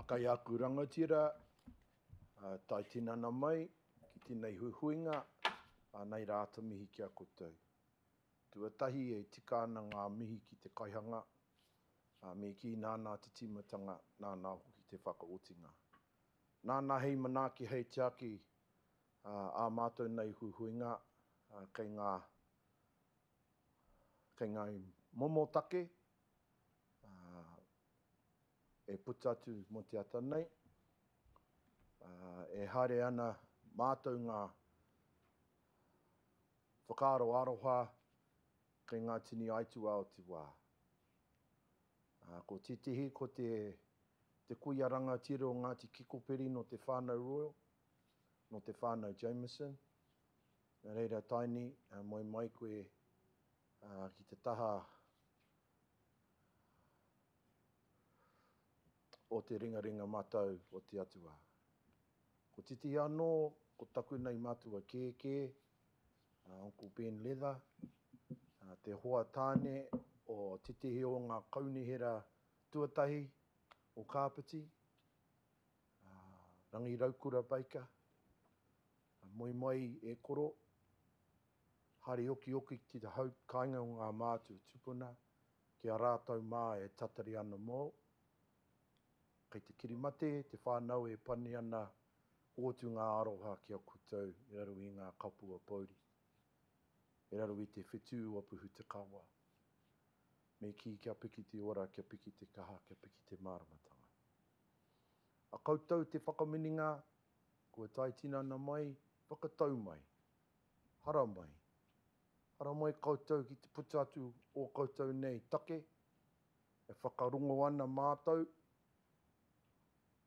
Kai aku rangatira, tai tinana mai, ki tēnei huhuinga, nei rāta mihi ki a koutou. Tuatahi e tika ana ngā mihi ki te kaihanga, me ki nāna te timatanga, nāna hoki te whakaotinga. Nāna hei manaaki hei tiaki, a mātou nei huhuinga, kei ngā momotake, e puta atu mo te ata nei, e haere ana mātou ngā whakaaro aroha kei ngā tini aitua o te wā. Ko titihi ko te kuiaranga tiro o Ngāti Kikoperi no te whānau Royal, no te whānau Jameson. Nā reira taini, moi mai koe ki te taha o te ringaringa matau o te atua. Ko titihi anō, ko taku nei matua kēkē, Uncle Ben Leather, te hoa tāne o titihi o ngā kaunihera tuatahi o Kāpiti, Rangi Raukura Baker, moi mai e koro, hari oki oki ki te hau kāinga o ngā mātua tupuna, ki a rātou mā e tatari ana mō. Kei te kirimate, te whānau e pani ana otu ngā aroha ki a koutou, e raro i ngā kapua pauri. E raro i te whetū o puhu te kawa. Me ki kia piki te ora, kia piki te kaha, kia piki te māramatanga. A koutou te whakamininga, kua tai tinana mai, whakatau mai, hara mai. Hara mai koutou ki te puta atu o koutou nei take, e whakarongo ana mātou,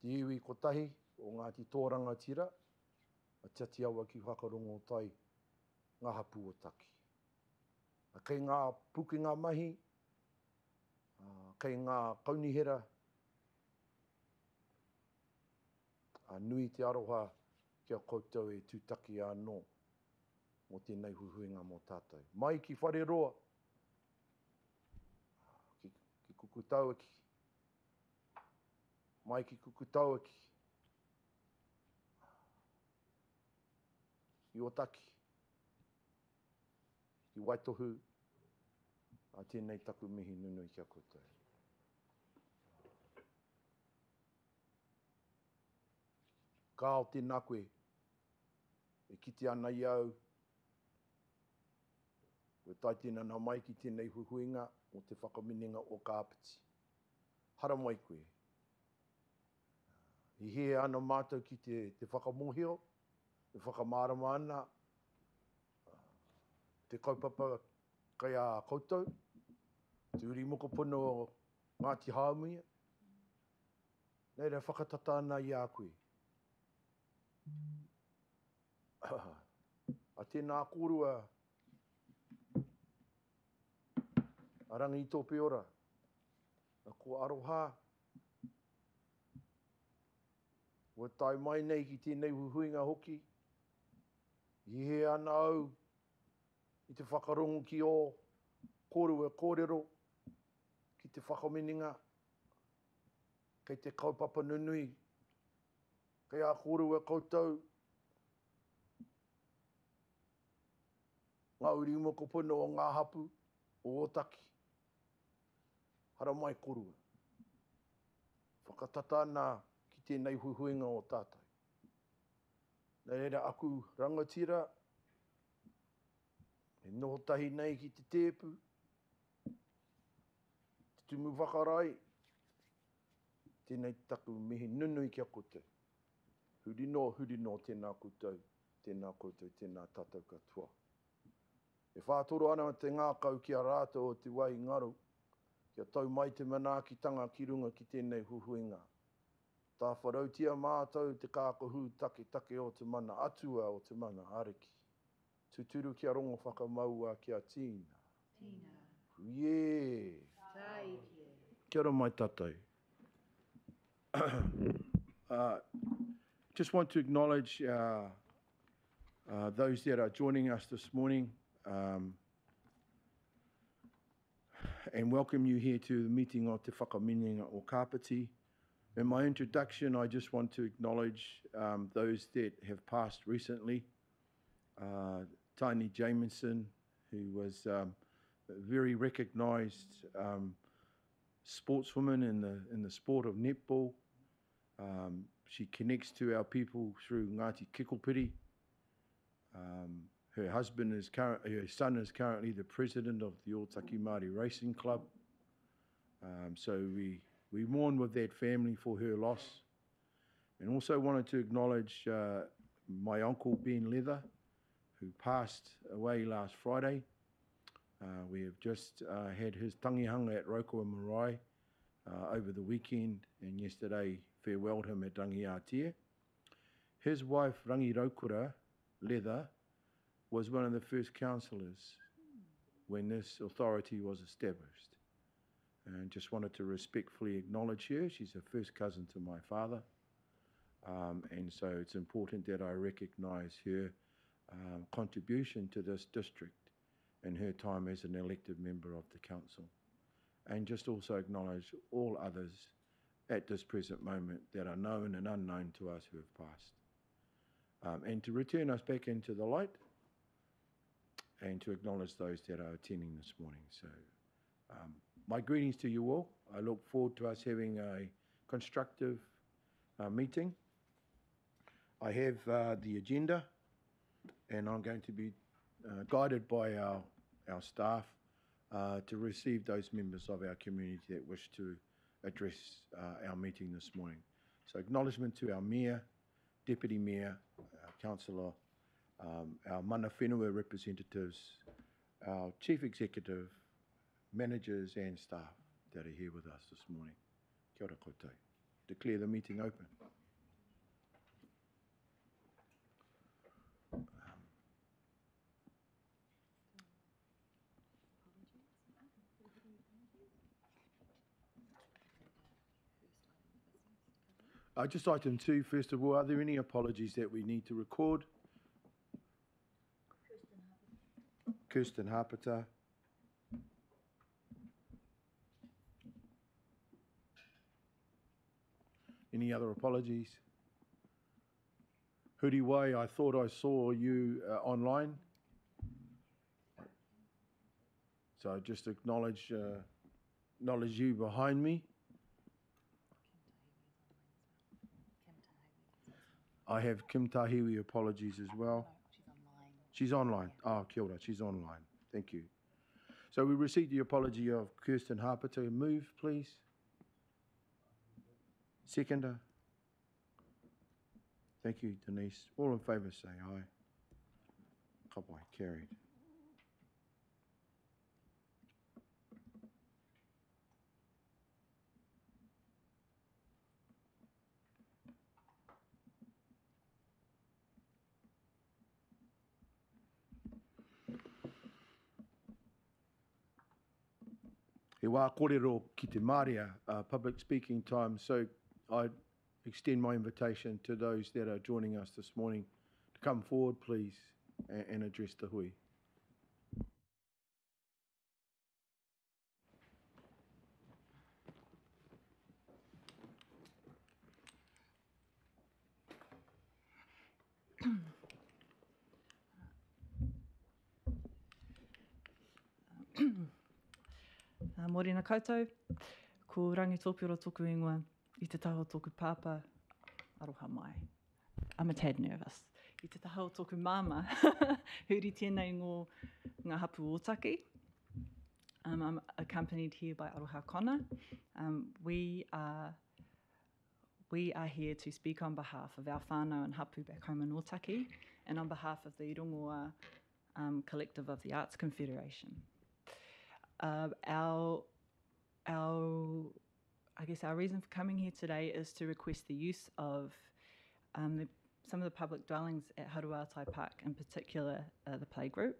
te iwi kotahi o Ngāti Tōranga Tira, a tiati awa ki whakarongo tai ngā hapu o taki. Kei ngā pukinga mahi, kei ngā kaunihera, nui te aroha kia koutou e tūtaki anō mo tēnei huhuinga mō tātou. Mai ki whare roa, ki kuku tauaki, mai ki kuku tauaki, i Otaki, i Waitohu, a tēnei taku mihi nunui kia koutou. Kā o tēnā koe, e kite ana i au, koe tai tēnana mai ki tēnei huhuinga o te Whakaminenga o Kāpiti. Hara mai koe. I he ana mātou ki te whakamohio, te whakamārama ana, te kaupapa kai a koutou, te uri moko pono o Ngāti Hāmuia. Nei rei whakatata ana i a koe. A tēnā kōrua, a rangi i tō peora, a ko aroha, ua tai mai nei ki tēnei huhuinga hoki, i he ana au, i te whakarongo ki o kōrua kōrero, ki te whakamininga, kei te kaupapa nunui, kei a kōrua koutou, ngā uri moko pono o ngā hapu o Otaki. Hara mai korua. Whakatata ana ki tēnei huhuinga o tātai. Nei reira aku rangatira, e noho tahi nei ki te tēpu, te tumu whakarai, tēnei taku mihi nunui kia koutou. Huri no tēnā koutou, tēnā tātou katoa. E whātoro ana te ngākau ki a rātou o te wai ngaru, kia tau mai te manaakitanga ki runga ki tēnei huhuinga. Tā wharautia mātou te kākohu take o te mana, atua o te mana, ariki. Tuturu kia rongo whakamaua kia tīna. Tīna. Huie. Tai tie. Kia ora mai tātou. Just want to acknowledge those that are joining us this morning. And welcome you here to the meeting of Te Whakaminenga o Kāpiti. In my introduction, I just want to acknowledge those that have passed recently. Taini Jamieson, who was a very recognised sportswoman in the sport of netball. She connects to our people through Ngāti Kikopiri. Her son is currently the president of the Ōtaki Māori Racing Club. So we mourn with that family for her loss. And also wanted to acknowledge my uncle Ben Leather, who passed away last Friday. We have just had his tangihanga at Rokoa Marae over the weekend, and yesterday farewelled him at Rangiatea. His wife, Rangi Raukura Leather, was one of the first councillors when this authority was established. And just wanted to respectfully acknowledge her. She's a first cousin to my father. And so it's important that I recognise her contribution to this district and her time as an elected member of the council. And just also acknowledge all others at this present moment that are known and unknown to us who have passed. And to return us back into the light and to acknowledge those that are attending this morning. So my greetings to you all. I look forward to us having a constructive meeting. I have the agenda, and I'm going to be guided by our staff to receive those members of our community that wish to address our meeting this morning. So acknowledgement to our Mayor, Deputy Mayor, Councillor, our mana whenua representatives, our Chief Executive, managers and staff that are here with us this morning. Kia ora koutou. Declare the meeting open. Just item 2, first of all, are there any apologies that we need to record? Kirsten Hapata. Any other apologies? Huri Wai, I thought I saw you online. So I just acknowledge you behind me. I have Kim Tahiwi apologies as well. She's online. Oh, kia ora, she's online. Thank you. So we received the apology of Kirsten Hapata. Move, please. Seconder. Thank you, Denise. All in favour say aye. Kapai, carried. He wā kōrero ki te māria public speaking time, so I extend my invitation to those that are joining us this morning to come forward, please, and address the hui. Mōrena koutou, ko rangi tōpiro tōku ingoa I te taho tōku pāpā aroha mai. I'm a tad nervous. I te taho tōku māma, huri tēnei ngā hapu ōtaki. I'm accompanied here by Aroha Kona. We are here to speak on behalf of our whānau and hapu back home in Ōtaki and on behalf of the Irongoa Collective of the Arts Confederation. Our reason for coming here today is to request the use of some of the public dwellings at Haruatai Park, in particular the playgroup.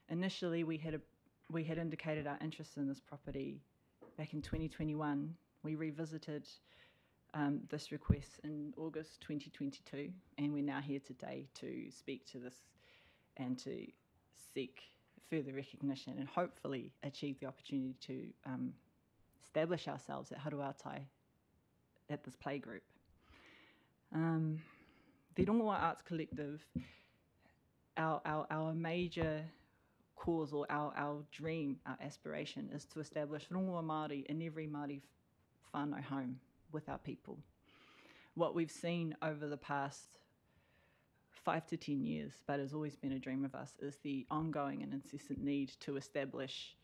Initially, we had indicated our interest in this property back in 2021. We revisited this request in August 2022, and we're now here today to speak to this and to seek further recognition and hopefully achieve the opportunity to establish ourselves at Haruatai at this playgroup. The Rongoa Arts Collective, our major cause or our dream, our aspiration is to establish rongoa Māori in every Māori whānau home with our people. What we've seen over the past 5 to 10 years, but has always been a dream of us, is the ongoing and incessant need to establish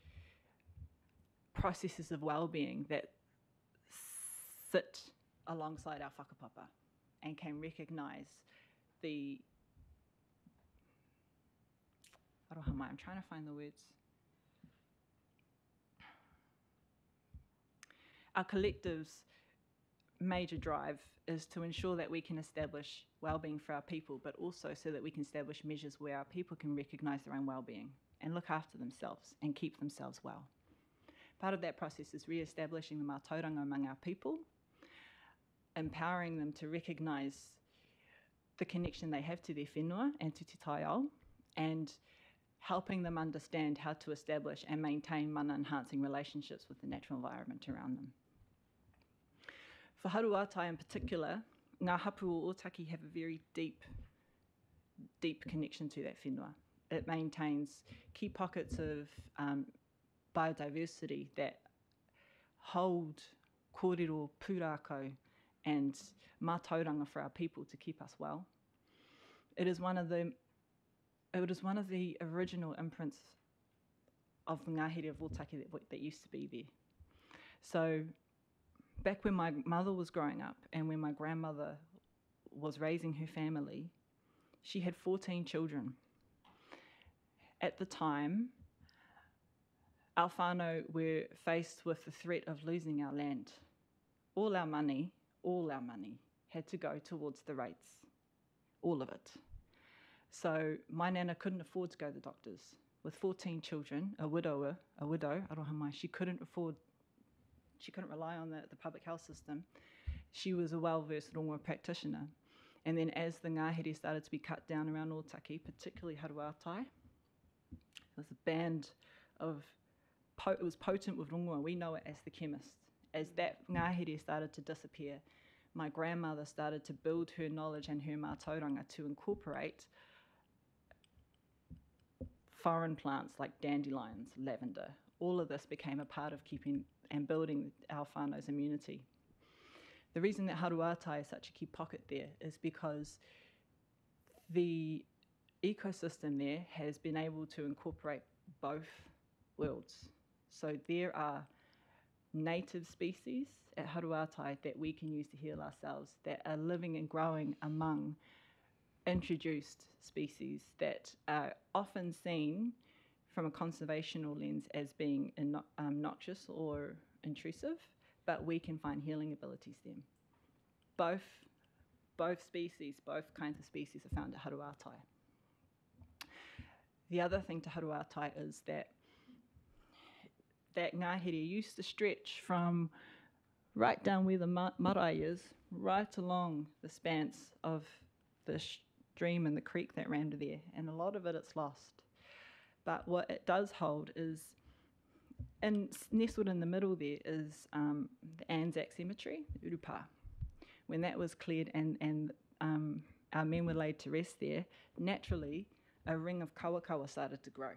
processes of well-being that sit alongside our whakapapa and can recognise the arohamai, I'm trying to find the words. Our collective's major drive is to ensure that we can establish well-being for our people, but also so that we can establish measures where our people can recognise their own well-being and look after themselves and keep themselves well. Part of that process is re-establishing the mātauranga among our people, empowering them to recognise the connection they have to their whenua and to te taiao, and helping them understand how to establish and maintain mana-enhancing relationships with the natural environment around them. For Haruatai in particular, ngā hapu o Otaki have a very deep connection to that whenua. It maintains key pockets of biodiversity that hold kōrero, pūrākau and mātauranga for our people to keep us well. It was one of the original imprints of the ngahere of Otaki that used to be there. So back when my mother was growing up and when my grandmother was raising her family, she had 14 children. At the time, our whānau were faced with the threat of losing our land. All our money had to go towards the rates, all of it. So my nana couldn't afford to go to the doctors. With 14 children, a widow, arohamai, she couldn't rely on the public health system. She was a well-versed rongoa practitioner. And then as the ngahere started to be cut down around Otaki, particularly Haruatai, it was a band of, it was potent with rongoa. We know it as the chemist. As that ngahere started to disappear, my grandmother started to build her knowledge and her mātauranga to incorporate foreign plants like dandelions, lavender. All of this became a part of keeping and building our whānau's immunity. The reason that Haruatai is such a key pocket there is because the ecosystem there has been able to incorporate both worlds. So there are native species at Haruatai that we can use to heal ourselves, that are living and growing among introduced species that are often seen from a conservational lens as being noxious or intrusive, but we can find healing abilities there. Both kinds of species are found at Haruatai. The other thing to Haruatai is that ngahere used to stretch from right down where the marae is, right along the spans of the stream and the creek that ran to there, and a lot of it's lost. But what it does hold is, and nestled in the middle there is the Anzac Cemetery, the Urupa. When that was cleared and our men were laid to rest there, naturally a ring of kawakawa started to grow.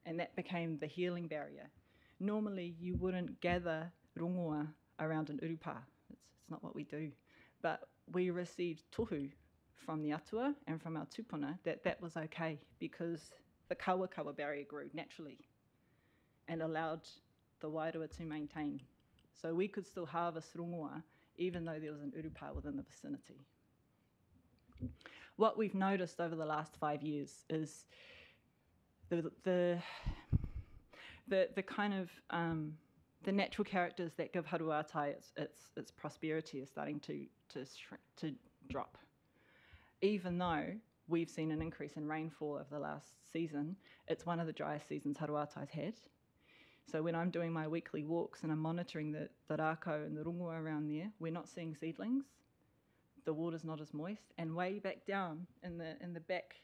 And that became the healing barrier. Normally you wouldn't gather rongoa around an urupa. It's not what we do. But we received tohu from the atua and from our tupuna that was okay because the kawakawa barrier grew naturally and allowed the wairua to maintain. So we could still harvest rongoa even though there was an urupa within the vicinity. What we've noticed over the last 5 years is the kind of the natural characters that give Haruatai its prosperity is starting to drop. Even though we've seen an increase in rainfall over the last season, it's one of the driest seasons Haruatai's had. So when I'm doing my weekly walks and I'm monitoring the rako and the rongoa around there, we're not seeing seedlings. The water's not as moist, and way back down in the back,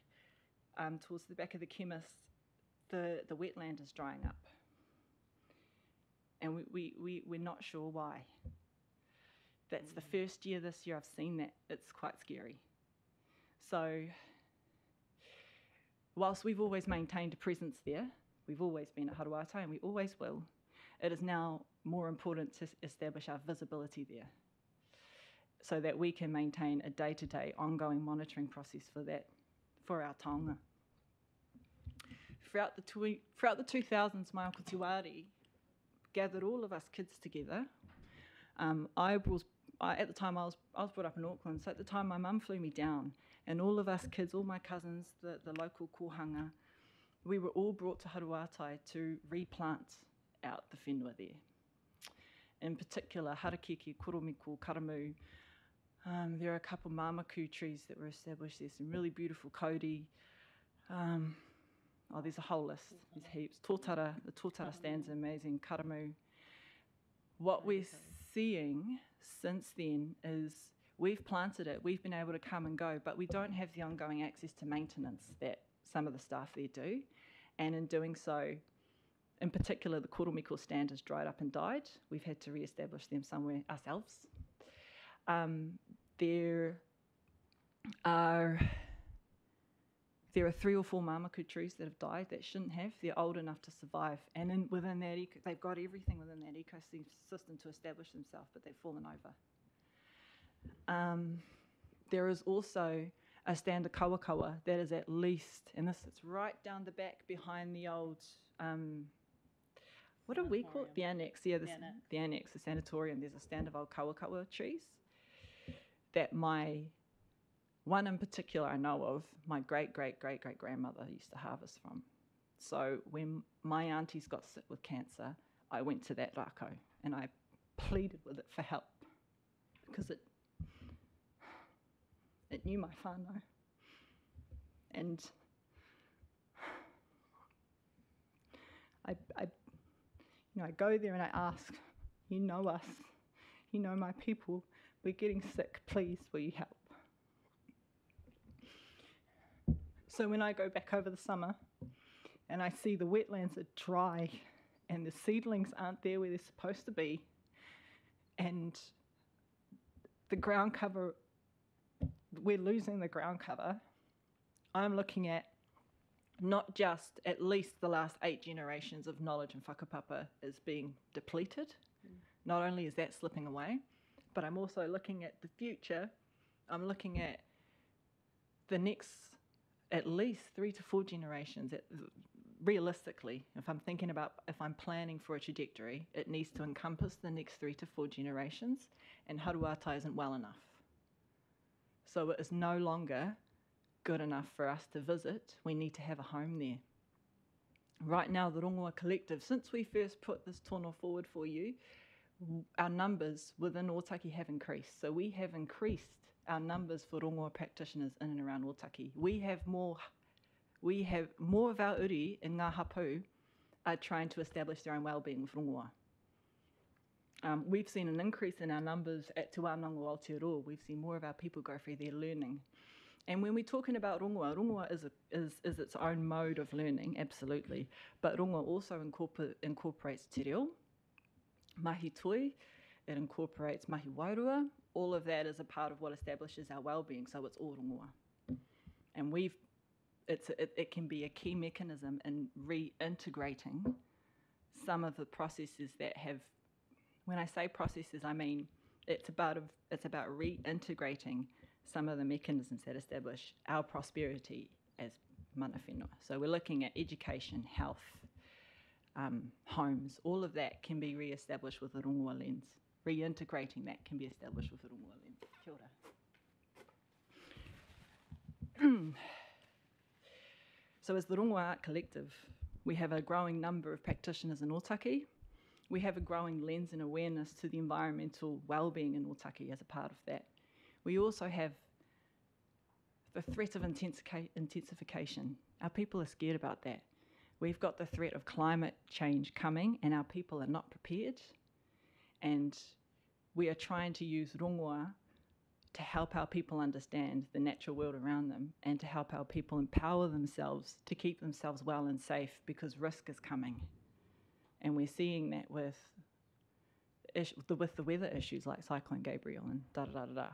towards the back of the chemist, the wetland is drying up, and we're not sure why. That's the first year this year I've seen that. It's quite scary. So whilst we've always maintained a presence there, we've always been at Haruata and we always will, it is now more important to establish our visibility there so that we can maintain a day-to-day ongoing monitoring process for that, for our taonga. Throughout the 2000s, my Ako Te Wāri gathered all of us kids together. At the time I was brought up in Auckland, so at the time my mum flew me down, and all of us kids, all my cousins, the local kohanga, we were all brought to Haruatai to replant out the whenua there. In particular, harakeke, koromiko, karamu. There are a couple mamaku trees that were established. There's some really beautiful kauri. There's a whole list. There's heaps. Tōtara, the tōtara stands amazing. Karamu. What we're seeing since then is we've planted it, we've been able to come and go, but we don't have the ongoing access to maintenance that some of the staff there do. And in doing so, in particular, the koromiko stand has dried up and died. We've had to re-establish them somewhere ourselves. There are 3 or 4 mamaku trees that have died that shouldn't have. They're old enough to survive. And within that, they've got everything within that ecosystem to establish themselves, but they've fallen over. There is also a stand of kawakawa that is at least, and this is right down the back behind the old, what do we call it? The annex. Yeah, the annex, the sanatorium. There's a stand of old kawakawa trees that one in particular I know of, my great-great-great-great-grandmother used to harvest from. So when my aunties got sick with cancer, I went to that rako and I pleaded with it for help because it knew my whānau. And I go there and I ask, you know us, you know my people, we're getting sick, please, will you help? So when I go back over the summer and I see the wetlands are dry and the seedlings aren't there where they're supposed to be, and the ground cover, we're losing the ground cover, I'm looking at not just at least the last 8 generations of knowledge and whakapapa is being depleted. Not only is that slipping away, but I'm also looking at the future. I'm looking at the next at least 3 to 4 generations. Realistically, if I'm planning for a trajectory, it needs to encompass the next 3 to 4 generations, and Haruata isn't well enough. So it is no longer good enough for us to visit. We need to have a home there. Right now, the Rongoa Collective, since we first put this tono forward for you, our numbers within Otaki have increased. So we have increased our numbers for rongoa practitioners in and around Otaki. We have more of our uri in ngā hapu are trying to establish their own wellbeing with rongoa. We've seen an increase in our numbers at Te Wānanga Aotearoa. We've seen more of our people go through their learning. And when we're talking about rongoa is its own mode of learning, absolutely. But rongoa also incorporates te reo, mahi toi, it incorporates mahi wairua. All of that is a part of what establishes our well-being, so it's all rongoa. And it can be a key mechanism in reintegrating some of the processes that have, when I say processes, I mean it's about reintegrating some of the mechanisms that establish our prosperity as mana whenua. So we're looking at education, health, homes, all of that can be re-established with a rongoa lens. Reintegrating that can be established with a rongoa lens. Kia ora. So as the Rongoa Art Collective, we have a growing number of practitioners in Otaki. We have a growing lens and awareness to the environmental well-being in Otaki as a part of that. We also have the threat of intensification. Our people are scared about that. We've got the threat of climate change coming and our people are not prepared. And we are trying to use rongoa to help our people understand the natural world around them and to help our people empower themselves to keep themselves well and safe because risk is coming. And we're seeing that with with the weather issues like Cyclone Gabriel and da-da-da-da-da.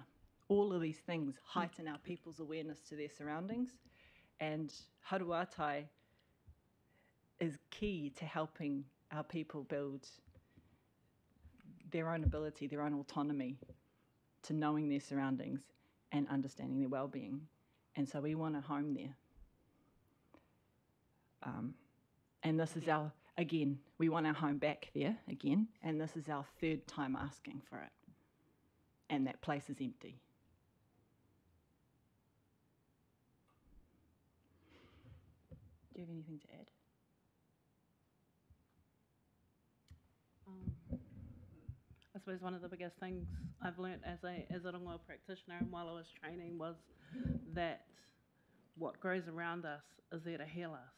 All of these things heighten our people's awareness to their surroundings, and haruatai is key to helping our people build their own ability, their own autonomy to knowing their surroundings and understanding their well-being. And so we want a home there. And this is our, again, we want our home back there again, and this is our third time asking for it. And that place is empty. Do you have anything to add? I suppose one of the biggest things I've learnt as a rongoa practitioner and while I was training was that what grows around us is there to heal us.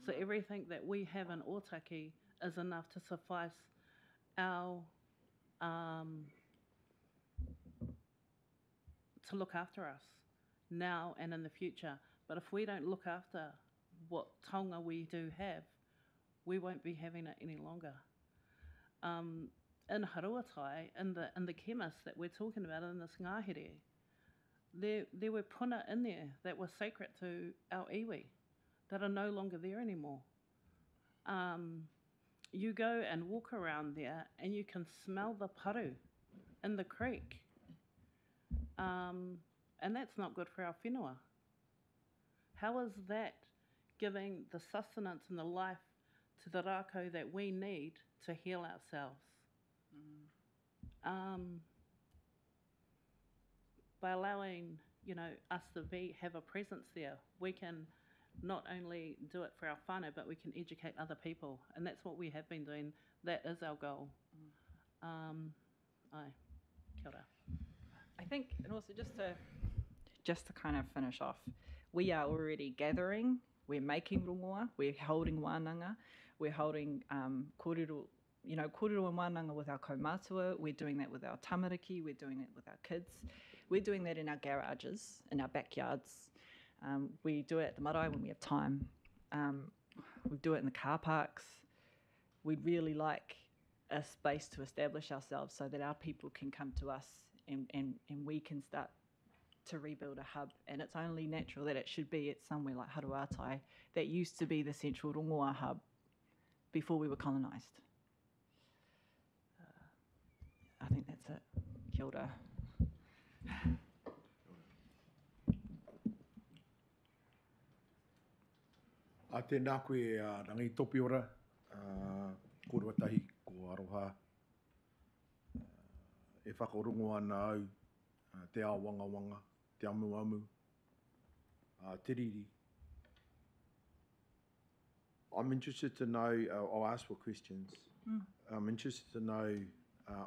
So everything that we have in ōtaki is enough to suffice our to look after us now and in the future. But if we don't look after what taonga we do have, we won't be having it any longer. In haruatai, in the chemists that we're talking about in this ngahere, there were puna in there that were sacred to our iwi that are no longer there anymore. You go and walk around there and you can smell the paru in the creek. And that's not good for our whenua. How is that giving the sustenance and the life to the rākau that we need to heal ourselves? By allowing, us to have a presence there, we can not only do it for our whānau, but we can educate other people, and that's what we have been doing. That is our goal. Kia ora. I think, and also just to kind of finish off, we are already gathering, we're making rongoa, we're holding wānanga, we're holding kōrero, kōrero and wānanga with our kaumātua, we're doing that with our tamariki, we're doing it with our kids, we're doing that in our garages, in our backyards. We do it at the marae when we have time. We do it in the car parks. We'd really like a space to establish ourselves so that our people can come to us and we can start to rebuild a hub. And it's only natural that it should be at somewhere like Haruatai that used to be the central rongoa hub before we were colonised. I think that's it. Kia ora. A tēnā koe rangi topi ora, kōrua tahi ko aroha. E whakarongo ana au, te awanga, te amu, te riri. I'm interested to know, I'll ask for questions. I'm interested to know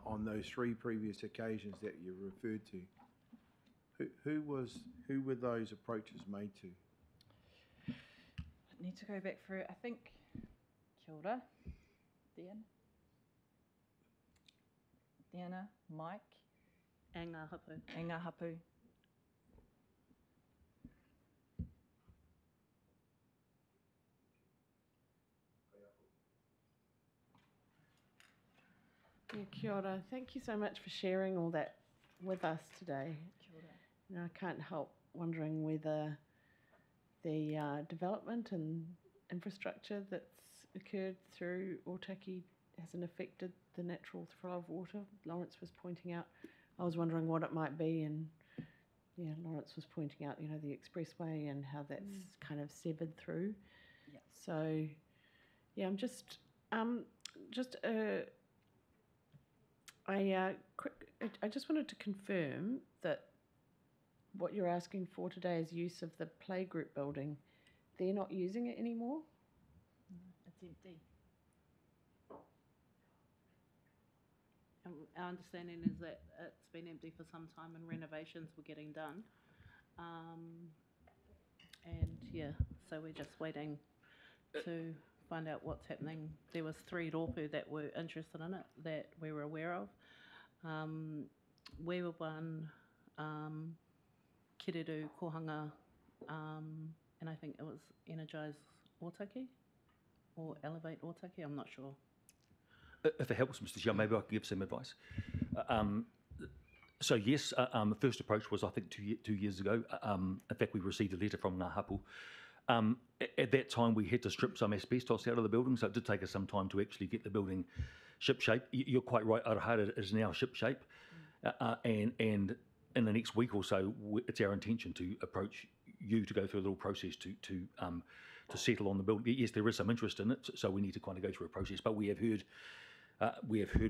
on those 3 previous occasions that you referred to, who were those approaches made to? I need to go back through, I think, kia ora, Diana, Mike, and ngā hapu. and ngā hapu. Yeah, kia ora. Thank you so much for sharing all that with us today. Kia ora. I can't help wondering whether the development and infrastructure that's occurred through ōtaki hasn't affected the natural flow of water. Lawrence was pointing out, I was wondering what it might be, and Lawrence was pointing out, the expressway and how that's kind of severed through. Yeah. So, I'm just I just wanted to confirm that what you're asking for today is use of the playgroup building. They're not using it anymore? It's empty. And our understanding is that it's been empty for some time and renovations were getting done. So we're just waiting to find out what's happening. There was 3 rōpū that were interested in it that we were aware of. We were one, Kireru, Kohanga, and I think it was Energize ōtaki or Elevate ōtaki, I'm not sure. If it helps, Mr. Chair, maybe I can give some advice. So yes, the first approach was, I think, 2 years ago. In fact, we received a letter from Ngā Hapu. At that time, we had to strip some asbestos out of the building, so it did take us some time to actually get the building shipshape. You're quite right, Arohara is now shipshape, and in the next week or so, it's our intention to approach you to go through a little process to settle on the building. Yes, there is some interest in it, so we need to kind of go through a process. But we have heard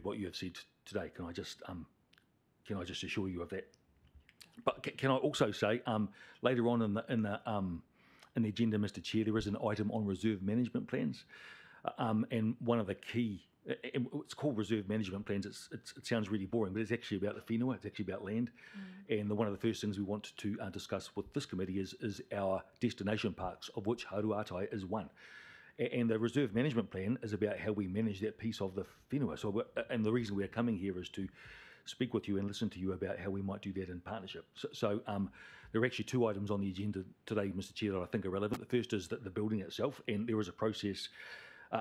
what you have said today. Can I just assure you of that? But can I also say later on in the agenda, Mr. Chair, there is an item on reserve management plans, and one of the key. It's called reserve management plans. It sounds really boring, but it's actually about the whenua. It's actually about land, and one of the first things we want to discuss with this committee is our destination parks, of which Haruatai is one. And the reserve management plan is about how we manage that piece of the whenua. So, and the reason we're coming here is to speak with you and listen to you about how we might do that in partnership. So there are actually two items on the agenda today, Mr. Chair, that I think are relevant. The first is the building itself, and there is a process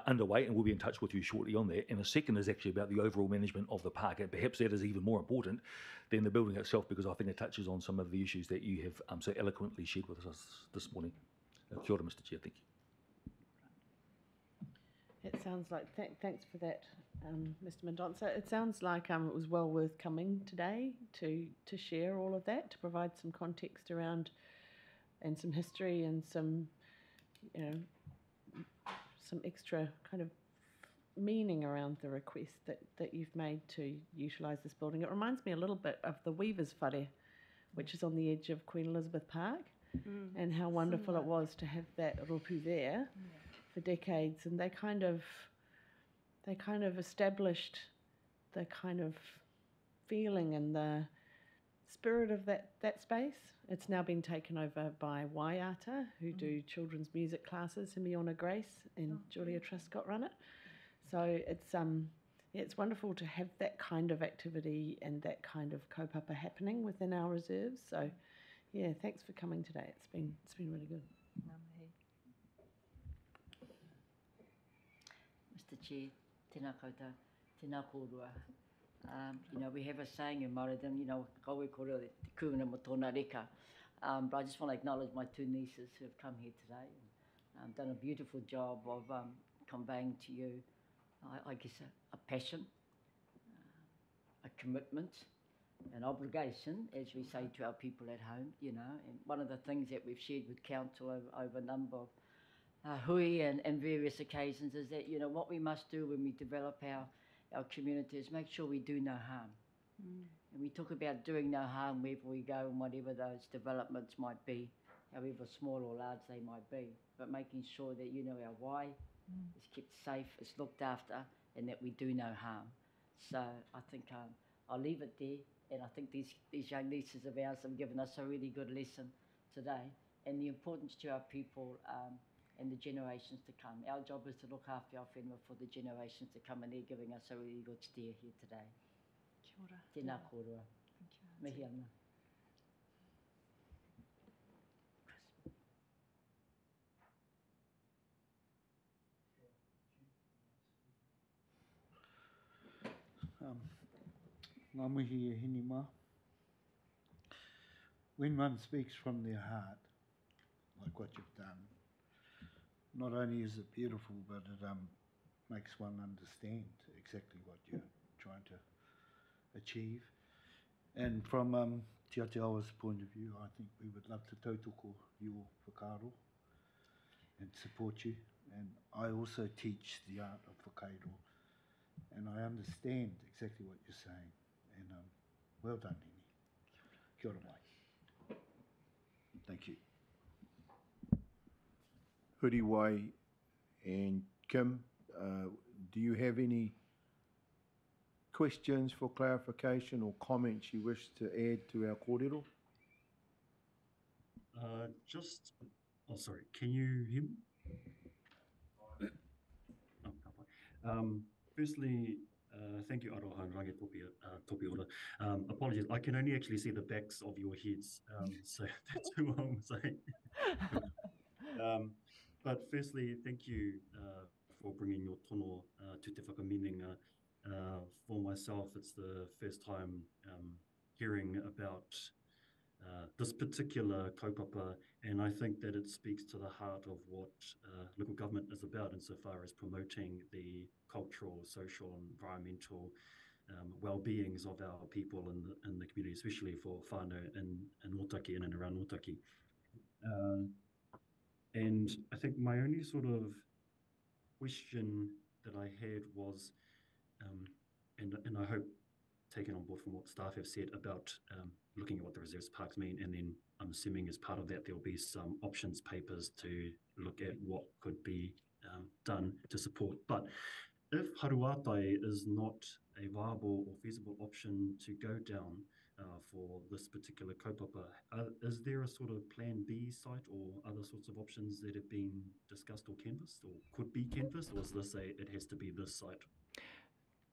underway, and we'll be in touch with you shortly on that. And the second is actually about the overall management of the park, and perhaps that is even more important than the building itself, because I think it touches on some of the issues that you have so eloquently shared with us this morning. Kia ora, Mr. Chair, thank you. It sounds like, thanks for that, Mr. Mendonça. It sounds like it was well worth coming today to share all of that, to provide some context around and some history and some, some extra kind of meaning around the request that you've made to utilise this building. It reminds me a little bit of the Weavers' Whare, which is on the edge of Queen Elizabeth Park, and how wonderful it was to have that ropu there for decades. And they kind of established the kind of feeling and the spirit of that space. It's now been taken over by Waiata, who do children's music classes. Himiona Grace and Julia Truscott run it. So it's wonderful to have that kind of activity and that kind of kaupapa happening within our reserves. So, yeah, thanks for coming today. It's been really good. Mr. Chair, tēnā koutou, tēnā kōrua. We have a saying in Māoridom, kawe kore te kūngana mo tōna reka. But I just want to acknowledge my two nieces who have come here today and done a beautiful job of conveying to you, I guess, a passion, a commitment, an obligation, as we say to our people at home, And one of the things that we've shared with Council over a number of hui and various occasions is that, what we must do when we develop our community is make sure we do no harm. And we talk about doing no harm wherever we go and whatever those developments might be, however small or large they might be, but making sure that, our why is kept safe, it's looked after, and that we do no harm. So I think I'll leave it there, and I think these young nieces of ours have given us a really good lesson today, and the importance to our people and the generations to come. Our job is to look after our whenua for the generations to come, and they're giving us a really good steer here today. Kia ora. Tēnā kōrua. Mihi ana. Ngā mihi e hini mā. When one speaks from their heart, like what you've done, not only is it beautiful, but it makes one understand exactly what you're trying to achieve. And from Te Aotearoa's point of view, I think we would love to tautoko your whakaaro and support you. And I also teach the art of whakairo, and I understand exactly what you're saying. And well done, Nini. Kia ora mai. Thank you. Huriwai and Kim, do you have any questions for clarification or comments you wish to add to our kōrero? Sorry, can you hear me? Firstly, thank you, Aroha and Rangi Topi Ora. Apologies, I can only actually see the backs of your heads, so that's who I'm saying. But firstly, thank you for bringing your tono to Te Whakaminenga For myself, it's the first time hearing about this particular kaupapa, and I think that it speaks to the heart of what local government is about insofar as promoting the cultural, social, and environmental well-beings of our people in the community, especially for whānau in Otaki and around Otaki. And I think my only sort of question that I had was, and I hope taken on board from what staff have said about looking at what the reserves parks mean, and then I'm assuming as part of that there'll be some options papers to look at what could be done to support. But if haruatai is not a viable or feasible option to go down for this particular kaupapa, is there a sort of plan B site or other sorts of options that have been discussed or canvassed or could be canvassed, or is this it has to be this site?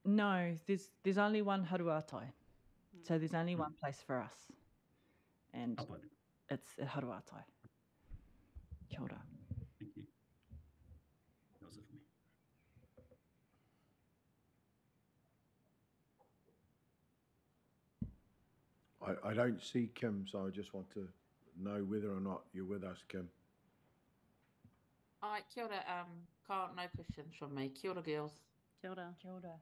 No, there's only one haruatai. So there's only one place for us. And it's a haruatai. Kia ora. Thank you. That was it for me. I don't see Kim, so I just want to know whether or not you're with us, Kim. Kia ora, Kyle, no questions from me. Kia ora, girls. Kia ora. Kia ora.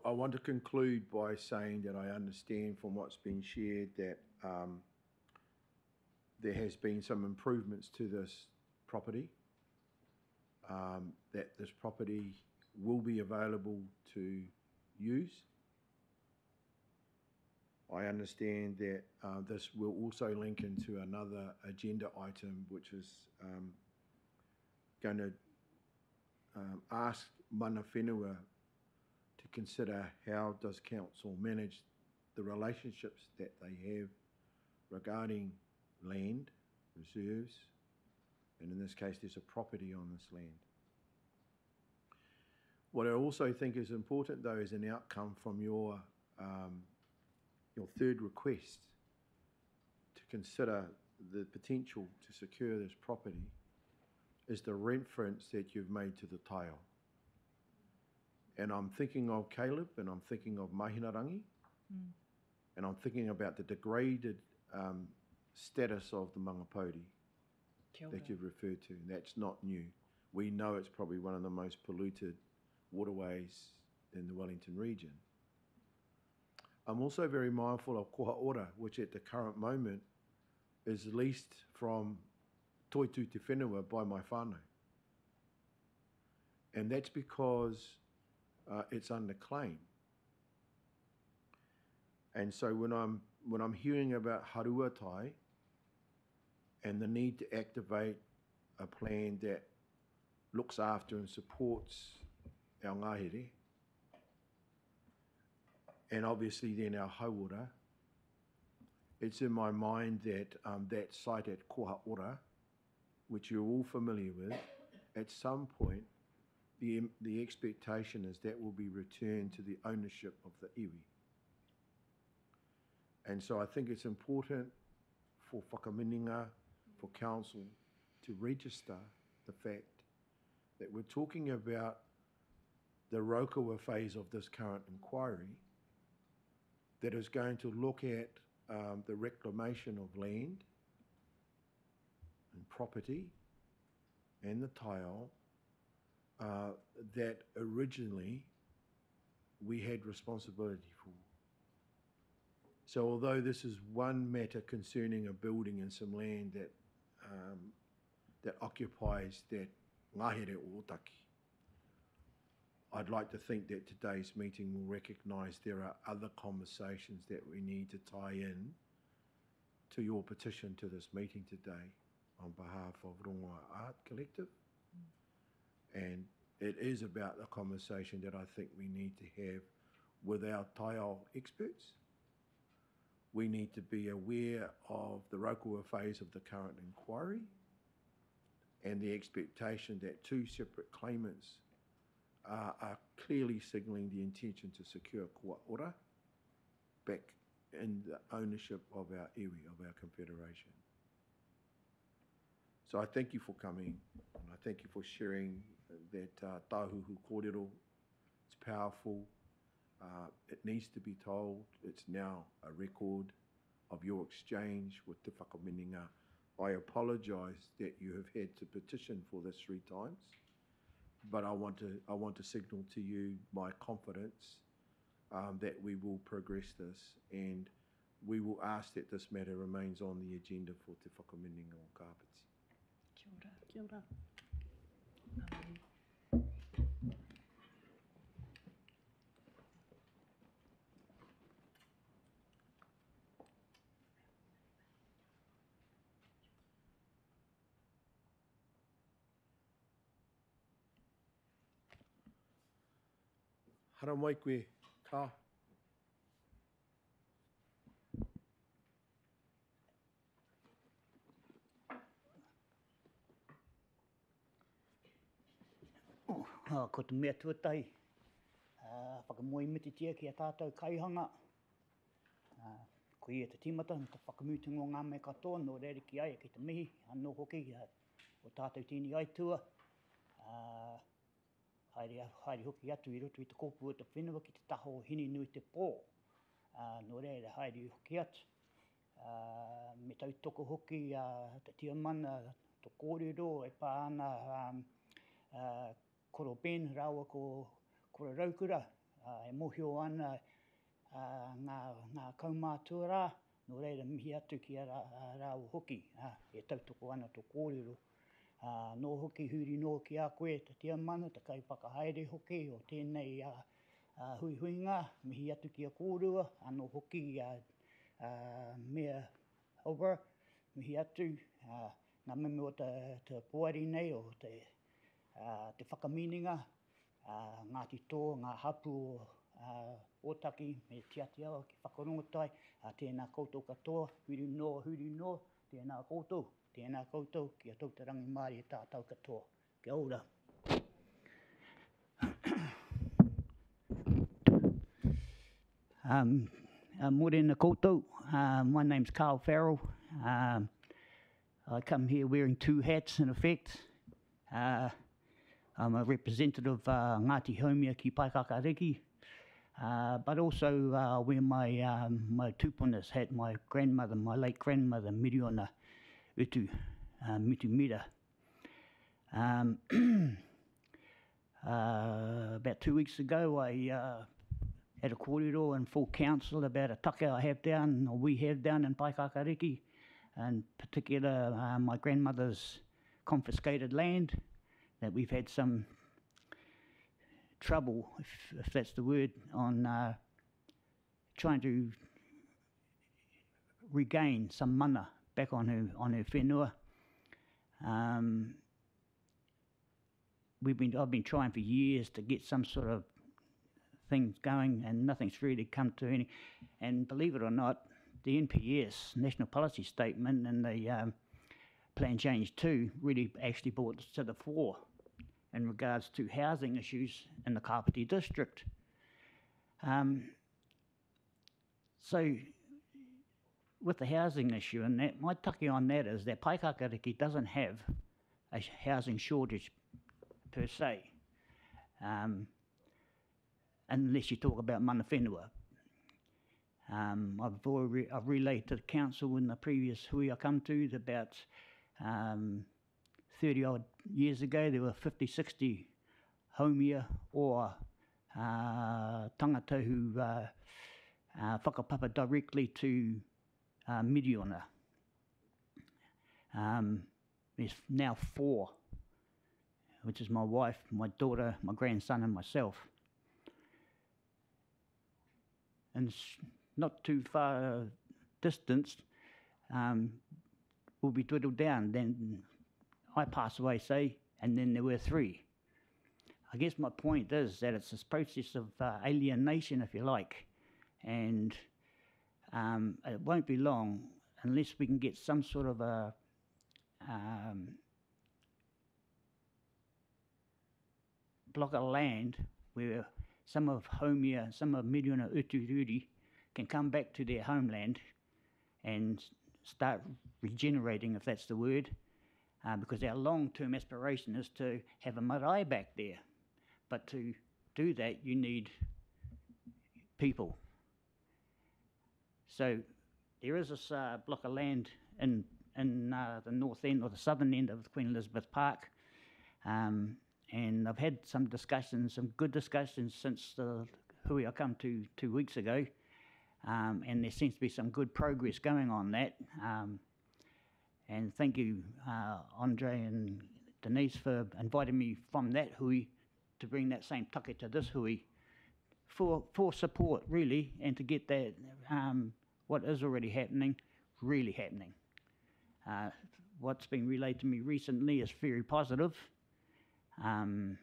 I want to conclude by saying that I understand from what's been shared that there has been some improvements to this property, that this property will be available to use. I understand that this will also link into another agenda item, which is going to ask mana whenua to consider how does council manage the relationships that they have regarding land, reserves, and in this case there's a property on this land. What I also think is important though is an outcome from your third request to consider the potential to secure this property is the reference that you've made to the tile. And I'm thinking of Caleb, and I'm thinking of Mahinarangi, and I'm thinking about the degraded status of the Mangapodi that you've referred to. And that's not new. We know it's probably one of the most polluted waterways in the Wellington region. I'm also very mindful of Koha Ora, which at the current moment is leased from Toitu Te Whenua by my whānau. And that's because it's under claim. And so when I'm hearing about haruatai and the need to activate a plan that looks after and supports our ngahere, and obviously then our hauora, it's in my mind that that site at Koha Ora, which you're all familiar with, at some point the expectation is that will be returned to the ownership of the iwi. And so I think it's important for Whakaminenga, for council to register the fact that we're talking about the Rokawa phase of this current inquiry that is going to look at the reclamation of land and property and the tile that originally we had responsibility for. So although this is one matter concerning a building and some land that that occupies that ngahere o Otaki, I'd like to think that today's meeting will recognise there are other conversations that we need to tie in to your petition to this meeting today on behalf of Rongoa Art Collective. And it is about the conversation that I think we need to have with our tile experts. We need to be aware of the Rokawa phase of the current inquiry and the expectation that two separate claimants are clearly signalling the intention to secure Koha Ora back in the ownership of our iwi, of our confederation. So I thank you for coming, and I thank you for sharing that tāhuhu kōrero. It's powerful. It needs to be told. It's now a record of your exchange with Te Whakaminenga. I apologise that you have had to petition for this 3 times, but I want to signal to you my confidence that we will progress this, and we will ask that this matter remains on the agenda for Te Whakaminenga o Kāpiti. Kia ora. Kia ora. Hara mai koe, kā? Ko te mea tuatai, whakamoe mititia ki a tātou kaihanga. Ko ia te timata, te whakamutungo ngā mea katoa, no reere ki ai ki te mihi, anō hoki, o tātou tini aitua. Haere hoki atu I roto I te kōpua te whenua ki te taho hini nui te pō. No reere haere hoki atu. Me tautoko hoki te tiamana, te kōrero, e pā ana koro Ben, rawa ko raukura, e mohio ana ngā kaumātua rā, no reira mihi atu ki a rāua hoki, e tautoko ana tō kōrero. Nō hoki huri nō ki a koe, te tiamana, te kaipakahaere hoki, o tēnei huihuinga, mihi atu ki a kōrua, anō hoki mea over, mihi atu, ngā meme o te poari nei, o te Whakaminenga, Ngāti Tō, ngā hapu o Otaki, me tiatiawa ki whakarongotai, tēnā koutou katoa, huri nō, tēnā koutou, kia tautarangi Māori e tātou katoa. Kia ora. Morena koutou, my name's Carl Farrell. I come here wearing 2 hats in effect. I'm a representative of Ngāti Haumia ki Paikakariki, but also wear my tūpuna's hat, my late grandmother, Miriona Utu, Mitumira. About 2 weeks ago, I had a kōrero and full council about a take we have down in Paikakariki, in particular my grandmother's confiscated land, that we've had some trouble, if that's the word, on trying to regain some mana back on her whenua. I've been trying for years to get some sort of things going, and nothing's really come to any. And believe it or not, the NPS, National Policy Statement, and the Plan Change 2 really actually brought this to the fore in regards to housing issues in the Kāpiti district. So with the housing issue and that, my take on that is that Paikakariki doesn't have a housing shortage per se, unless you talk about mana whenua. I've relayed to the council in the previous hui I come to about 30 odd years ago, there were 50, 60 haumia or tangata who whakapapa directly to Miriona. There's now 4, which is my wife, my daughter, my grandson and myself. And not too far distanced, will be dwindled down. Then I pass away, say, and then there were 3. I guess my point is that it's this process of alienation, if you like, and it won't be long unless we can get some sort of a block of land where some of Haumia, some of Miriona Utururi can come back to their homeland and start regenerating, if that's the word. because our long-term aspiration is to have a marae back there. But to do that, you need people. So there is this block of land in the north end or the southern end of Queen Elizabeth Park, and I've had some discussions, some good discussions since the hui I come to 2 weeks ago, and there seems to be some good progress going on that. And thank you, Andre and Denise, for inviting me from that hui to bring that same take to this hui for support, really, and to get that what is already happening, really happening. What's been relayed to me recently is very positive, and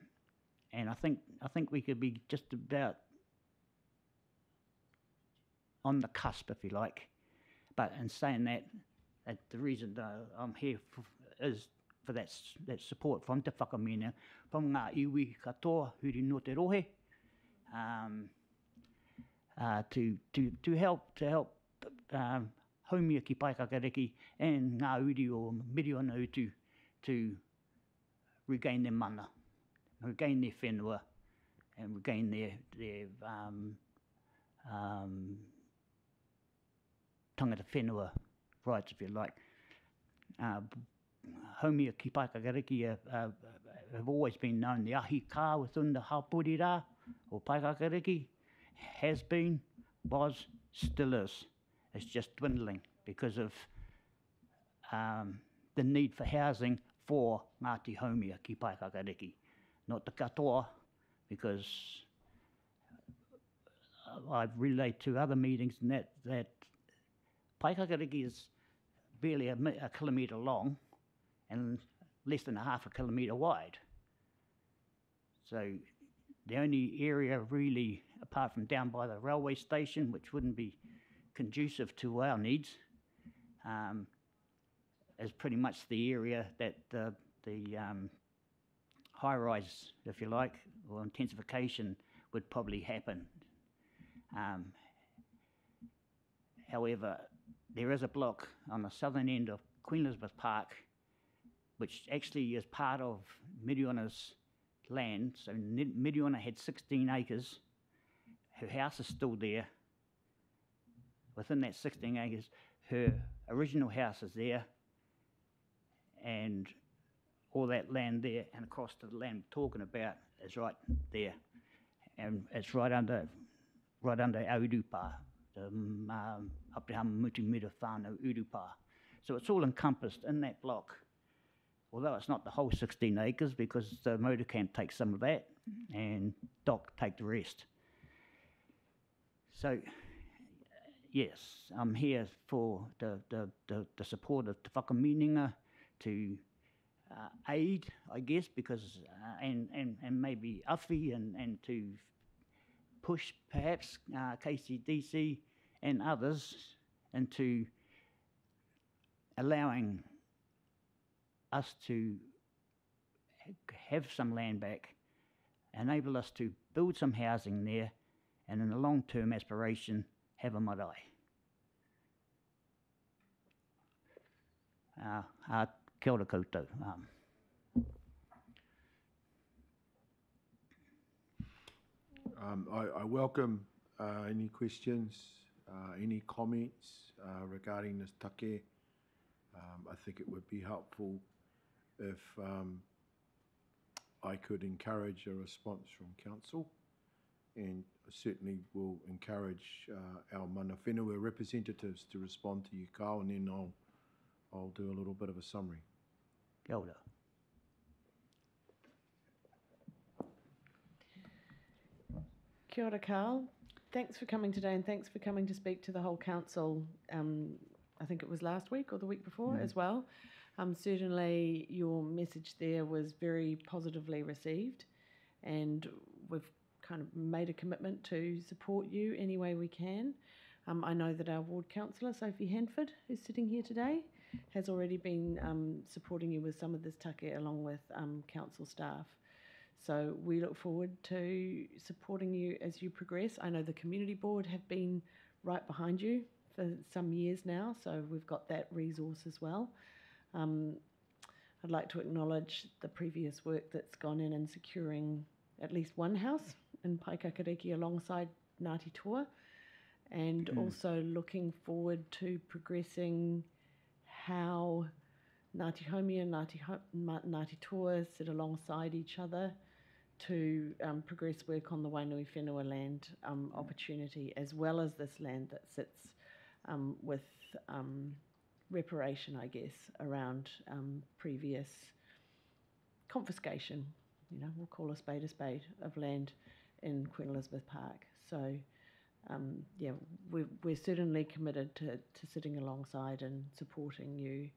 I think we could be just about on the cusp, if you like. But in saying that the reason that I'm here is for that support from te Whakaminenga, from ngā iwi katoa, huri no te rohe, to help haumia ki Paikakariki and ngā uri o Miriona Utu to regain their mana, regain their whenua, and regain their tangata whenua rights, if you like. Haumia ki Paikakariki have always been known. The ahi kā within the hapori rā or Paikakariki has been, was, still is. It's just dwindling because of the need for housing for Ngāti haumia ki Paikakariki, not the katoa, because I've relayed to other meetings that Paikakariki is barely a kilometre long and less than a half a kilometre wide. So the only area really, apart from down by the railway station, which wouldn't be conducive to our needs, is pretty much the area that the high-rise, if you like, or intensification would probably happen. However, there is a block on the southern end of Queen Elizabeth Park, which actually is part of Miriona's land. So Miriona had 16 acres. Her house is still there. Within that 16 acres, her original house is there, and all that land there and across to the land we're talking about is right there, and it's right under our urupa, the Apirihama Mutimira whānau urupa. So it's all encompassed in that block, although it's not the whole 16 acres because the motor camp takes some of that and DOC take the rest. So yes, I'm here for the support of te Whakaminenga to aid, I guess, because and maybe awhi and to push perhaps KCDC and others into allowing us to have some land back, enable us to build some housing there, and in the long-term aspiration, have a marae. Kia ora koutou. I welcome any questions, any comments regarding this take. I think it would be helpful if I could encourage a response from Council, and certainly will encourage our mana whenua representatives to respond to you, Carl, and then I'll do a little bit of a summary. Kia ora. Kia ora, Carl. Thanks for coming today, and thanks for coming to speak to the whole council. I think it was last week or the week before as well. Certainly your message there was very positively received, and we've kind of made a commitment to support you any way we can. I know that our ward councillor, Sophie Hanford, who's sitting here today, has already been supporting you with some of this take along with council staff. So we look forward to supporting you as you progress. I know the community board have been right behind you for some years now, so we've got that resource as well. I'd like to acknowledge the previous work that's gone in securing at least one house in Paikakariki alongside Ngāti Toa, and also looking forward to progressing how Ngāti Haumi and Ngāti Toa sit alongside each other to progress work on the Wainui whenua land opportunity, as well as this land that sits with reparation, I guess, around previous confiscation, we'll call a spade, of land in Queen Elizabeth Park. So, yeah, we're certainly committed to sitting alongside and supporting you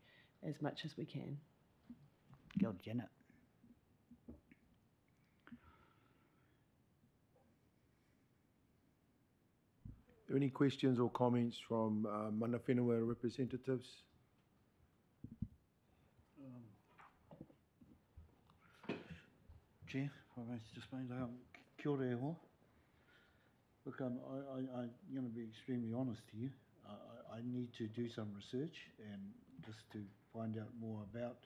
as much as we can. Kia ora, Janet. Any questions or comments from mana whenua representatives? Chair, if I may just make kia ora e hoa. Look, I'm going to be extremely honest to you. I need to do some research and just to find out more about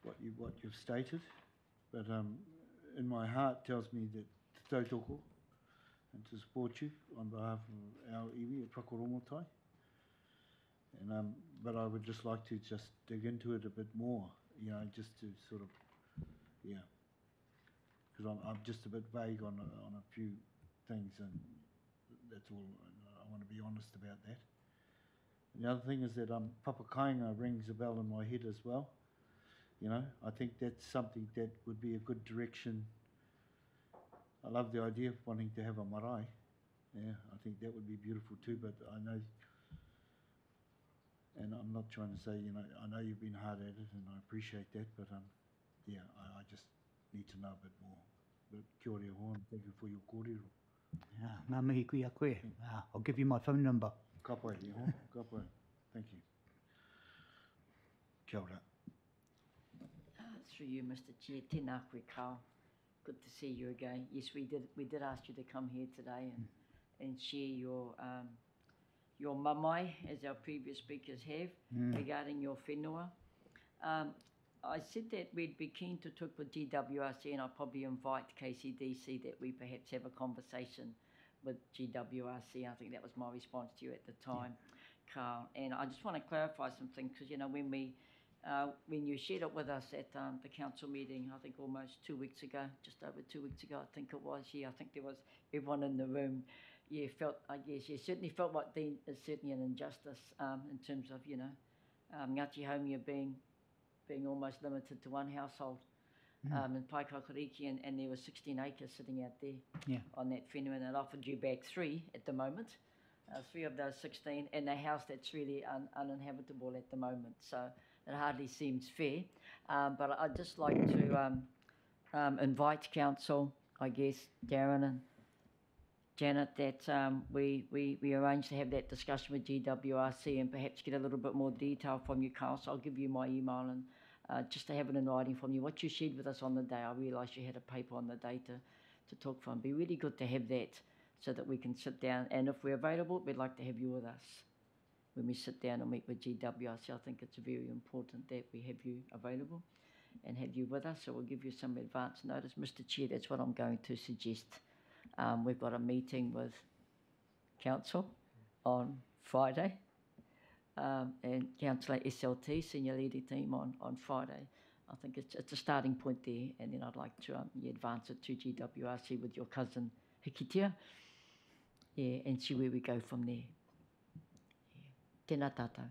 what you've stated. But in my heart tells me that te tautoko and to support you on behalf of our iwi at Whakarongotai. And but I would just like to just dig into it a bit more, just to sort of, because I'm just a bit vague on a few things, and that's all. I want to be honest about that. And the other thing is that Papakainga rings a bell in my head as well. I think that's something that would be a good direction. I love the idea of wanting to have a marae. Yeah, I think that would be beautiful too, but I know, and I'm not trying to say, I know you've been hard at it and I appreciate that, but yeah, I just need to know a bit more. But kia ora hoa, and thank you for your kōrero. Ngā mihi kui a koe. I'll give you my phone number. Ka pai, hoa, ka pai. Thank you. Kia ora. Through you, Mr. Chair, tēnā koe kao. Good to see you again. Yes, we did ask you to come here today and share your mamai, as our previous speakers have, regarding your whenua. I said that we'd be keen to talk with GWRC, and I'll probably invite KCDC that we perhaps have a conversation with GWRC. I think that was my response to you at the time, Carl. And I just want to clarify some things, because when you shared it with us at the council meeting, I think almost 2 weeks ago, just over 2 weeks ago, I think it was. Yeah, I think there was everyone in the room. Yeah, certainly felt like there is certainly an injustice in terms of Ngāti Haumi being almost limited to one household in Paikakariki, and there were 16 acres sitting out there on that whenua, and it offered you back 3 at the moment. 3 of those 16, and a house that's really uninhabitable at the moment. So it hardly seems fair. But I'd just like to invite council, I guess, Darren and Janet, that we arrange to have that discussion with GWRC and perhaps get a little bit more detail from you, Carl. So I'll give you my email and just to have it in writing from you. What you shared with us on the day, I realised you had a paper on the day to talk from. It'd be really good to have that so that we can sit down. And if we're available, we'd like to have you with us when we sit down and meet with GWRC. I think it's very important that we have you available and have you with us. So we'll give you some advance notice. Mr. Chair, that's what I'm going to suggest. We've got a meeting with council on Friday, and Councillor SLT, Senior Leader Team, on Friday. I think it's a starting point there, and then I'd like to advance it to GWRC with your cousin Hikitea, and see where we go from there. Tēnā tātou.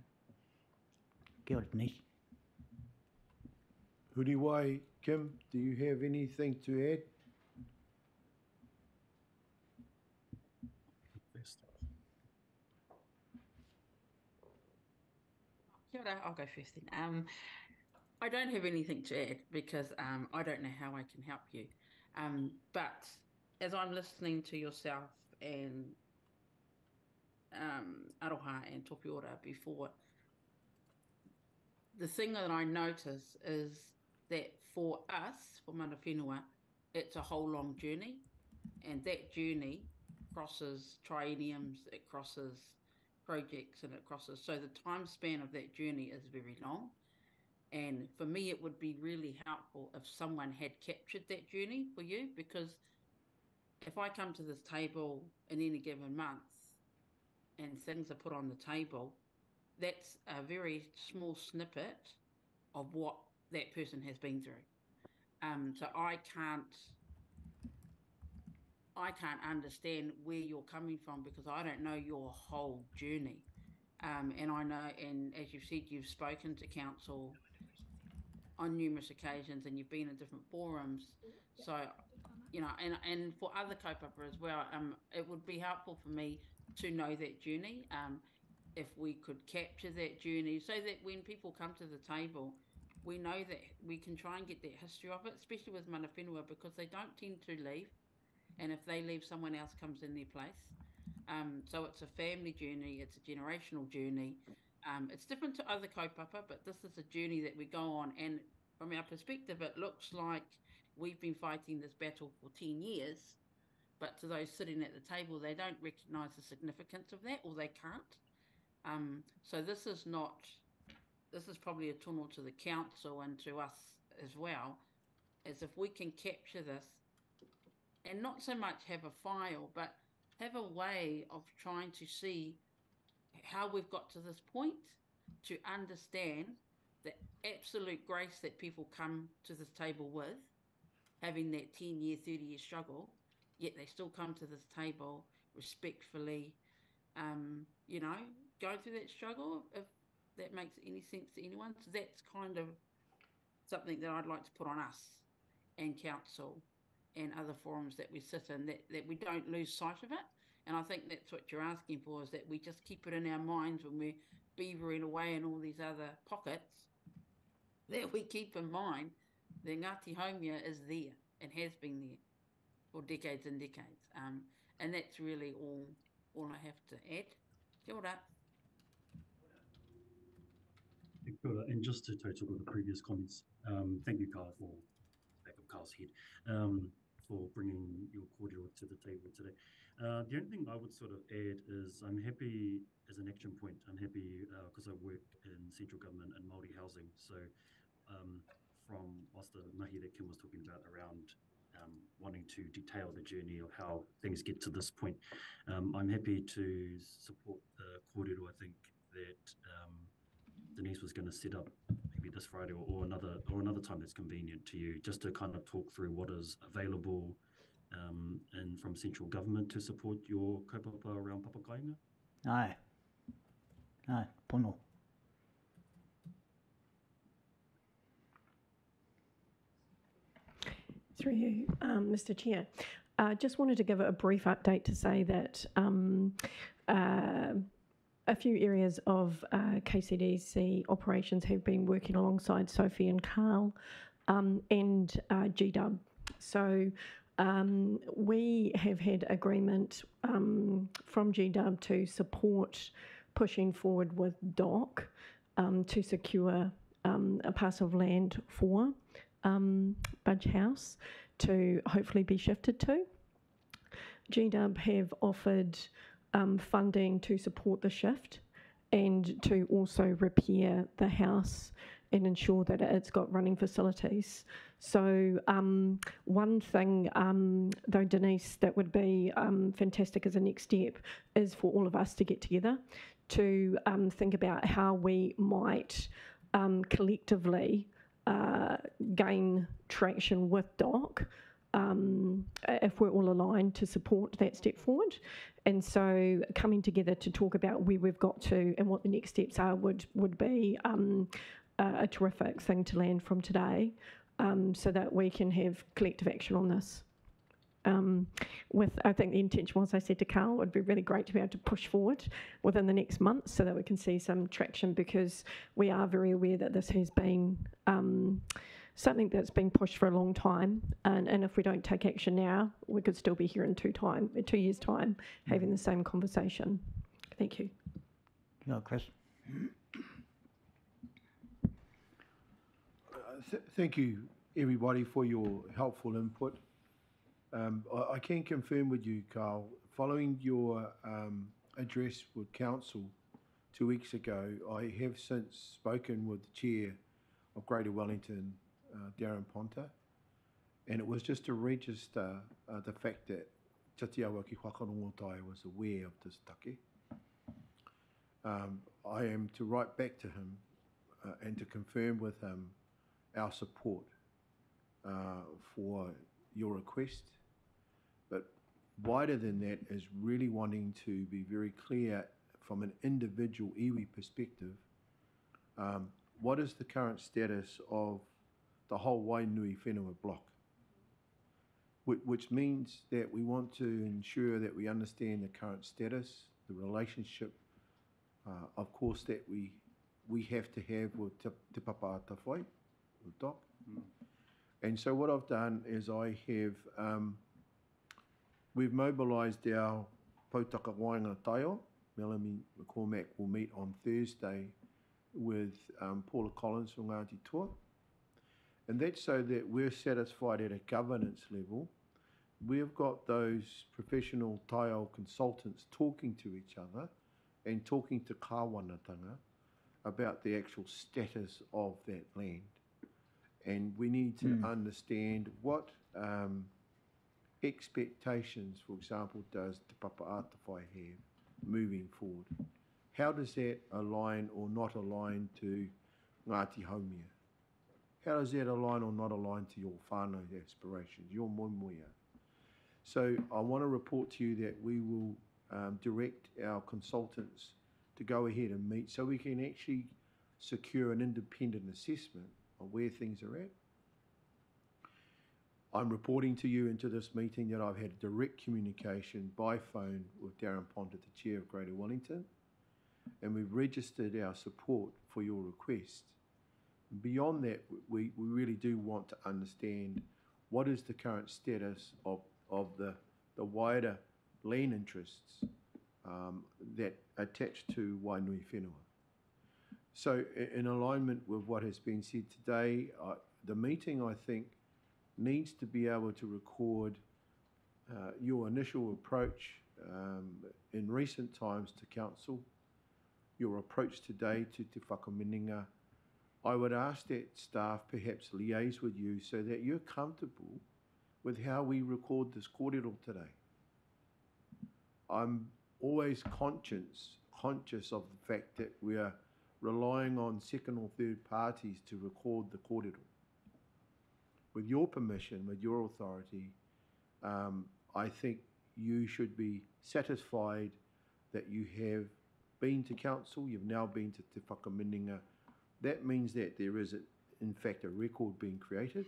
Kia ora, Denise. Huriwai, Kim, do you have anything to add? Kia ora, I'll go first then. I don't have anything to add because I don't know how I can help you. But as I'm listening to yourself and Aroha and Topi Ora before, the thing that I notice is that for us, for mana whenua, it's a whole long journey, and that journey crosses trienniums, it crosses projects, and it crosses, so the time span of that journey is very long. And for me, it would be really helpful if someone had captured that journey for you, because if I come to this table in any given month and things are put on the table, that's a very small snippet of what that person has been through. So I can't understand where you're coming from because I don't know your whole journey. And I know, and as you've said, you've spoken to council on numerous occasions and you've been in different forums. So, you know, and for other kaupapa as well, it would be helpful for me to know that journey. If we could capture that journey so that when people come to the table, we know that we can try and get that history of it, especially with mana whenua, because they don't tend to leave. And if they leave, someone else comes in their place. So it's a family journey, it's a generational journey. It's different to other kaupapa, but this is a journey that we go on. And from our perspective, it looks like we've been fighting this battle for 10 years, but to those sitting at the table, they don't recognise the significance of that, or they can't. So this is probably a tono to the council and to us as well, as if we can capture this and not so much have a file, but have a way of trying to see how we've got to this point, to understand the absolute grace that people come to this table with, having that 10-year, 30-year struggle, yet they still come to this table respectfully, you know, going through that struggle, if that makes any sense to anyone. So that's kind of something that I'd like to put on us and council and other forums that we sit in, that we don't lose sight of it. And I think that's what you're asking for, is that we just keep it in our minds when we're beavering away in all these other pockets, that we keep in mind that Ngāti Haumia is there and has been there for decades and decades. And that's really all I have to add. Kia ora. Kia ora. And just to touch on the previous comments, thank you, Carl, for back of Carl's head, for bringing your cordial to the table today. The only thing I would sort of add is I'm happy, as an action point, I'm happy because I work in central government and Māori housing. So from whilst the mahi that Kim was talking about around wanting to detail the journey of how things get to this point, I'm happy to support the kōrero. I think that Denise was going to set up maybe this Friday or another time that's convenient to you, just to kind of talk through what is available and from central government to support your kaupapa around papakainga. Aye, pono. Through you, Mr. Chair. Just wanted to give a brief update to say that a few areas of KCDC operations have been working alongside Sophie and Carl and GW. So we have had agreement from GW to support pushing forward with DOC to secure a parcel of land for Budge House to hopefully be shifted to. GW have offered funding to support the shift and to also repair the house and ensure that it's got running facilities. So one thing, though, Denise, that would be fantastic as a next step is for all of us to get together to think about how we might collectively gain traction with DOC if we're all aligned to support that step forward. And so coming together to talk about where we've got to and what the next steps are would be a terrific thing to land from today, so that we can have collective action on this. I think the intention was, I said to Carl, it would be really great to be able to push forward within the next month so that we can see some traction, because we are very aware that this has been something that's been pushed for a long time, and if we don't take action now, we could still be here in 2 years' time having the same conversation. Thank you. Yeah, Chris. Thank you, everybody, for your helpful input. I can confirm with you, Carl, following your address with council 2 weeks ago, I have since spoken with the chair of Greater Wellington, Darren Ponta, and it was just to register the fact that Tatiawa ki Whakarongotai was aware of this take. I am to write back to him and to confirm with him our support for your request. But wider than that is really wanting to be very clear from an individual iwi perspective, what is the current status of the whole Wainui whenua block? Which means that we want to ensure that we understand the current status, the relationship, of course, that we have to have with Te Papa Atawhai, with Doc. And so what I've done is I have, we've mobilised our Pautaka Wainga Taio. Melanie McCormack will meet on Thursday with Paula Collins from Ngāti Toa. And that's so that we're satisfied at a governance level. We've got those professional Taio consultants talking to each other and talking to kāwanatanga about the actual status of that land. And we need to understand what expectations, for example, does Te Papa Atawhai have moving forward? How does that align or not align to Ngāti Haumia? How does that align or not align to your whānau aspirations, your moemoeā? So I want to report to you that we will direct our consultants to go ahead and meet so we can actually secure an independent assessment of where things are at. I'm reporting to you into this meeting that I've had direct communication by phone with Darren Ponta, the Chair of Greater Wellington, and we've registered our support for your request. Beyond that, we really do want to understand what is the current status of the wider land interests that attach to Wainui whenua. So in alignment with what has been said today, the meeting, I think, needs to be able to record your initial approach in recent times to Council, your approach today to Te Whakaminenga. I would ask that staff perhaps liaise with you so that you're comfortable with how we record this kōrero today. I'm always conscious of the fact that we are relying on second or third parties to record the kōrero. With your permission, with your authority, I think you should be satisfied that you have been to Council, you've now been to Te Whakaminenga. That means that there is, in fact, a record being created.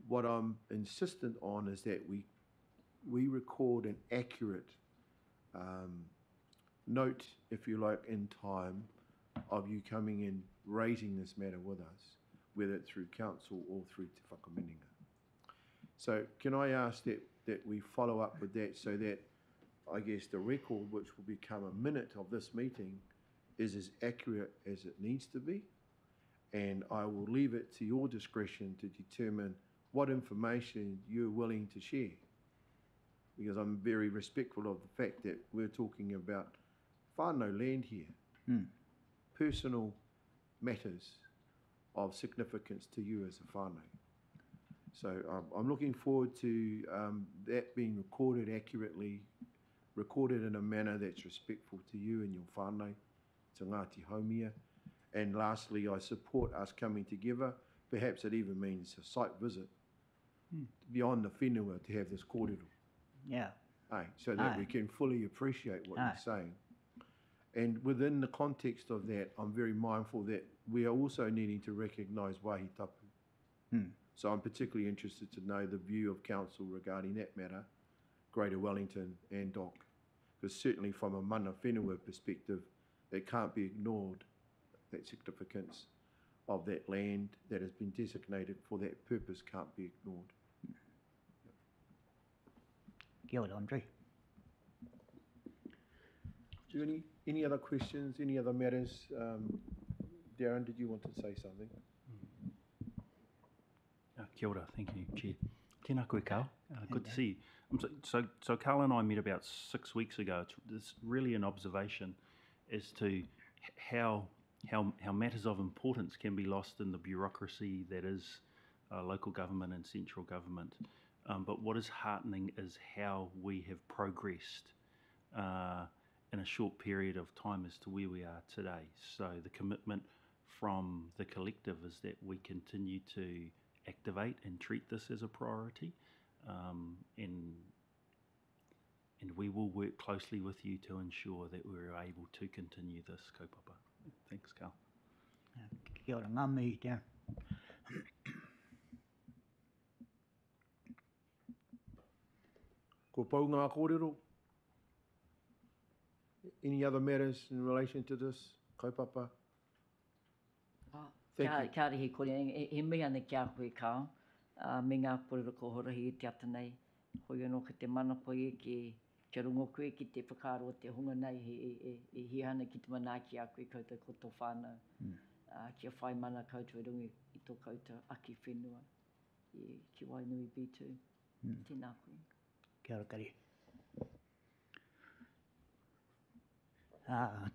What I'm insistent on is that we record an accurate note, if you like, in time of you coming and raising this matter with us, whether it's through Council or through Te Whakaminenga. So can I ask that we follow up with that so that, I guess, the record, which will become a minute of this meeting, is as accurate as it needs to be, and I will leave it to your discretion to determine what information you're willing to share, because I'm very respectful of the fact that we're talking about whānau land here, personal matters of significance to you as a whānau. So I'm looking forward to that being recorded accurately, recorded in a manner that's respectful to you and your whānau, to Ngāti Haumia. And lastly, I support us coming together. Perhaps it even means a site visit beyond the whenua to have this kōrero. Yeah. So that we can fully appreciate what you're saying. And within the context of that, I'm very mindful that we are also needing to recognise wāhi tapu. So I'm particularly interested to know the view of Council regarding that matter, Greater Wellington and DOC. Because certainly from a mana whenua perspective, it can't be ignored, that significance of that land that has been designated for that purpose can't be ignored. Kia ora, Andre. Do you have any other questions, any other matters? Darren, did you want to say something? Kia ora, thank you, Chair. Tēnā koe, Carl. Good to see you. So Carl and I met about 6 weeks ago. It's really an observation as to how how matters of importance can be lost in the bureaucracy that is local government and central government. But what is heartening is how we have progressed in a short period of time as to where we are today. So the commitment from the collective is that we continue to activate and treat this as a priority, and we will work closely with you to ensure that we're able to continue this kaupapa. Thanks, Carl. Kia ora, ngā mihi te. Ko pau ngā kōrero. Any other matters in relation to this kaupapa? Thank you. Kia ora he kore, he mea ne kia koe kao, me ngā kōrero ko horahi e te ata nei, hoi anō ka te mana koe ke rungo koe ki te whakaaro te hunga nei, he hihana ki te manaaki a koe koutou ko tō whānau. Kia whai mana koutou e rungi i tō koutou aki whenua, ki Wainui B2. Tēnā koe. Kia ora kari.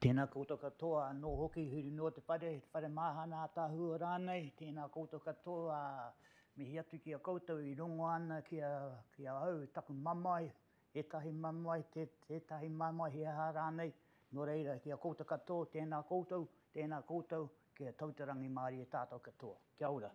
Tēnā koutou katoa, no hoki huri no te whare mahana a tāhua rānei, tēnā koutou katoa, mihi atu ki a koutou i rongo ana ki a au taku mamai, etahi mamai, tētahi mamai he aha rānei, no reira ki a koutou katoa, tēnā koutou, ki a tautarangi Māori e tātou katoa. Kia ora.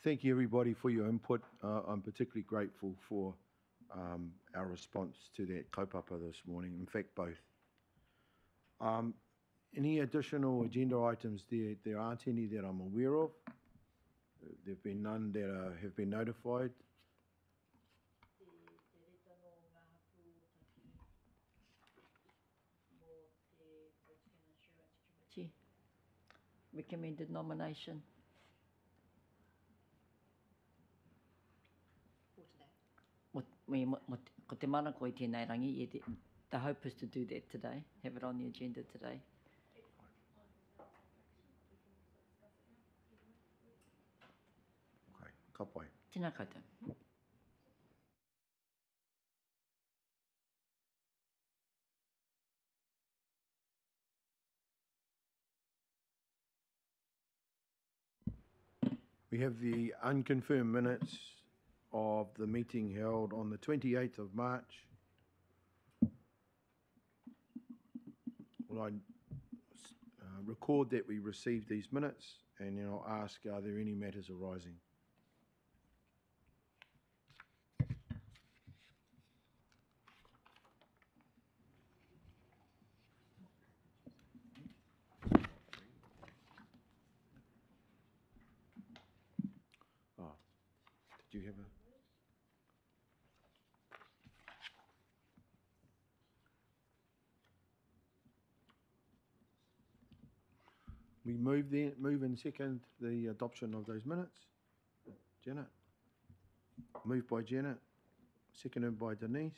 Thank you everybody for your input. I'm particularly grateful for our response to that kaupapa this morning, in fact both. Any additional agenda items there? There aren't any that I'm aware of. There have been none that have been notified. Recommended nomination. Ko te mana koe tēnei rangi, the hope is to do that today, have it on the agenda today. Okay, ka pai. Tēnā koutou. We have the unconfirmed minutes of the meeting held on the 28th of March. Well, I record that we received these minutes, and then I'll ask, are there any matters arising? Do you have a... We move and second the adoption of those minutes. Janet. Moved by Janet, seconded by Denise.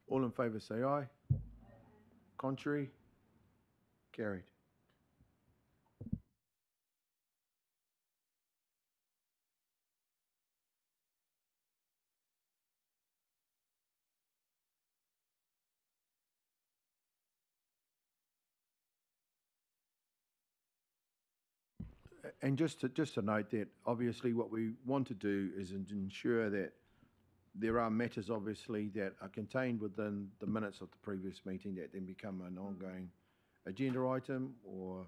All in favour say aye. Contrary? Carried. And just to note that obviously what we want to do is ensure that there are matters obviously that are contained within the minutes of the previous meeting that then become an ongoing agenda item or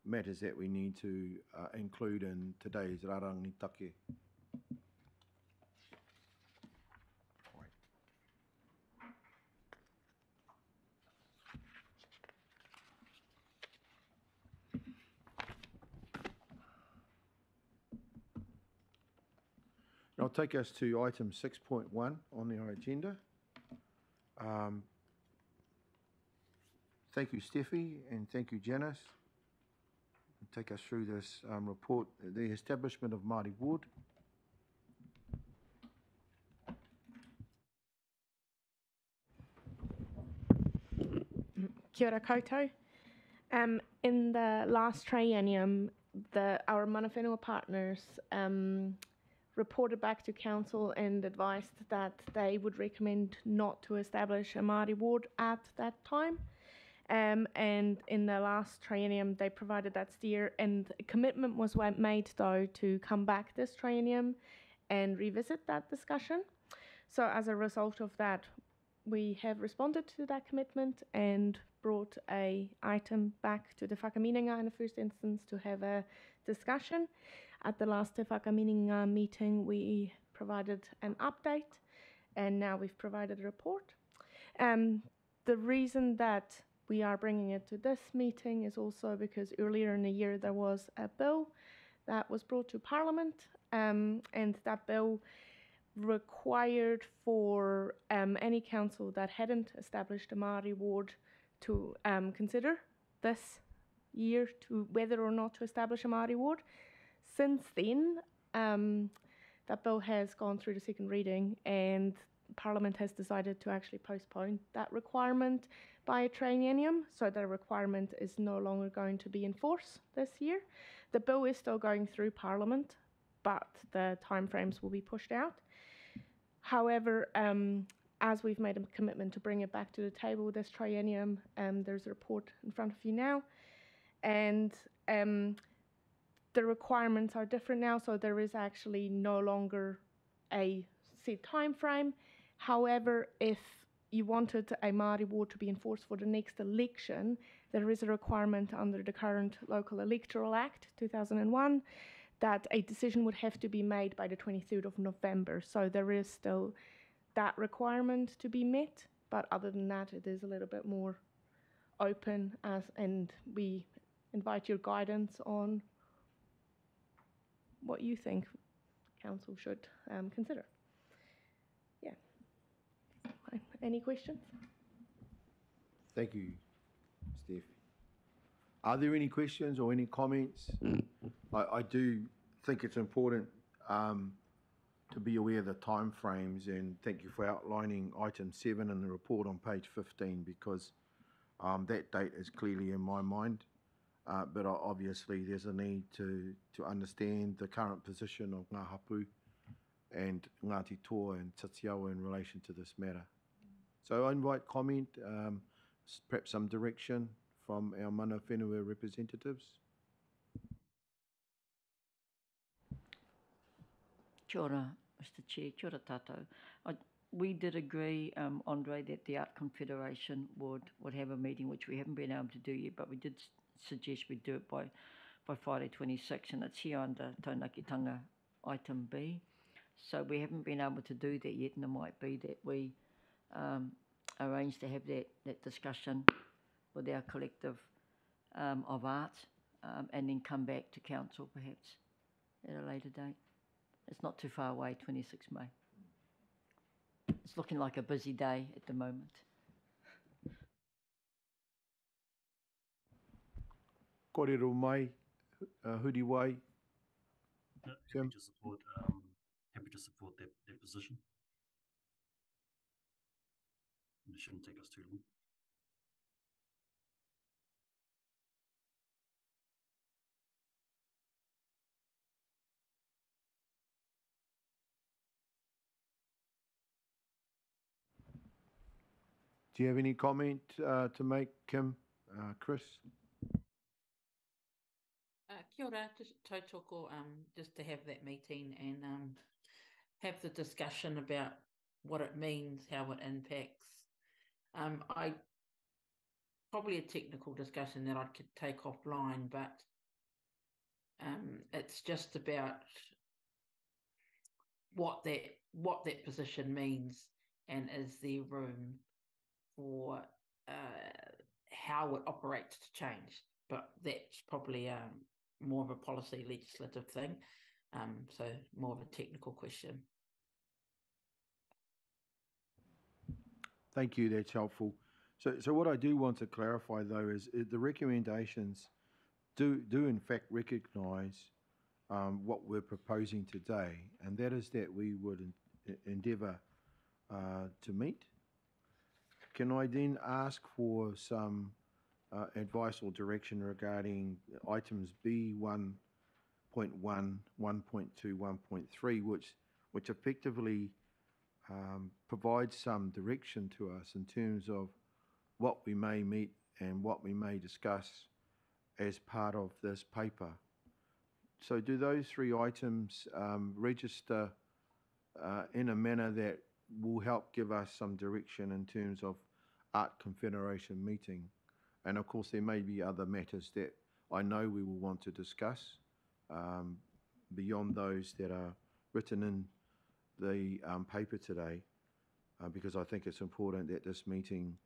matters that we need to include in today's rarangitake? I'll take us to item 6.1 on our agenda. Thank you, Steffi, and thank you, Janice. Take us through this report, the establishment of Māori Ward. Kia ora koutou. In the last triennium, our mana whenua partners reported back to council and advised that they would recommend not to establish a Māori ward at that time. And in the last triennium, they provided that steer, and a commitment was made, though, to come back this triennium and revisit that discussion. So as a result of that, we have responded to that commitment and brought a item back to the Whakaminenga in the first instance to have a discussion. At the last Whakaminenga meeting, we provided an update, and now we've provided a report. The reason that we are bringing it to this meeting is also because earlier in the year there was a bill that was brought to Parliament, and that bill required for any council that hadn't established a Māori ward to consider this year to whether or not to establish a Māori ward. Since then, that bill has gone through the second reading, and Parliament has decided to actually postpone that requirement by a triennium, so the requirement is no longer going to be in force this year. The bill is still going through Parliament, but the timeframes will be pushed out. However, as we've made a commitment to bring it back to the table this triennium, there's a report in front of you now, and the requirements are different now, so there is actually no longer a set time frame. However, if you wanted a Māori ward to be enforced for the next election, there is a requirement under the current Local Electoral Act 2001 that a decision would have to be made by the 23rd of November. So there is still that requirement to be met, but other than that, it is a little bit more open, and we invite your guidance on what you think council should consider. Yeah. Any questions? Thank you, Steph. Are there any questions or any comments? I do think it's important to be aware of the time frames, and thank you for outlining item 7 in the report on page 15, because that date is clearly in my mind. But obviously there's a need to understand the current position of Ngā Hapu and Ngāti Toa and Tatiawa in relation to this matter. So I invite comment, perhaps some direction from our mana whenua representatives. Kia ora, Mr. Chair, kia ora tātou. We did agree, Andre, that the Art Confederation would have a meeting, which we haven't been able to do yet, but we did suggest we do it by Friday 26, and it's here under taunakitanga item B. So we haven't been able to do that yet, and it might be that we arrange to have that discussion with our collective of arts, and then come back to council perhaps at a later date. It's not too far away, 26 May. It's looking like a busy day at the moment. Kōrero mai, huri wai. Happy to support that position. And it shouldn't take us too long. Do you have any comment to make, Kim, Chris? Kia ora, just tautoko, just to have that meeting and have the discussion about what it means, how it impacts. probably a technical discussion that I could take offline, but it's just about what that position means, and is there room for how it operates to change. But that's probably more of a policy legislative thing, so more of a technical question. Thank you, that's helpful. So what I do want to clarify though is the recommendations do in fact recognise what we're proposing today, and that is that we would endeavour to meet. Can I then ask for some advice or direction regarding items B1.1, 1.2, 1.3, which effectively provides some direction to us in terms of what we may meet and what we may discuss as part of this paper. So do those three items register in a manner that will help give us some direction in terms of Art Confederation meeting? And of course there may be other matters that I know we will want to discuss beyond those that are written in the paper today, because I think it's important that this meeting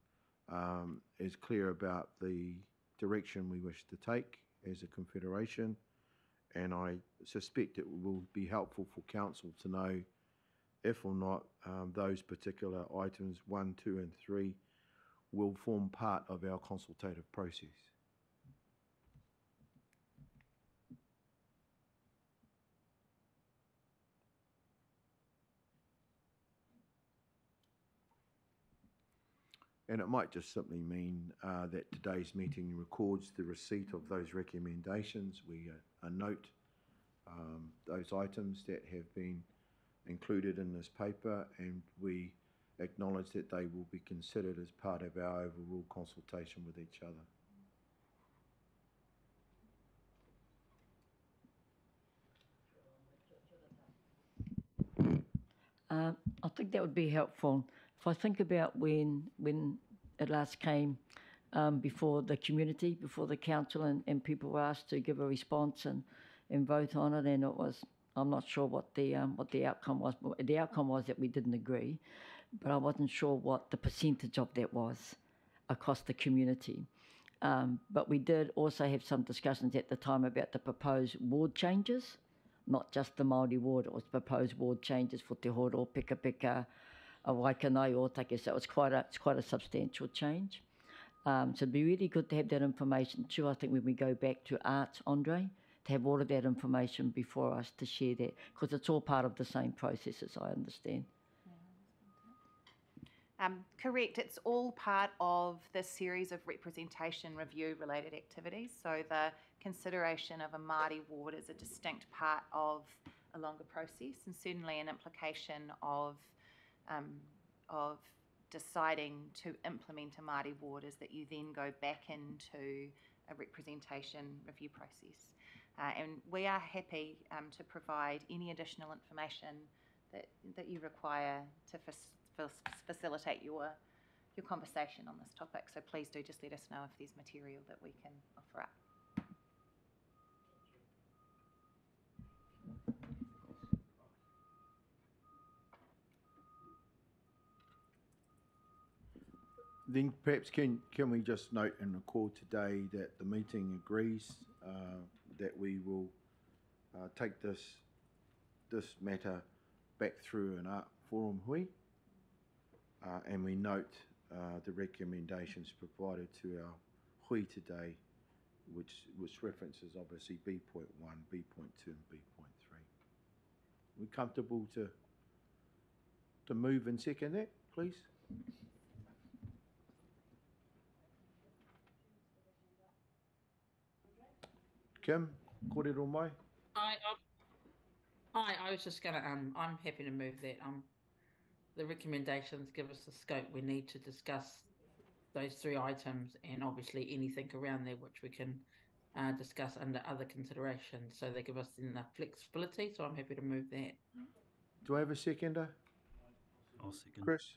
is clear about the direction we wish to take as a confederation, and I suspect it will be helpful for council to know if or not those particular items 1, 2 and 3 will form part of our consultative process. And it might just simply mean that today's meeting records the receipt of those recommendations. We note those items that have been included in this paper, and we acknowledge that they will be considered as part of our overall consultation with each other. I think that would be helpful. If I think about when it last came before the community, before the council, and people were asked to give a response and vote on it, and it was, I'm not sure what the outcome was. But the outcome was that we didn't agree, but I wasn't sure what the percentage of that was across the community. But we did also have some discussions at the time about the proposed ward changes, not just the Māori ward, it was proposed ward changes for Te Horo, Pika Pika, Wainui, Ōtake, so it's quite a substantial change. So it'd be really good to have that information too, I think, when we go back to Art, Andre, to have all of that information before us to share that, because it's all part of the same process, as I understand. Correct, it's all part of this series of representation review related activities. So the consideration of a Māori ward is a distinct part of a longer process, and certainly an implication of deciding to implement a Māori ward is that you then go back into a representation review process. And we are happy to provide any additional information that you require to facilitate your conversation on this topic. So please do just let us know if there's material that we can offer up. Then perhaps can we just note and record today that the meeting agrees that we will take this matter back through an art forum hui, and we note the recommendations provided to our hui today, which references obviously B.1, B.2 and B.3. We comfortable to move and second that, please? Kim, kōrero mai? I was just going to, I'm happy to move that. The recommendations give us the scope we need to discuss those three items, and obviously anything around there which we can discuss under other considerations. So they give us enough flexibility, so I'm happy to move that. Do I have a seconder? I'll second. Chris?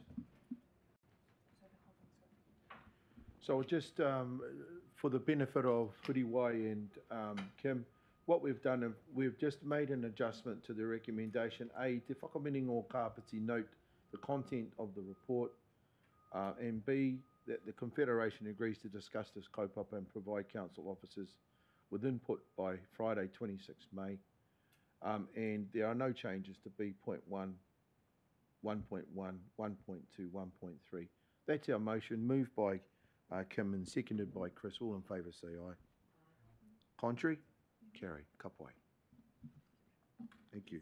So just for the benefit of Huriwai and Kim, what we've done, we've just made an adjustment to the recommendation. A, te whakaminenga o Kāpiti note the content of the report, and B, that the Confederation agrees to discuss this kaupapa and provide council officers with input by Friday 26 May. And there are no changes to B.1, 1.1, 1.2, 1.3. That's our motion, moved by Kim and seconded by Chris. All in favour say aye. Contrary? Carry. Kapai. Thank you.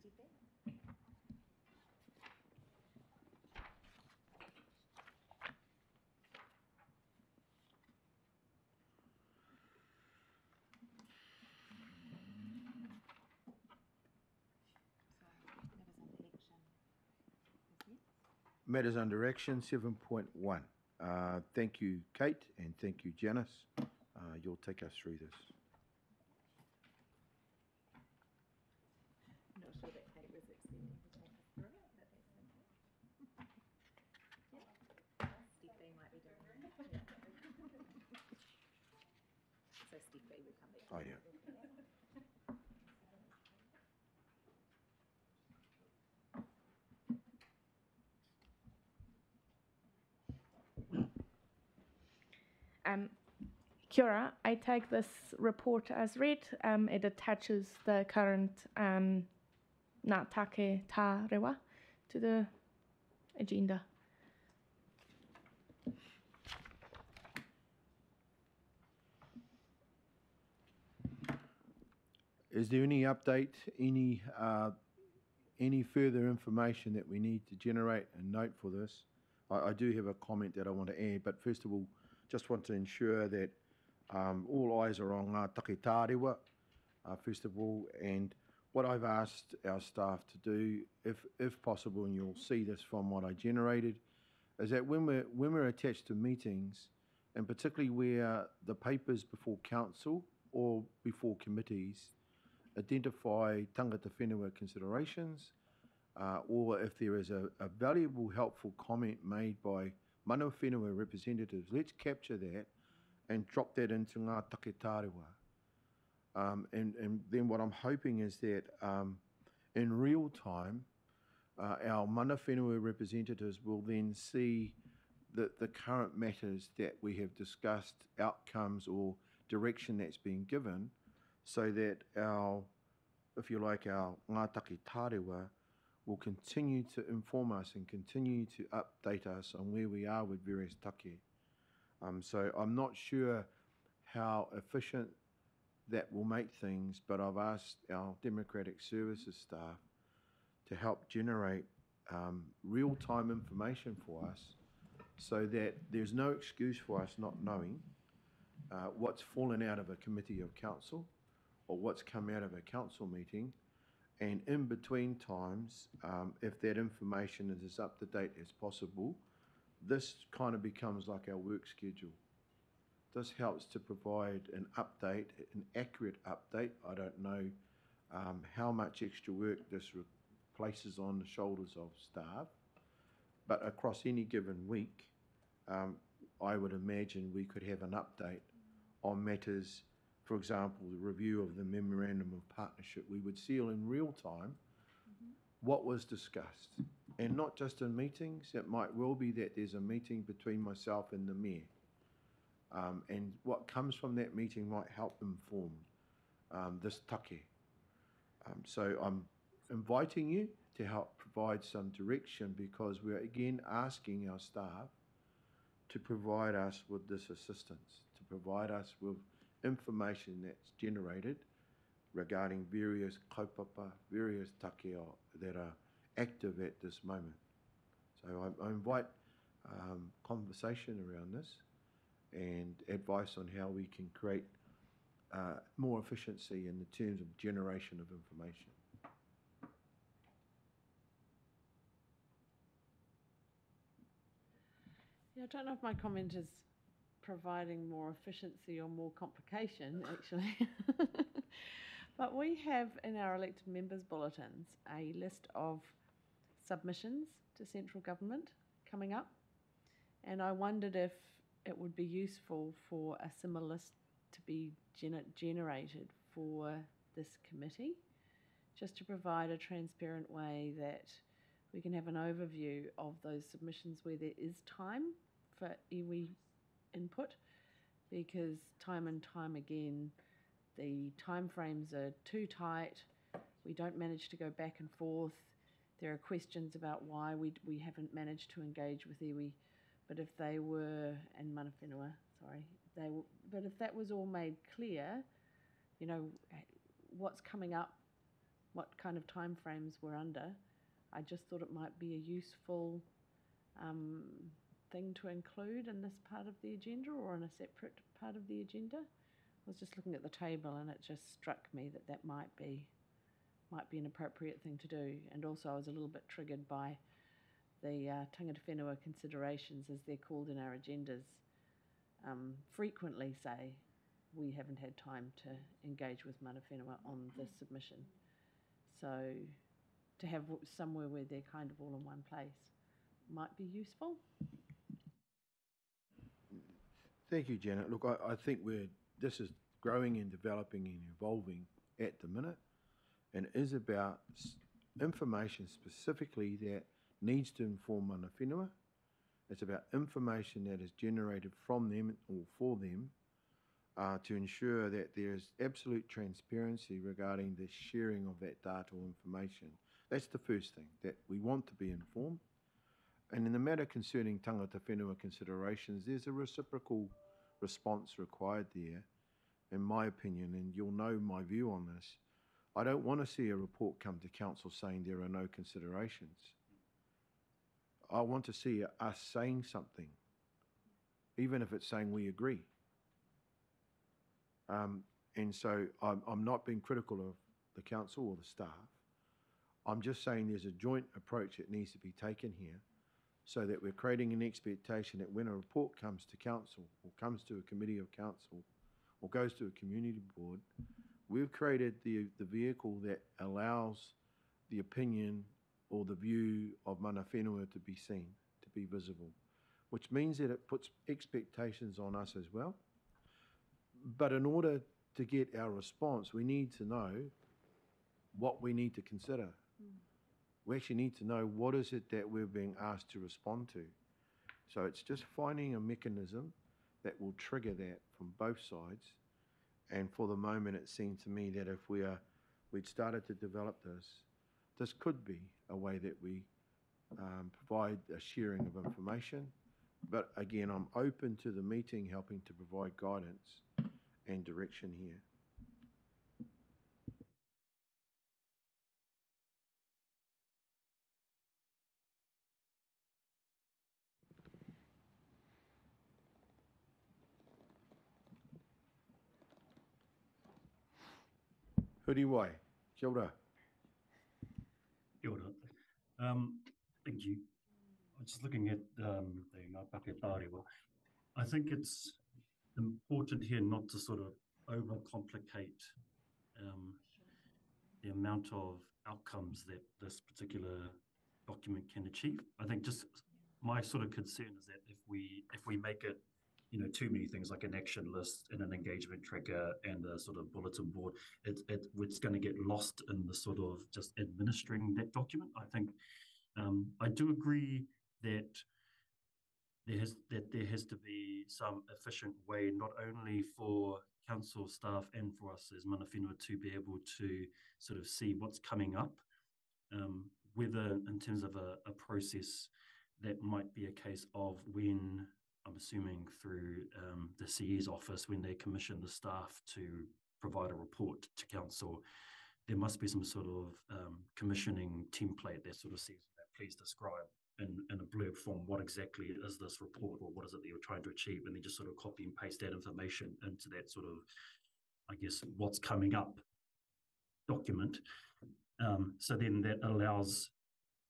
Matters under action 7.1. Thank you, Kate, and thank you, Janice. You'll take us through this. Not sure that Kate was expecting to take us through it, but that's simple. Yeah. Steffi might be doing it. Yeah. So Steffi will come back. Oh, yeah. Kia ora, I take this report as read. It attaches the current Ngā Take Tā Rewa to the agenda. Is there any update, any further information that we need to generate a note for this? I do have a comment that I want to add, but first of all, just want to ensure that all eyes are on Ngā Take Tā Rewa, first of all, and what I've asked our staff to do, if possible, and you'll see this from what I generated, is that when we're attached to meetings, and particularly where the papers before council or before committees identify tangata whenua considerations, or if there is a valuable, helpful comment made by mana whenua representatives, let's capture that and drop that into Ngā Take Tā Rewa. And then what I'm hoping is that in real time, our mana whenua representatives will then see the current matters that we have discussed, outcomes or direction that's been given, so that our, if you like, our Ngā Take Tā Rewa will continue to inform us and continue to update us on where we are with various take. So I'm not sure how efficient that will make things, but I've asked our Democratic Services staff to help generate real-time information for us so that there's no excuse for us not knowing what's fallen out of a committee of council or what's come out of a council meeting. And in between times, if that information is as up to date as possible, this kind of becomes like our work schedule. This helps to provide an update, an accurate update. I don't know how much extra work this places on the shoulders of staff, but across any given week, I would imagine we could have an update on matters. For example, the review of the Memorandum of Partnership, we would see in real time what was discussed. And not just in meetings, it might well be that there's a meeting between myself and the Mayor. And what comes from that meeting might help inform this take. So I'm inviting you to help provide some direction, because we're again asking our staff to provide us with this assistance, to provide us with information that's generated regarding various kaupapa, various take that are active at this moment. So I invite conversation around this and advice on how we can create more efficiency in the terms of generation of information. Yeah, I don't know if my comment is providing more efficiency or more complication, actually. But we have in our elected members' bulletins a list of submissions to central government coming up. And I wondered if it would be useful for a similar list to be generated for this committee, just to provide a transparent way that we can have an overview of those submissions where there is time for iwi input, because time and time again the timeframes are too tight. We don't manage to go back and forth. There are questions about why we haven't managed to engage with iwi, but if they were, and mana whenua, sorry, but if that was all made clear, you know, what's coming up, what kind of timeframes we're under, I just thought it might be a useful thing to include in this part of the agenda or in a separate part of the agenda. I was just looking at the table and it just struck me that that might be an appropriate thing to do. And also I was a little bit triggered by the tangata whenua considerations, as they're called in our agendas, frequently say we haven't had time to engage with mana whenua on this submission. So to have somewhere where they're kind of all in one place might be useful. Thank you, Janet. Look, I think this is growing and developing and evolving at the minute, and is about information specifically that needs to inform mana whenua. It's about information that is generated from them or for them to ensure that there is absolute transparency regarding the sharing of that data or information. That's the first thing, that we want to be informed. And in the matter concerning tangata whenua considerations, there's a reciprocal response required there, in my opinion, and you'll know my view on this. I don't want to see a report come to council saying there are no considerations. I want to see us saying something, even if it's saying we agree. And so I'm not being critical of the council or the staff. I'm just saying there's a joint approach that needs to be taken here, so that we're creating an expectation that when a report comes to council or comes to a committee of council or goes to a community board, we've created the vehicle that allows the opinion or the view of mana whenua to be seen, to be visible, which means that it puts expectations on us as well. But in order to get our response, we need to know what we need to consider. We actually need to know what is it that we're being asked to respond to. So it's just finding a mechanism that will trigger that from both sides. And for the moment, it seemed to me that if we'd started to develop this could be a way that we provide a sharing of information. But again, I'm open to the meeting helping to provide guidance and direction here. Huriwai, kia ora. Kia ora. Thank you. I'm just looking at the Ngāpake Tārewa. I think it's important here not to sort of overcomplicate the amount of outcomes that this particular document can achieve. I think just my sort of concern is that if we make it, you know, too many things like an action list and an engagement tracker and a sort of bulletin board, it's going to get lost in the sort of just administering that document. I think I do agree that there has to be some efficient way, not only for council staff and for us as mana whenua to be able to sort of see what's coming up, whether in terms of a process that might be a case of when, I'm assuming through the CE's office, when they commission the staff to provide a report to council, there must be some sort of commissioning template that sort of says that please describe in a blurb form what exactly is this report or what is it that you're trying to achieve, and then just sort of copy and paste that information into that sort of, I guess, what's coming up document. So then that allows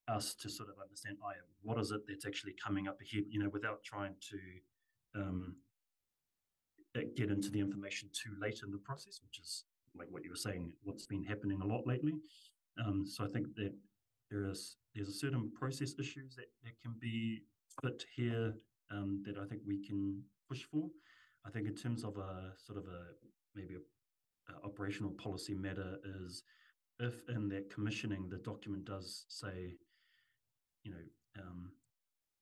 us to sort of understand, what is it that's actually coming up ahead, you know, without trying to get into the information too late in the process, which is like what you were saying, what's been happening a lot lately. So I think that there's a certain process issues that can be fit here that I think we can push for. I think in terms of a sort of maybe a operational policy matter is if in that commissioning the document does say,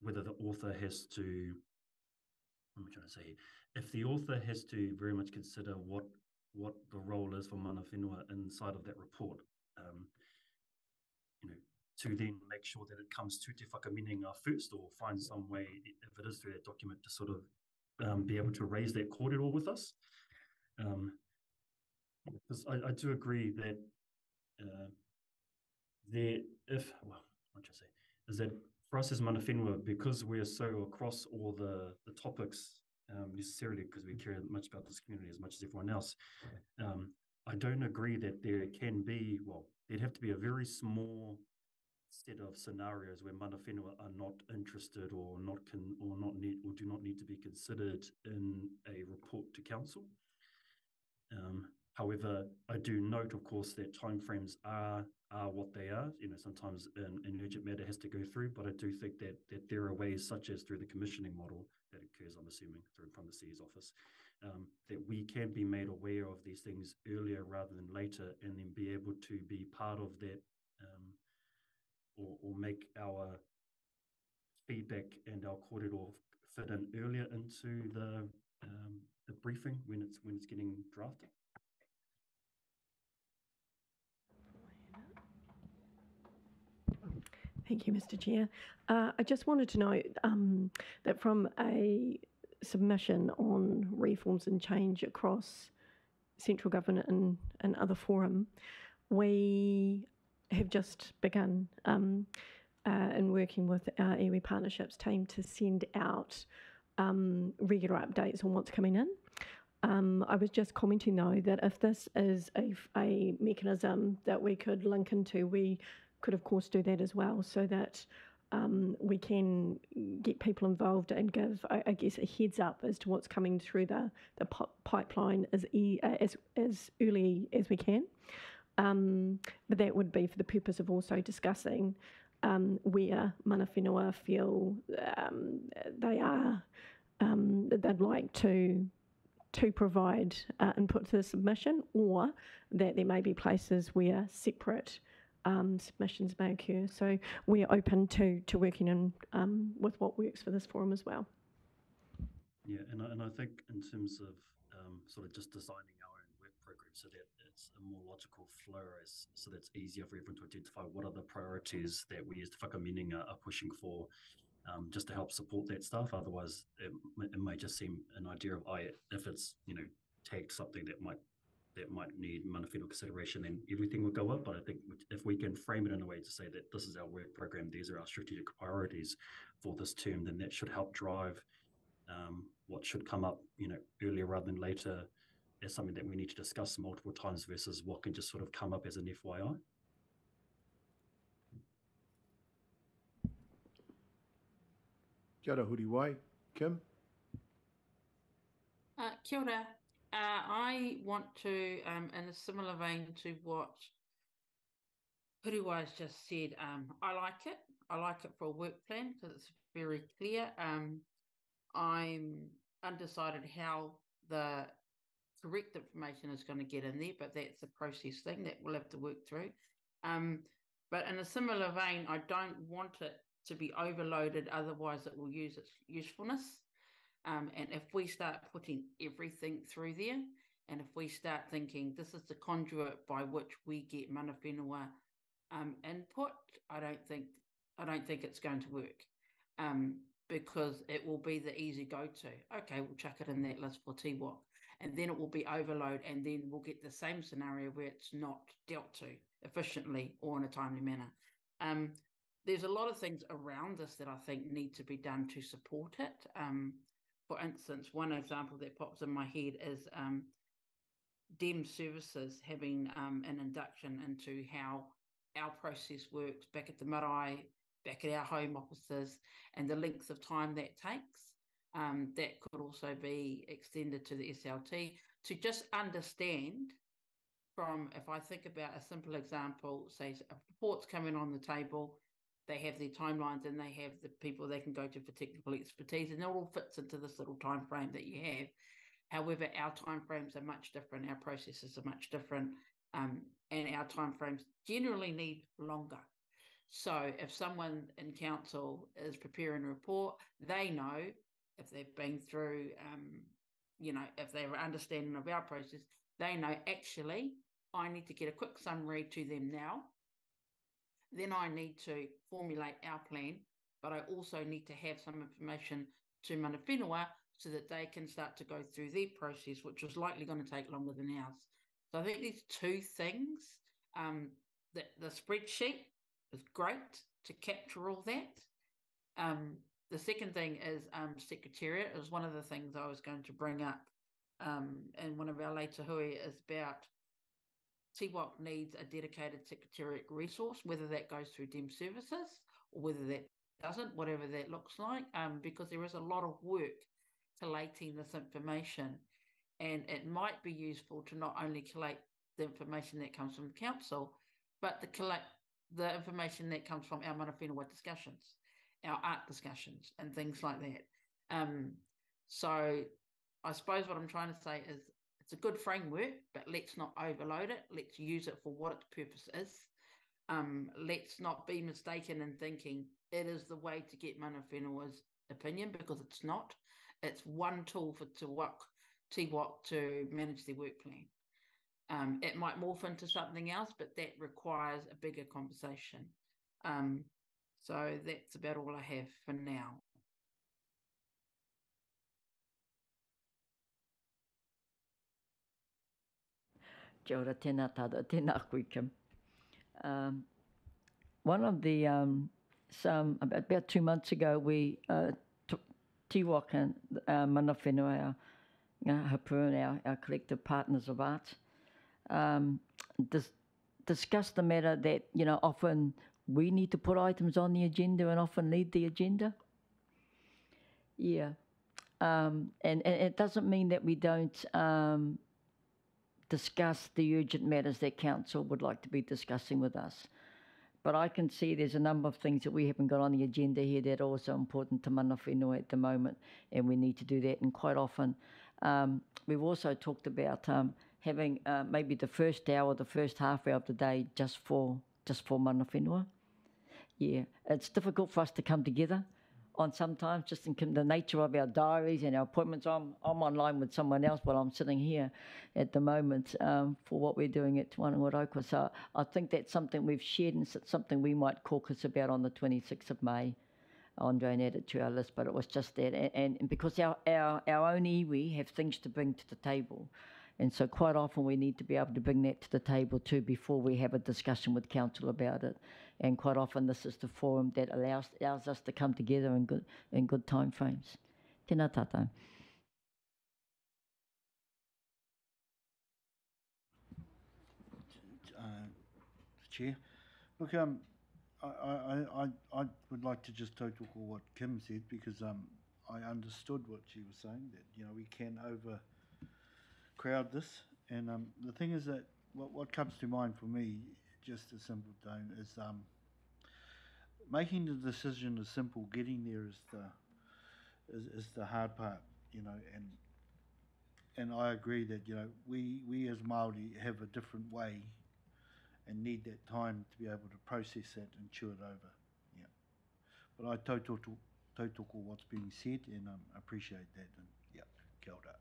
whether the author has to, what am I trying to say? If the author has to very much consider what the role is for mana whenua inside of that report, to then make sure that it comes to Te Whakaminenga first, or find some way, if it is through that document, to sort of be able to raise that kōrero with us. Because I do agree that is that for us as mana whenua, because we are so across all the topics, necessarily because we care much about this community as much as everyone else, I don't agree that there can be, there'd have to be a very small set of scenarios where mana whenua are not interested or do not need to be considered in a report to council. However, I do note, of course, that timeframes are what they are. Sometimes an urgent matter has to go through, but I do think that there are ways, such as through the commissioning model that occurs, I'm assuming, from the CE's office, that we can be made aware of these things earlier rather than later, and then be able to be part of that, or make our feedback and our kōrero fit in earlier into the briefing when it's getting drafted. Thank you, Mr. Chair. I just wanted to note that from a submission on reforms and change across central government and other forum, we have just begun in working with our iwi partnerships team to send out regular updates on what's coming in. I was just commenting though that if this is a mechanism that we could link into, we could of course do that as well, so that we can get people involved and give, I guess, a heads up as to what's coming through the pipeline as early as we can. But that would be for the purpose of also discussing where mana whenua feel they'd like to provide input to the submission, or that there may be places where separate submissions may occur. So we're open to working in with what works for this forum as well. Yeah, and I think in terms of sort of just designing our own work program so that it's a more logical flow, so that's easier for everyone to identify what are the priorities that we as Te Whakaminenga are pushing for, just to help support that stuff. Otherwise, it may just seem an idea of, if it's tagged something that might need mana whenua consideration, then everything will go up. But I think if we can frame it in a way to say that this is our work program, these are our strategic priorities for this term, then that should help drive what should come up, earlier rather than later, as something that we need to discuss multiple times versus what can just sort of come up as an FYI. Kia ora, huri wai. Kim? Kia ora. I want to, in a similar vein to what Huriwai's just said, I like it. I like it for a work plan because it's very clear. I'm undecided how the correct information is going to get in there, but that's a process thing that we'll have to work through. But in a similar vein, I don't want it to be overloaded, otherwise it will lose its usefulness. And if we start putting everything through there, and if we start thinking this is the conduit by which we get mana whenua input, I don't think it's going to work, because it will be the easy go-to. Okay, we'll chuck it in that list for TWOC, and then it will be overload, and then we'll get the same scenario where it's not dealt to efficiently or in a timely manner. There's a lot of things around this that I think need to be done to support it. For instance, one example that pops in my head is DEM services having an induction into how our process works back at the marae, back at our home offices, and the length of time that takes. That could also be extended to the SLT to just understand from, if I think about a simple example, say a report's coming on the table, they have their timelines, and they have the people they can go to for technical expertise, and it all fits into this little time frame that you have. However, our time frames are much different, our processes are much different, and our time frames generally need longer. So if someone in council is preparing a report, they know, if they've been through, if they're understanding of our process, they know, actually, I need to get a quick summary to them now. Then I need to formulate our plan, but I also need to have some information to mana whenua so that they can start to go through their process, which is likely going to take longer than ours. So I think these two things, the spreadsheet is great to capture all that. The second thing is secretariat is one of the things I was going to bring up in one of our later hui is about TWOC needs a dedicated secretariat resource, whether that goes through DEM services or whether that doesn't, whatever that looks like, because there is a lot of work collating this information, and it might be useful to not only collate the information that comes from council, but to collect the information that comes from our mana whenua discussions, our art discussions, and things like that. So I suppose what I'm trying to say is it's a good framework, but let's not overload it. Let's use it for what its purpose is. Let's not be mistaken in thinking it is the way to get mana whenua's opinion, because it's not. It's one tool for TWOC to manage their work plan. It might morph into something else, but that requires a bigger conversation. So that's about all I have for now. Kia ora, tēnā tātou, tēnā koe, Kim. One of the, about 2 months ago, we took TWOC and mana whenua, ngā hapū, our collective partners of art, discussed the matter that, often we need to put items on the agenda and often lead the agenda. Yeah. And it doesn't mean that we don't discuss the urgent matters that council would like to be discussing with us. But I can see there's a number of things that we haven't got on the agenda here that are also important to mana whenua at the moment, and we need to do that. And quite often, we've also talked about having maybe the first hour, the first half hour of the day just for mana whenua. Yeah, it's difficult for us to come together on sometimes, just in the nature of our diaries and our appointments. I'm online with someone else while I'm sitting here at the moment for what we're doing at Te Wānanga. So I think that's something we've shared, and it's something we might caucus about on the 26th of May. Andre and add it to our list, but it was just that. And because our own iwi have things to bring to the table. And so quite often we need to be able to bring that to the table too before we have a discussion with council about it. And quite often this is the forum that allows us to come together in good time frames. Tēnā tātou. Chair, look, I would like to just tautoko what Kim said, because I understood what she was saying, that we can overcrowd this, and the thing is that what comes to mind for me, just a simple tone, is making the decision is simple. Getting there is the hard part, and I agree that we as Māori have a different way and need that time to be able to process that and chew it over. Yeah, but I tautoko what's being said, and appreciate that, and yeah, kia ora.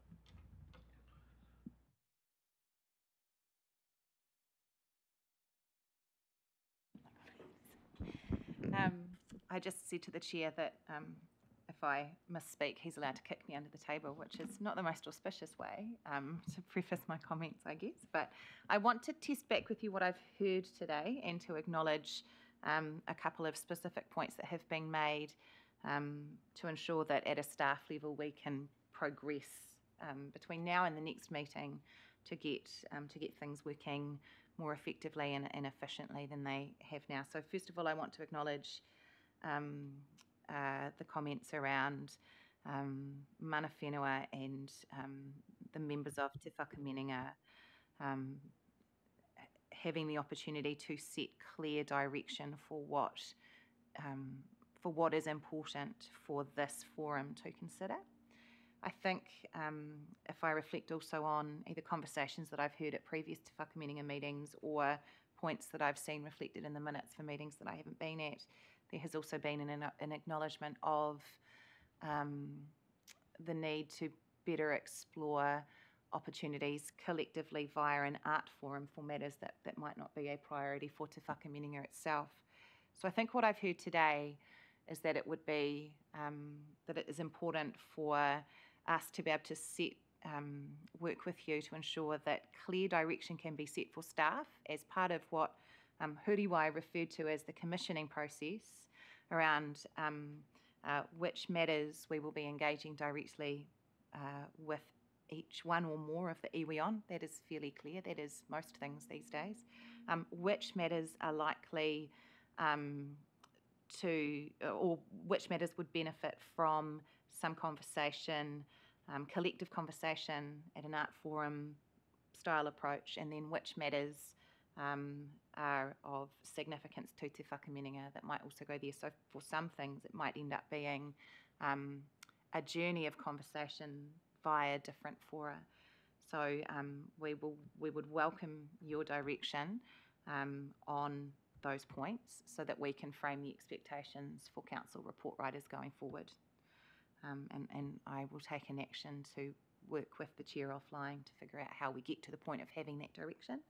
I just said to the chair that if I misspeak, he's allowed to kick me under the table, which is not the most auspicious way to preface my comments, I guess. But I want to test back with you what I've heard today, and to acknowledge a couple of specific points that have been made to ensure that at a staff level we can progress between now and the next meeting to get things working more effectively and efficiently than they have now. So first of all, I want to acknowledge the comments around mana whenua and the members of Te Whakaminenga having the opportunity to set clear direction for what for what is important for this forum to consider. I think if I reflect also on either conversations that I've heard at previous Te Whakaminenga meetings or points that I've seen reflected in the minutes for meetings that I haven't been at, there has also been an acknowledgement of the need to better explore opportunities collectively via an art forum for matters that might not be a priority for Te Whakaminenga itself. So I think what I've heard today is that it would be, that it is important for us to be able to set, work with you to ensure that clear direction can be set for staff as part of what Huriwai referred to as the commissioning process around which matters we will be engaging directly with each one or more of the iwi on. That is fairly clear. That is most things these days. Which matters are likely or which matters would benefit from some conversation, collective conversation at an art forum style approach, and then which matters are of significance to Te Whakaminenga that might also go there. So for some things it might end up being a journey of conversation via different fora. So we would welcome your direction on those points so that we can frame the expectations for council report writers going forward. And I will take an action to work with the chair offline to figure out how we get to the point of having that direction.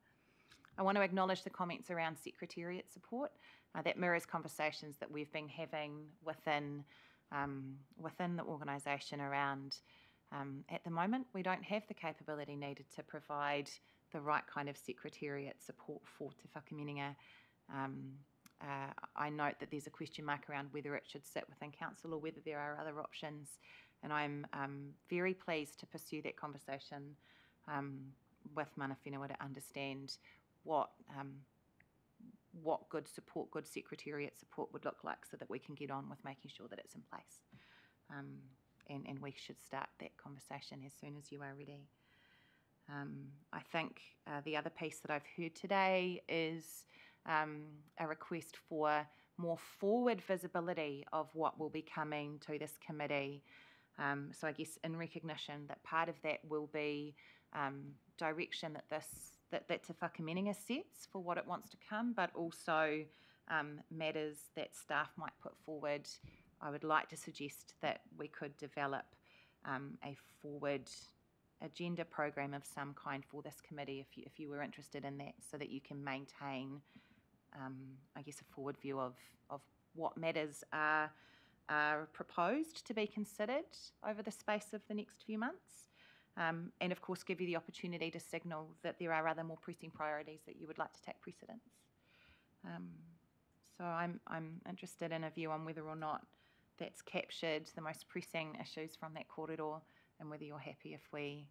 I want to acknowledge the comments around secretariat support. That mirrors conversations that we've been having within the organisation around, at the moment, we don't have the capability needed to provide the right kind of secretariat support for Te Whakaminenga. I note that there's a question mark around whether it should sit within council or whether there are other options, and I'm very pleased to pursue that conversation with mana whenua to understand what good support, good secretariat support would look like so that we can get on with making sure that it's in place. And we should start that conversation as soon as you are ready. I think the other piece that I've heard today is a request for more forward visibility of what will be coming to this committee. So I guess in recognition that part of that will be direction that Te Whakaminenga sets for what it wants to come, but also matters that staff might put forward. I would like to suggest that we could develop a forward agenda program of some kind for this committee if you were interested in that, so that you can maintain I guess a forward view of what matters are proposed to be considered over the space of the next few months, and of course give you the opportunity to signal that there are other more pressing priorities that you would like to take precedence. So I'm interested in a view on whether or not that's captured the most pressing issues from that corridor, and whether you're happy if we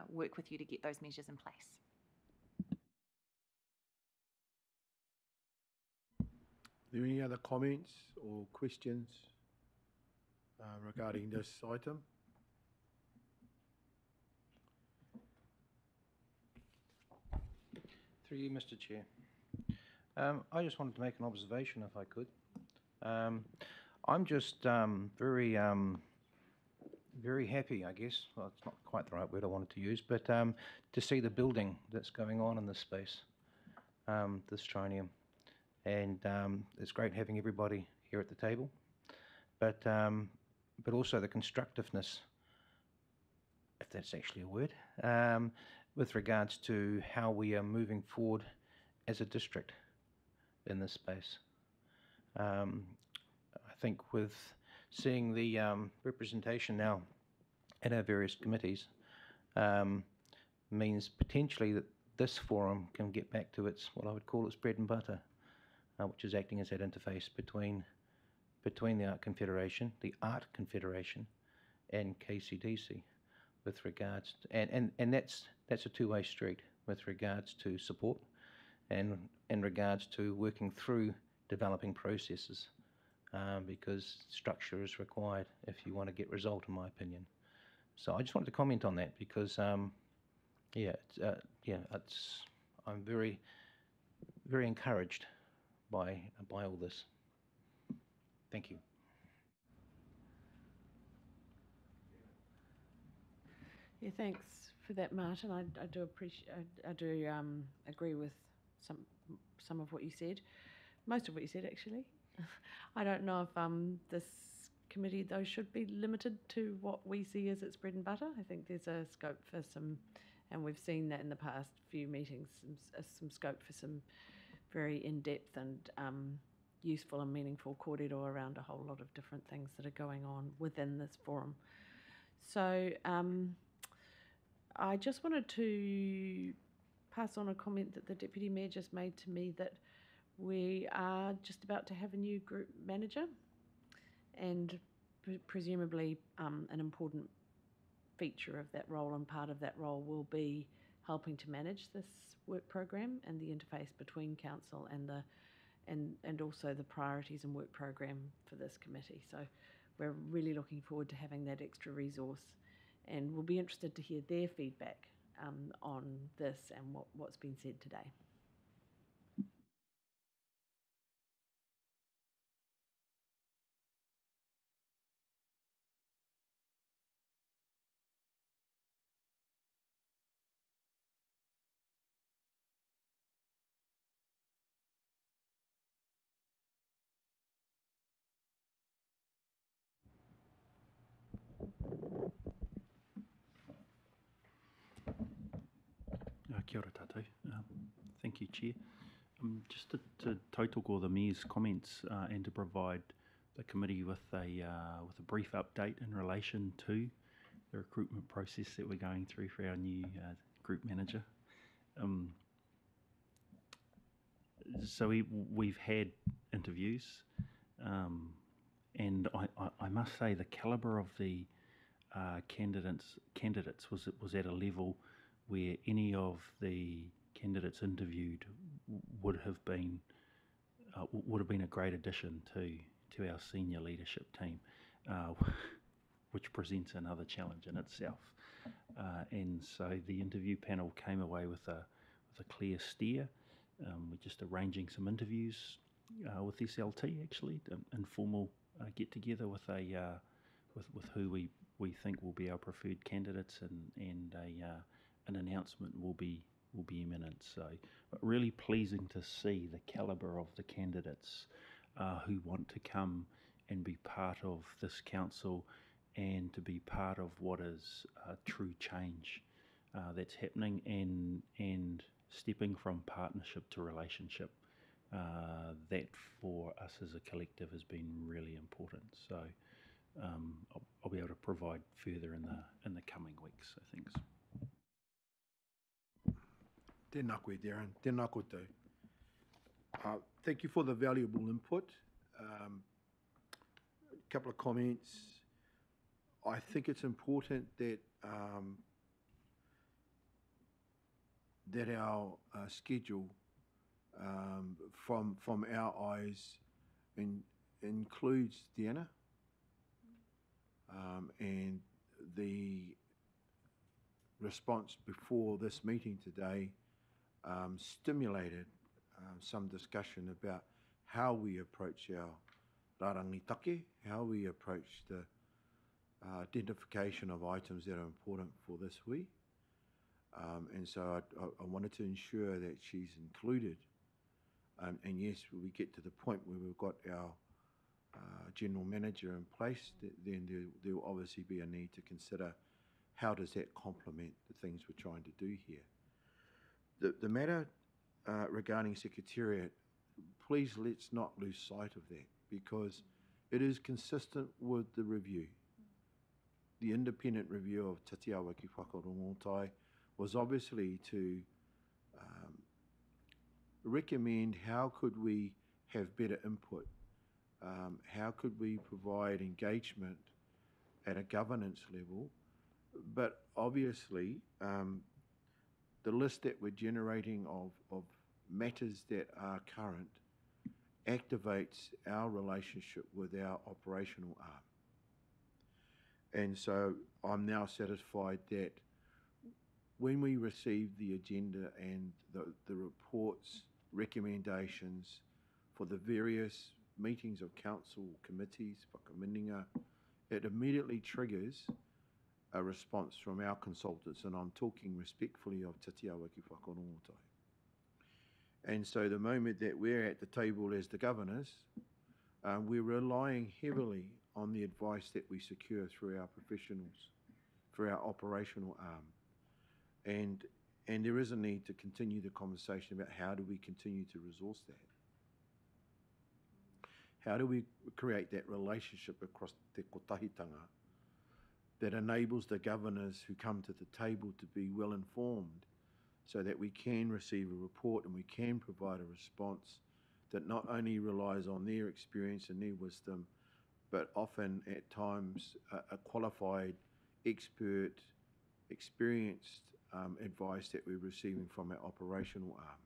work with you to get those measures in place. Are there any other comments or questions regarding this item? Through you, Mr. Chair. I just wanted to make an observation, if I could. I'm just very happy, I guess. Well, it's not quite the right word I wanted to use, but to see the building that's going on in this space, this trinium. And it's great having everybody here at the table, but also the constructiveness, if that's actually a word, with regards to how we are moving forward as a district in this space. I think with seeing the representation now at our various committees means potentially that this forum can get back to its, what I would call its bread and butter, which is acting as that interface between the Art Confederation, and KCDC, with regards to, and that's a two-way street with regards to support and in regards to working through developing processes, because structure is required if you want to get result, in my opinion. So I just wanted to comment on that because, I'm very, very encouraged by all this. Thank you. Yeah, thanks for that, Martin. I do appreciate. I do agree with some of what you said, most of what you said actually. I don't know if this committee though should be limited to what we see as its bread and butter. I think there's a scope for some, and we've seen that in the past few meetings, some scope for some very in-depth and useful and meaningful kōrero around a whole lot of different things that are going on within this forum. So I just wanted to pass on a comment that the Deputy Mayor just made to me, that we are just about to have a new group manager, and presumably an important feature of that role and part of that role will be helping to manage this work program and the interface between council and and also the priorities and work program for this committee. So we're really looking forward to having that extra resource, and we'll be interested to hear their feedback on this and what's been said today. Kia ora tātou. Thank you, Chair. Just to tautoko the Mayor's comments and to provide the committee with a brief update in relation to the recruitment process that we're going through for our new group manager. So we've had interviews, and I must say the calibre of the candidates was at a level where any of the candidates interviewed would have been a great addition to our senior leadership team, which presents another challenge in itself. And so the interview panel came away with a clear steer. We're just arranging some interviews with SLT, actually, informal get together with who we think will be our preferred candidates, and an announcement will be imminent. So, but really pleasing to see the calibre of the candidates who want to come and be part of this council and to be part of what is true change that's happening, and stepping from partnership to relationship. That for us as a collective has been really important. So I'll be able to provide further in the coming weeks, I think. Tēnā koe, Darren. Tēnā koutou. Thank you for the valuable input. A couple of comments. I think it's important that that our schedule, from our eyes, includes Deanna, and the response before this meeting today stimulated some discussion about how we approach our rarangitake, how we approach the identification of items that are important for this week. And so I wanted to ensure that she's included. And yes, when we get to the point where we've got our general manager in place, then there will obviously be a need to consider how does that complement the things we're trying to do here. The matter regarding Secretariat, please let's not lose sight of that, because it is consistent with the review. The independent review of Te Awa ki Whakarongotai was obviously to recommend how could we have better input, how could we provide engagement at a governance level, but obviously the list that we're generating of matters that are current activates our relationship with our operational arm. And so I'm now satisfied that when we receive the agenda and the reports, recommendations for the various meetings of council, committees, Whakaminenga, it immediately triggers a response from our consultants, and I'm talking respectfully of Te Tiawa ki Whakarongotai. And so the moment that we're at the table as the governors, we're relying heavily on the advice that we secure through our professionals, through our operational arm. And there is a need to continue the conversation about how do we continue to resource that. How do we create that relationship across te kotahitanga that enables the governors who come to the table to be well informed so that we can receive a report and we can provide a response that not only relies on their experience and their wisdom, but often at times a qualified, expert, experienced advice that we're receiving from our operational arm.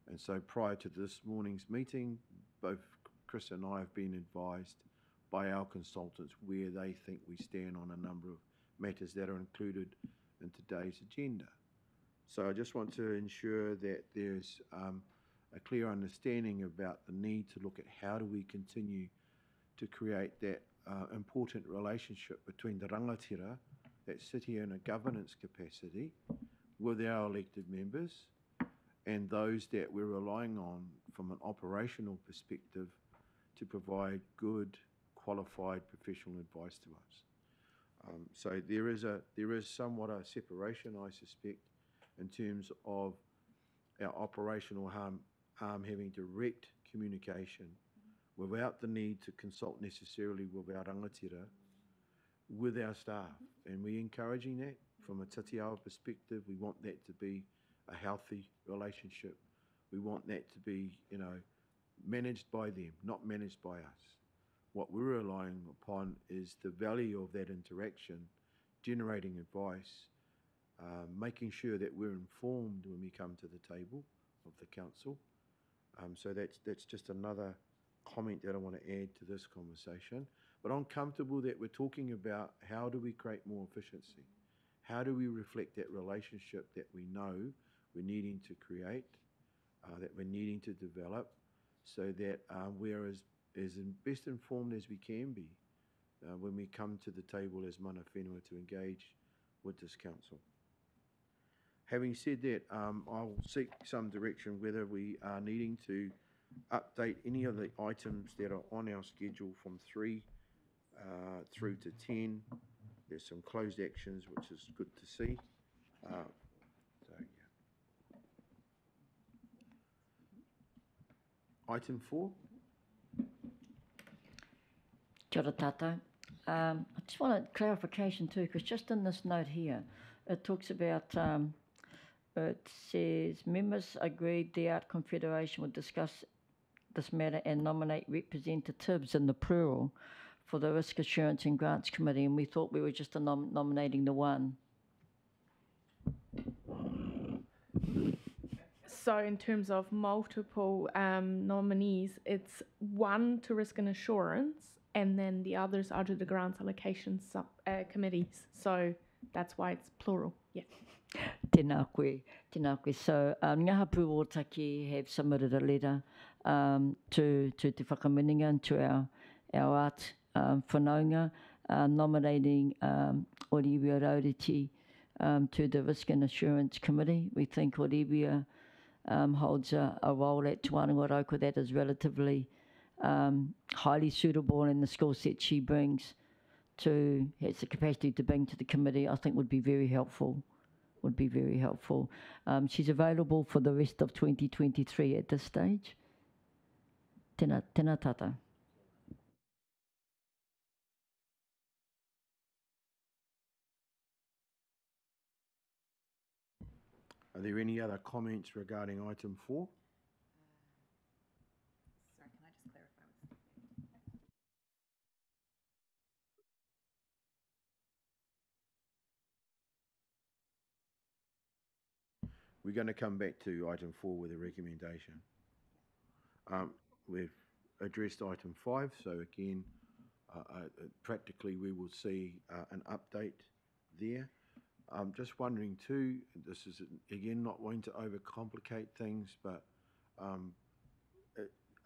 And so prior to this morning's meeting, both Chris and I have been advised by our consultants where they think we stand on a number of matters that are included in today's agenda. So I just want to ensure that there's a clear understanding about the need to look at how do we continue to create that important relationship between the rangatira that sit here in a governance capacity with our elected members and those that we're relying on from an operational perspective to provide good, qualified professional advice to us. So there is somewhat a separation, I suspect, in terms of our operational arm having direct communication without the need to consult necessarily with our rangatira, with our staff. And we're encouraging that from a Tatiawa perspective. We want that to be a healthy relationship. We want that to be, managed by them, not managed by us. What we're relying upon is the value of that interaction, generating advice, making sure that we're informed when we come to the table of the council. So that's just another comment that I want to add to this conversation. But I'm comfortable that we're talking about how do we create more efficiency? How do we reflect that relationship that we know we're needing to create, that we're needing to develop, so that we're as best informed as we can be when we come to the table as mana whenua to engage with this council. Having said that, I'll seek some direction whether we are needing to update any of the items that are on our schedule from 3 through to 10. There's some closed actions, which is good to see. Item 4. Kia ora tātou. I just want a clarification too, because just in this note here, it talks about, it says, members agreed the Art Confederation would discuss this matter and nominate representatives in the plural for the Risk Assurance and Grants Committee, and we thought we were just nominating the one. So in terms of multiple nominees, it's one to Risk and Assurance, and then the others are to the Grants Allocation committees. So that's why it's plural. Yeah. Tēnā koe, tēnā koe. So ngā hapu o Taki have submitted a letter to Te Whakaminenga and to our art whanaunga, nominating Olivia Rauriti to the Risk and Assurance Committee. We think Olivia holds a role at Te Wānanga Rauko that is relatively highly suitable, and the skill set she brings has the capacity to bring to the committee, I think would be very helpful. She's available for the rest of 2023 at this stage. Tēnā tātou. Are there any other comments regarding item 4? Sorry, can I just clarify? We're going to come back to item 4 with a recommendation. We've addressed item 5, so again, practically we will see an update there. I'm just wondering too, this is again not wanting to overcomplicate things, but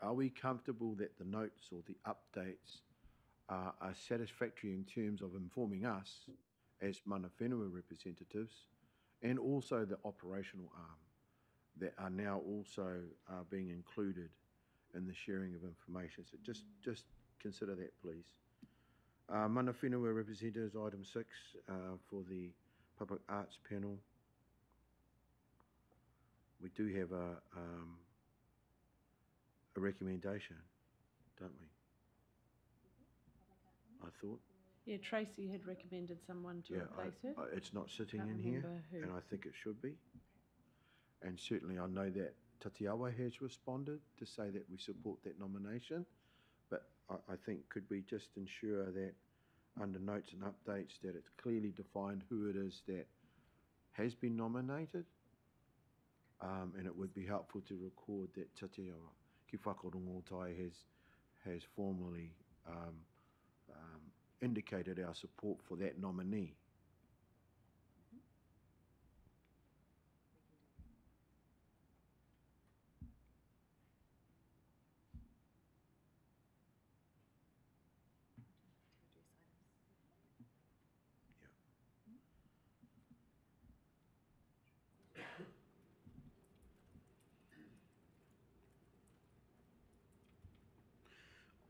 are we comfortable that the notes or the updates are satisfactory in terms of informing us as mana whenua representatives, and also the operational arm that are now also being included in the sharing of information? So just consider that, please. Mana whenua representatives, item 6 for the public arts panel. We do have a recommendation, don't we? I thought. Yeah, Tracy had recommended someone to replace her. It's not sitting Can't in here, remember who. and I think it should be. And certainly I know that Tatiawa has responded to say that we support that nomination, but I think could we just ensure that under notes and updates that it's clearly defined who it is that has been nominated, and it would be helpful to record that Tatiawa ki whakarongotai has formally indicated our support for that nominee.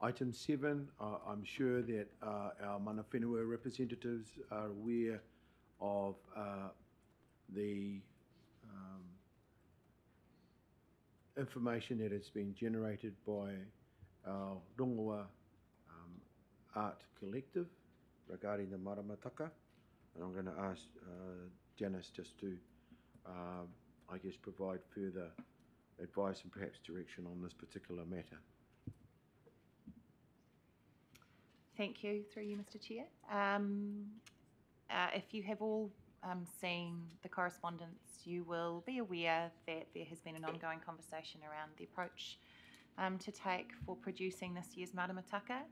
Item 7, I'm sure that our mana whenua representatives are aware of the information that has been generated by our Rongoa Art Collective regarding the maramataka. And I'm going to ask Janice just to, I guess, provide further advice and perhaps direction on this particular matter. Thank you, through you, Mr. Chair. If you have all seen the correspondence, you will be aware that there has been an ongoing conversation around the approach to take for producing this year's maramataka.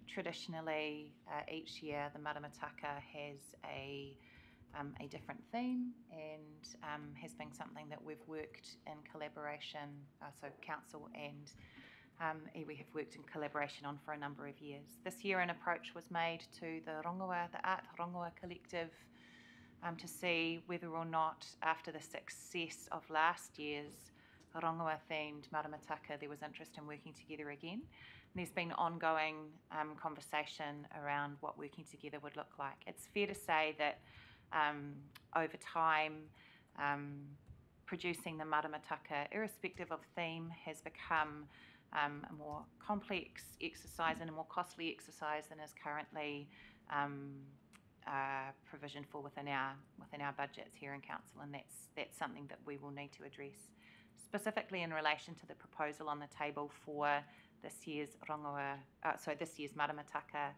Traditionally, each year the maramataka has a different theme, and has been something that we've worked in collaboration, so council and we have worked in collaboration on for a number of years. This year an approach was made to the Art Rongoa Collective to see whether or not, after the success of last year's Rongoa themed maramataka, there was interest in working together again. And there's been ongoing conversation around what working together would look like. It's fair to say that over time producing the maramataka, irrespective of theme, has become a more complex exercise and a more costly exercise than is currently provisioned for within our budgets here in council, and that's something that we will need to address. Specifically in relation to the proposal on the table for this year's this year's maramataka,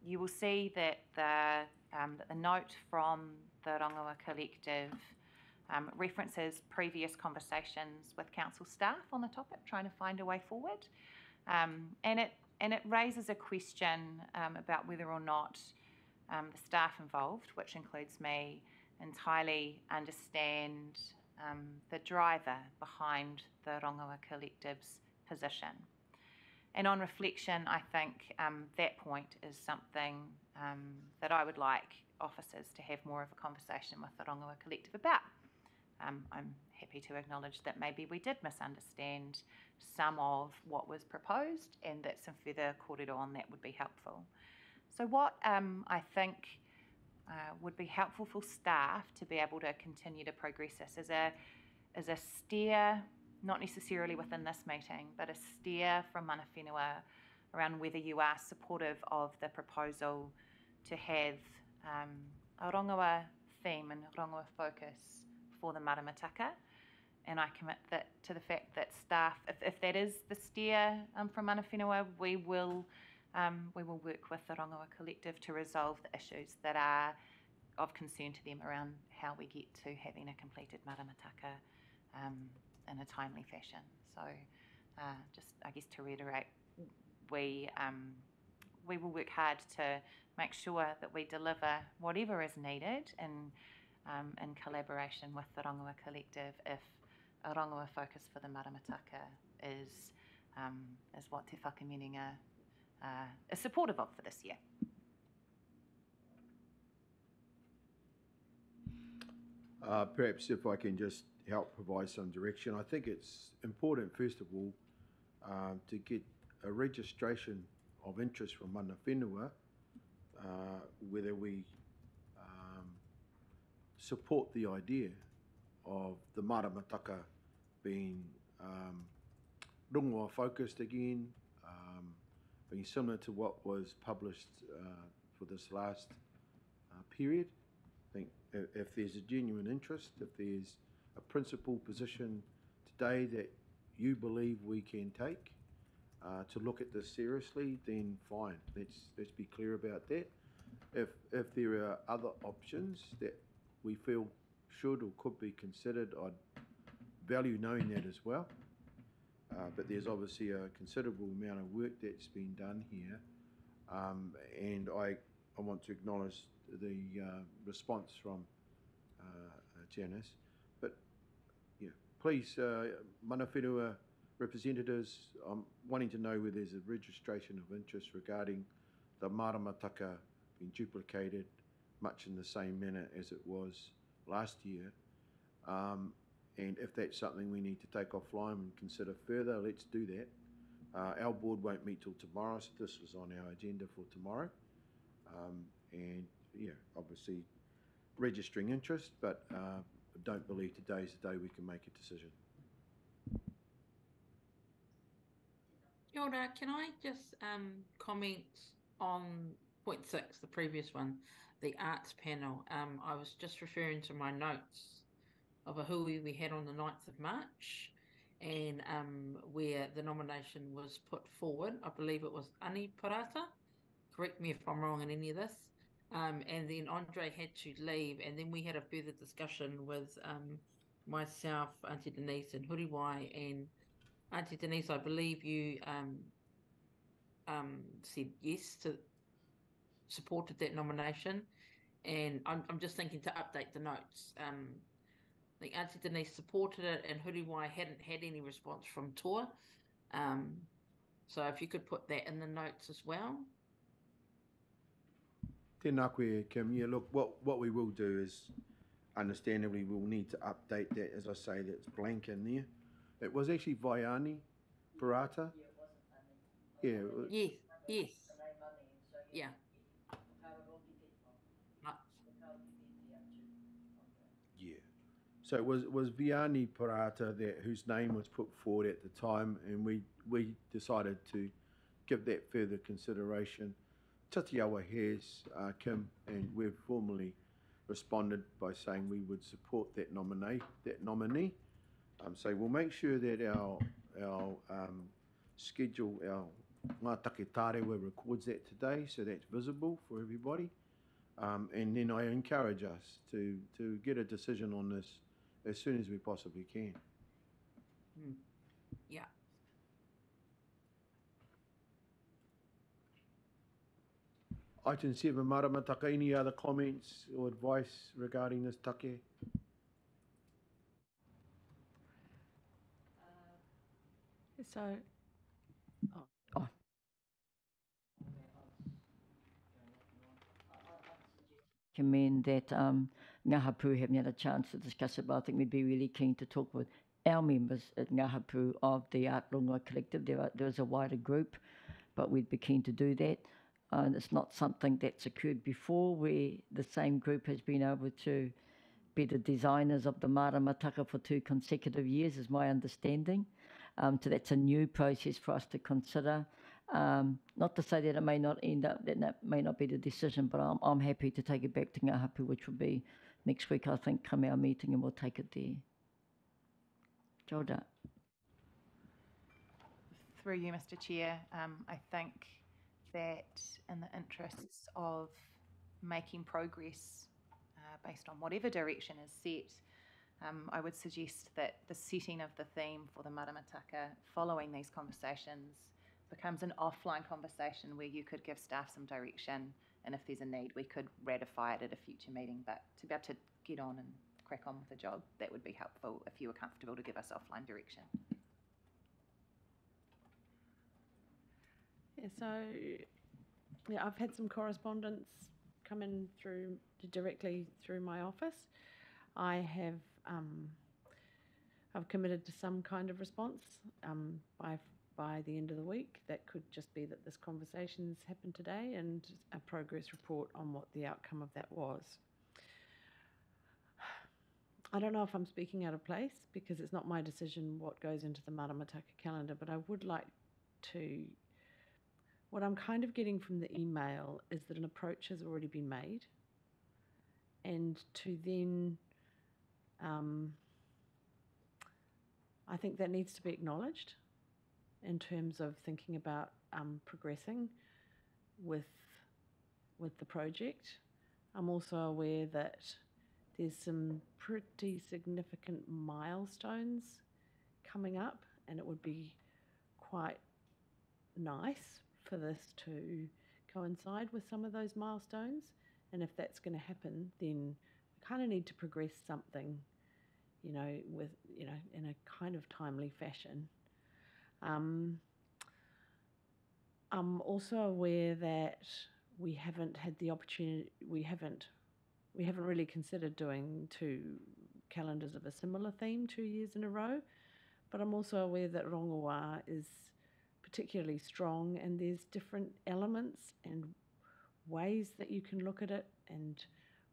you will see that the note from the Rongoa Collective references previous conversations with council staff on the topic, trying to find a way forward, and it raises a question about whether or not the staff involved, which includes me, entirely understand the driver behind the Rongoa Collective's position. And on reflection, I think that point is something that I would like officers to have more of a conversation with the Rongoa Collective about. I'm happy to acknowledge that maybe we did misunderstand some of what was proposed, and that some further kōrero on that would be helpful. So what I think would be helpful for staff to be able to continue to progress this is a steer, not necessarily within this meeting, but a steer from mana whenua around whether you are supportive of the proposal to have a Rongoa theme and Rongoa focus for the maramataka. And I commit that to the fact that staff, if that is the steer from mana whenua, we will work with the Rongoa Collective to resolve the issues that are of concern to them around how we get to having a completed maramataka in a timely fashion. So just, I guess, to reiterate, we will work hard to make sure that we deliver whatever is needed in collaboration with the Rongoa Collective if a Rongoa focus for the maramataka is what Te Whakaminenga is supportive of for this year. Perhaps if I can just help provide some direction. I think it's important, first of all, to get a registration of interest from mana whenua, whether we support the idea of the maramataka being rongoa focused again, being similar to what was published for this last period. I think if there's a genuine interest, if there's a principled position today that you believe we can take to look at this seriously, then fine. Let's be clear about that. If there are other options that we feel should or could be considered, I'd value knowing that as well. But there's obviously a considerable amount of work that's been done here, and I want to acknowledge the response from Janice. But yeah, please, mana whenua representatives, I'm wanting to know whether there's a registration of interest regarding the maramataka being duplicated much in the same manner as it was last year. And if that's something we need to take offline and consider further, let's do that. Our board won't meet till tomorrow, so this was on our agenda for tomorrow. And yeah, obviously registering interest, but I don't believe today's the day we can make a decision. Yoda, can I just comment on point 6, the previous one, the arts panel? I was just referring to my notes of a hui we had on the 9th of March, and where the nomination was put forward. I believe it was Ani Parata. Correct me if I'm wrong in any of this. And then Andre had to leave, and then we had a further discussion with myself, Auntie Denise, and Huriwai. And Auntie Denise, I believe you said yes to supported that nomination, and I'm just thinking to update the notes. I think Auntie Denise supported it, and Huriwai hadn't had any response from Toa. So if you could put that in the notes as well. Tēnā koe, Kim. Yeah, look, what we will do is, understandably, we'll need to update that, as I say, that's blank in there. It was actually Vaiani Parata. Yeah. Yes, yes. Yeah. Yeah. So it was Viani Parata whose name was put forward at the time, and we decided to give that further consideration. Tatiawa has, Kim, and we've formally responded by saying we would support that nominee. So we'll make sure that our schedule, our ngā take tārewa records that today, so that's visible for everybody. And then I encourage us to get a decision on this as soon as we possibly can. Yeah. Item 7, maramataka, any other comments or advice regarding this take? So, Commend that Ngā Hapu haven't had a chance to discuss it, but I think we'd be really keen to talk with our members at Ngā Hapu of the Art Rongoa Collective. There was a wider group, but we'd be keen to do that. And it's not something that's occurred before, where the same group has been able to be the designers of the maramataka for 2 consecutive years, is my understanding. So that's a new process for us to consider. Not to say that it may not end up, that may not be the decision, but I'm happy to take it back to Ngā Hapu, which will be next week, I think, come our meeting, and we'll take it there. Jordan. Through you, Mr. Chair, I think that in the interests of making progress based on whatever direction is set, I would suggest that the setting of the theme for the maramataka following these conversations becomes an offline conversation where you could give staff some direction, and if there's a need, we could ratify it at a future meeting. But to be able to get on and crack on with the job, that would be helpful if you were comfortable to give us offline direction. Yeah, so yeah, I've had some correspondence come in through directly through my office. I have I've committed to some kind of response by the end of the week. That could just be that this conversation's happened today and a progress report on what the outcome of that was. I don't know if I'm speaking out of place because it's not my decision what goes into the Maramataka calendar, but I would like to. What I'm kind of getting from the email is that an approach has already been made, and to then, I think that needs to be acknowledged in terms of thinking about progressing with the project. I'm also aware that there's some pretty significant milestones coming up, and it would be quite nice for this to coincide with some of those milestones. And if that's going to happen, then we kind of need to progress something, in a kind of timely fashion. I'm also aware that we haven't had the opportunity, we haven't really considered doing 2 calendars of a similar theme 2 years in a row, but I'm also aware that rongoā is particularly strong, and there's different elements and ways that you can look at it. And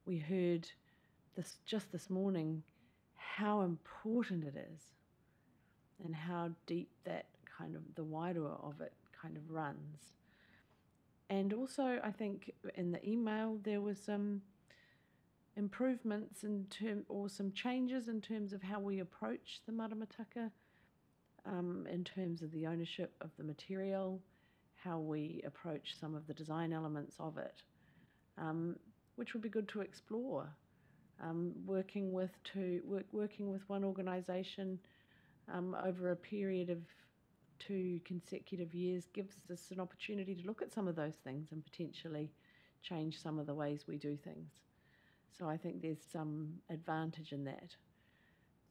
we heard just this morning how important it is and how deep that kind of the wairua of it kind of runs. And also, I think in the email there was some improvements or some changes in terms of how we approach the maramataka, in terms of the ownership of the material, how we approach some of the design elements of it, which would be good to explore. Working with one organisation over a period of 2 consecutive years gives us an opportunity to look at some of those things and potentially change some of the ways we do things. So I think there's some advantage in that.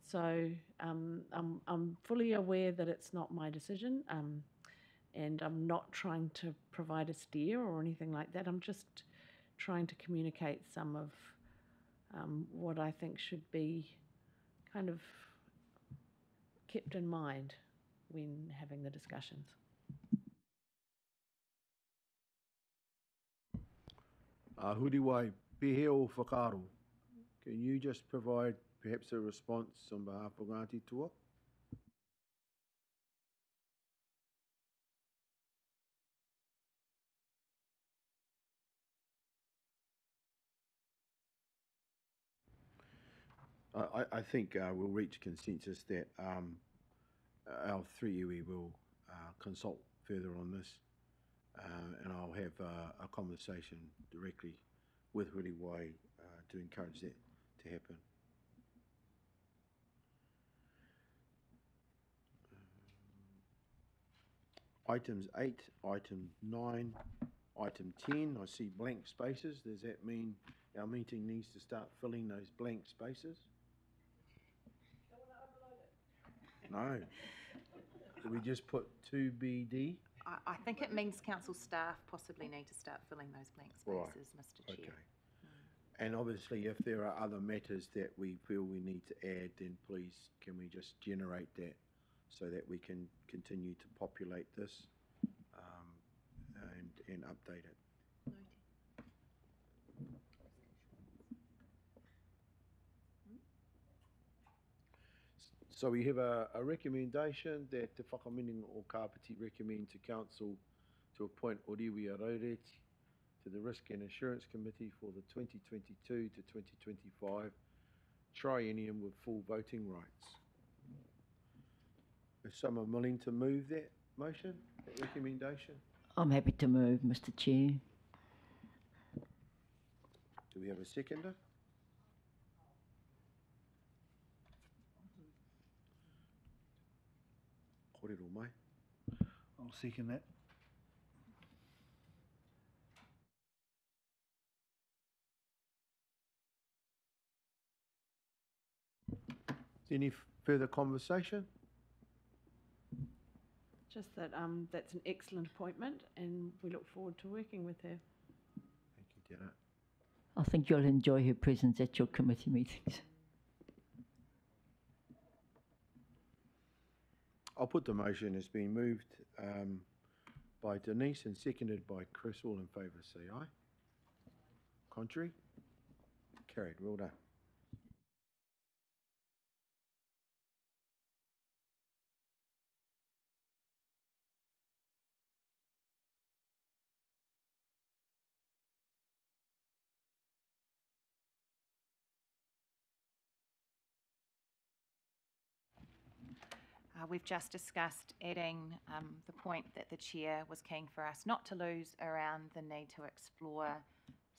So I'm fully aware that it's not my decision, and I'm not trying to provide a steer or anything like that. I'm just trying to communicate some of what I think should be kind of kept in mind when having the discussions. Huriwai, pehe o whakaaro. Can you just provide perhaps a response on behalf of Ngāti Toa? I think we'll reach consensus that our 3 iwi will consult further on this, and I'll have a conversation directly with Huriwai to encourage that to happen. Items 8, item 9, item 10, I see blank spaces. Does that mean our meeting needs to start filling those blank spaces? No. Do we just put 2BD? I think it means council staff possibly need to start filling those blank spaces, right. Mr. Chair. Okay. And obviously, if there are other matters that we feel we need to add, then please can we just generate that so that we can continue to populate this and update it. So we have a recommendation that the Whakaminenga o Kāpiti recommend to Council to appoint Oriwi Aroreti to the Risk and Assurance Committee for the 2022 to 2025 triennium with full voting rights. Is someone willing to move that motion, that recommendation? I'm happy to move, Mr. Chair. Do we have a seconder? Kōrero mai. I'll second that. Any further conversation? Just that that's an excellent appointment, and we look forward to working with her. Thank you, Tēnā. I think you'll enjoy her presence at your committee meetings. I'll put the motion. It's been moved by Denise and seconded by Chris. All in favour, say aye. Contrary? Carried. Well done. We've just discussed adding the point that the Chair was keen for us not to lose around the need to explore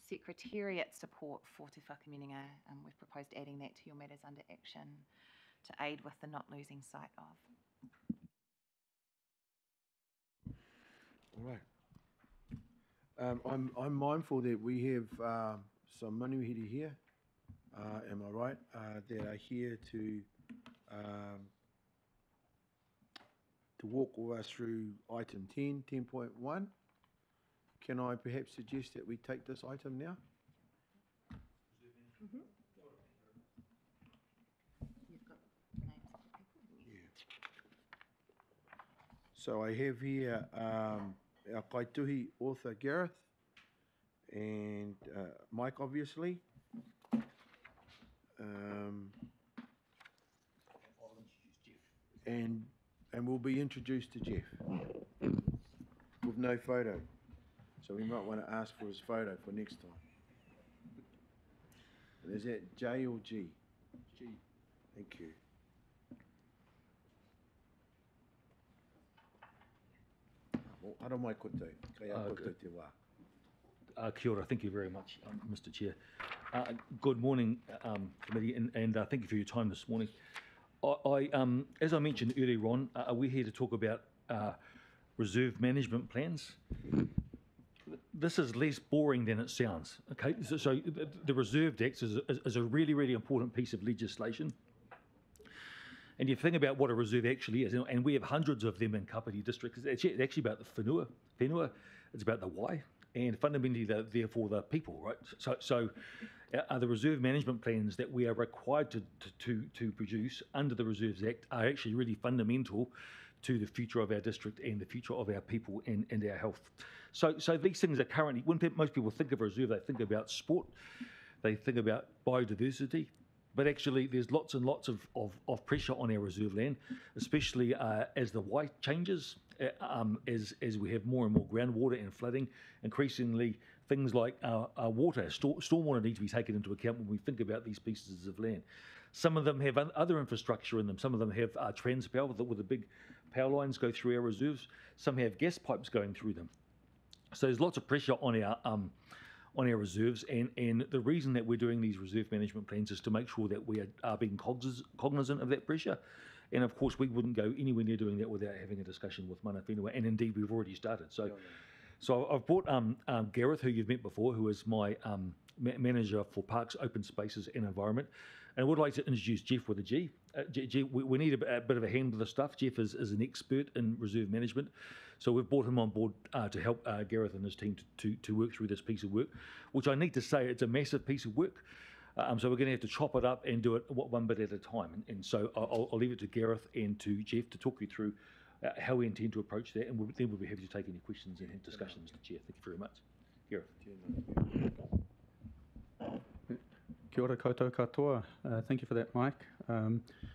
Secretariat support for Te Whakaminenga. We've proposed adding that to your matters under action to aid with the not losing sight of. All right. I'm mindful that we have some manuhiri here, am I right, that are here to walk with us through item 10, 10.1. Can I perhaps suggest that we take this item now? Mm-hmm. So I have here our kaituhi author Gareth and Mike, obviously. And we'll be introduced to Jeff with no photo. So we might want to ask for his photo for next time. And is that J or G? G. Thank you. Hara mai kotou. Kei a kotou te wā. Kia ora, thank you very much, Mr. Chair. Good morning, committee, and thank you for your time this morning. As I mentioned earlier on, we're here to talk about reserve management plans. This is less boring than it sounds. Okay, so the Reserved Act is a really, really important piece of legislation. And you think about what a reserve actually is, and we have hundreds of them in Kāpiti district. It's actually about the whenua, it's about the wai, and fundamentally therefore the people, right? So the reserve management plans that we are required to produce under the Reserves Act are actually really fundamental to the future of our district and the future of our people and our health. So these things are currently, when most people think of a reserve, they think about sport, they think about biodiversity, but actually there's lots and lots of pressure on our reserve land, especially as the wai changes, as we have more and more groundwater and flooding. Increasingly, things like water, stormwater need to be taken into account when we think about these pieces of land. Some of them have other infrastructure in them. Some of them have transpower with the big power lines go through our reserves. Some have gas pipes going through them. So there's lots of pressure on our reserves, and the reason that we're doing these reserve management plans is to make sure that we are being cognizant of that pressure. And of course, we wouldn't go anywhere near doing that without having a discussion with mana whenua, and indeed we've already started. So I've brought Gareth, who you've met before, who is my manager for Parks, Open Spaces and Environment. And I would like to introduce Jeff with a G. We need a bit of a hand with the stuff. Jeff is an expert in reserve management. So we've brought him on board to help Gareth and his team to work through this piece of work, which I need to say, it's a massive piece of work. So we're going to have to chop it up and do it one bit at a time. And so I'll leave it to Gareth and to Jeff to talk you through how we intend to approach that, and then we'll be happy to take any questions and discussions, Mr. Chair. Thank you very much. Gareth. Kia ora koutou katoa. Thank you for that, Mike.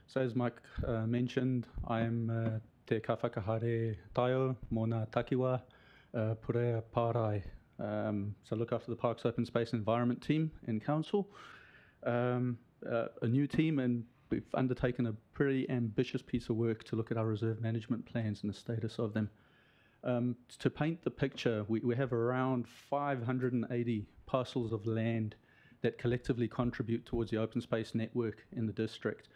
So as Mike mentioned, I am te ka whakahare taio mō ngā takiwā Purea Pārai. So look after the Parks, Open Space and Environment team in Council. A new team, and we've undertaken a pretty ambitious piece of work to look at our reserve management plans and the status of them. To paint the picture, we have around 580 parcels of land that collectively contribute towards the open space network in the district.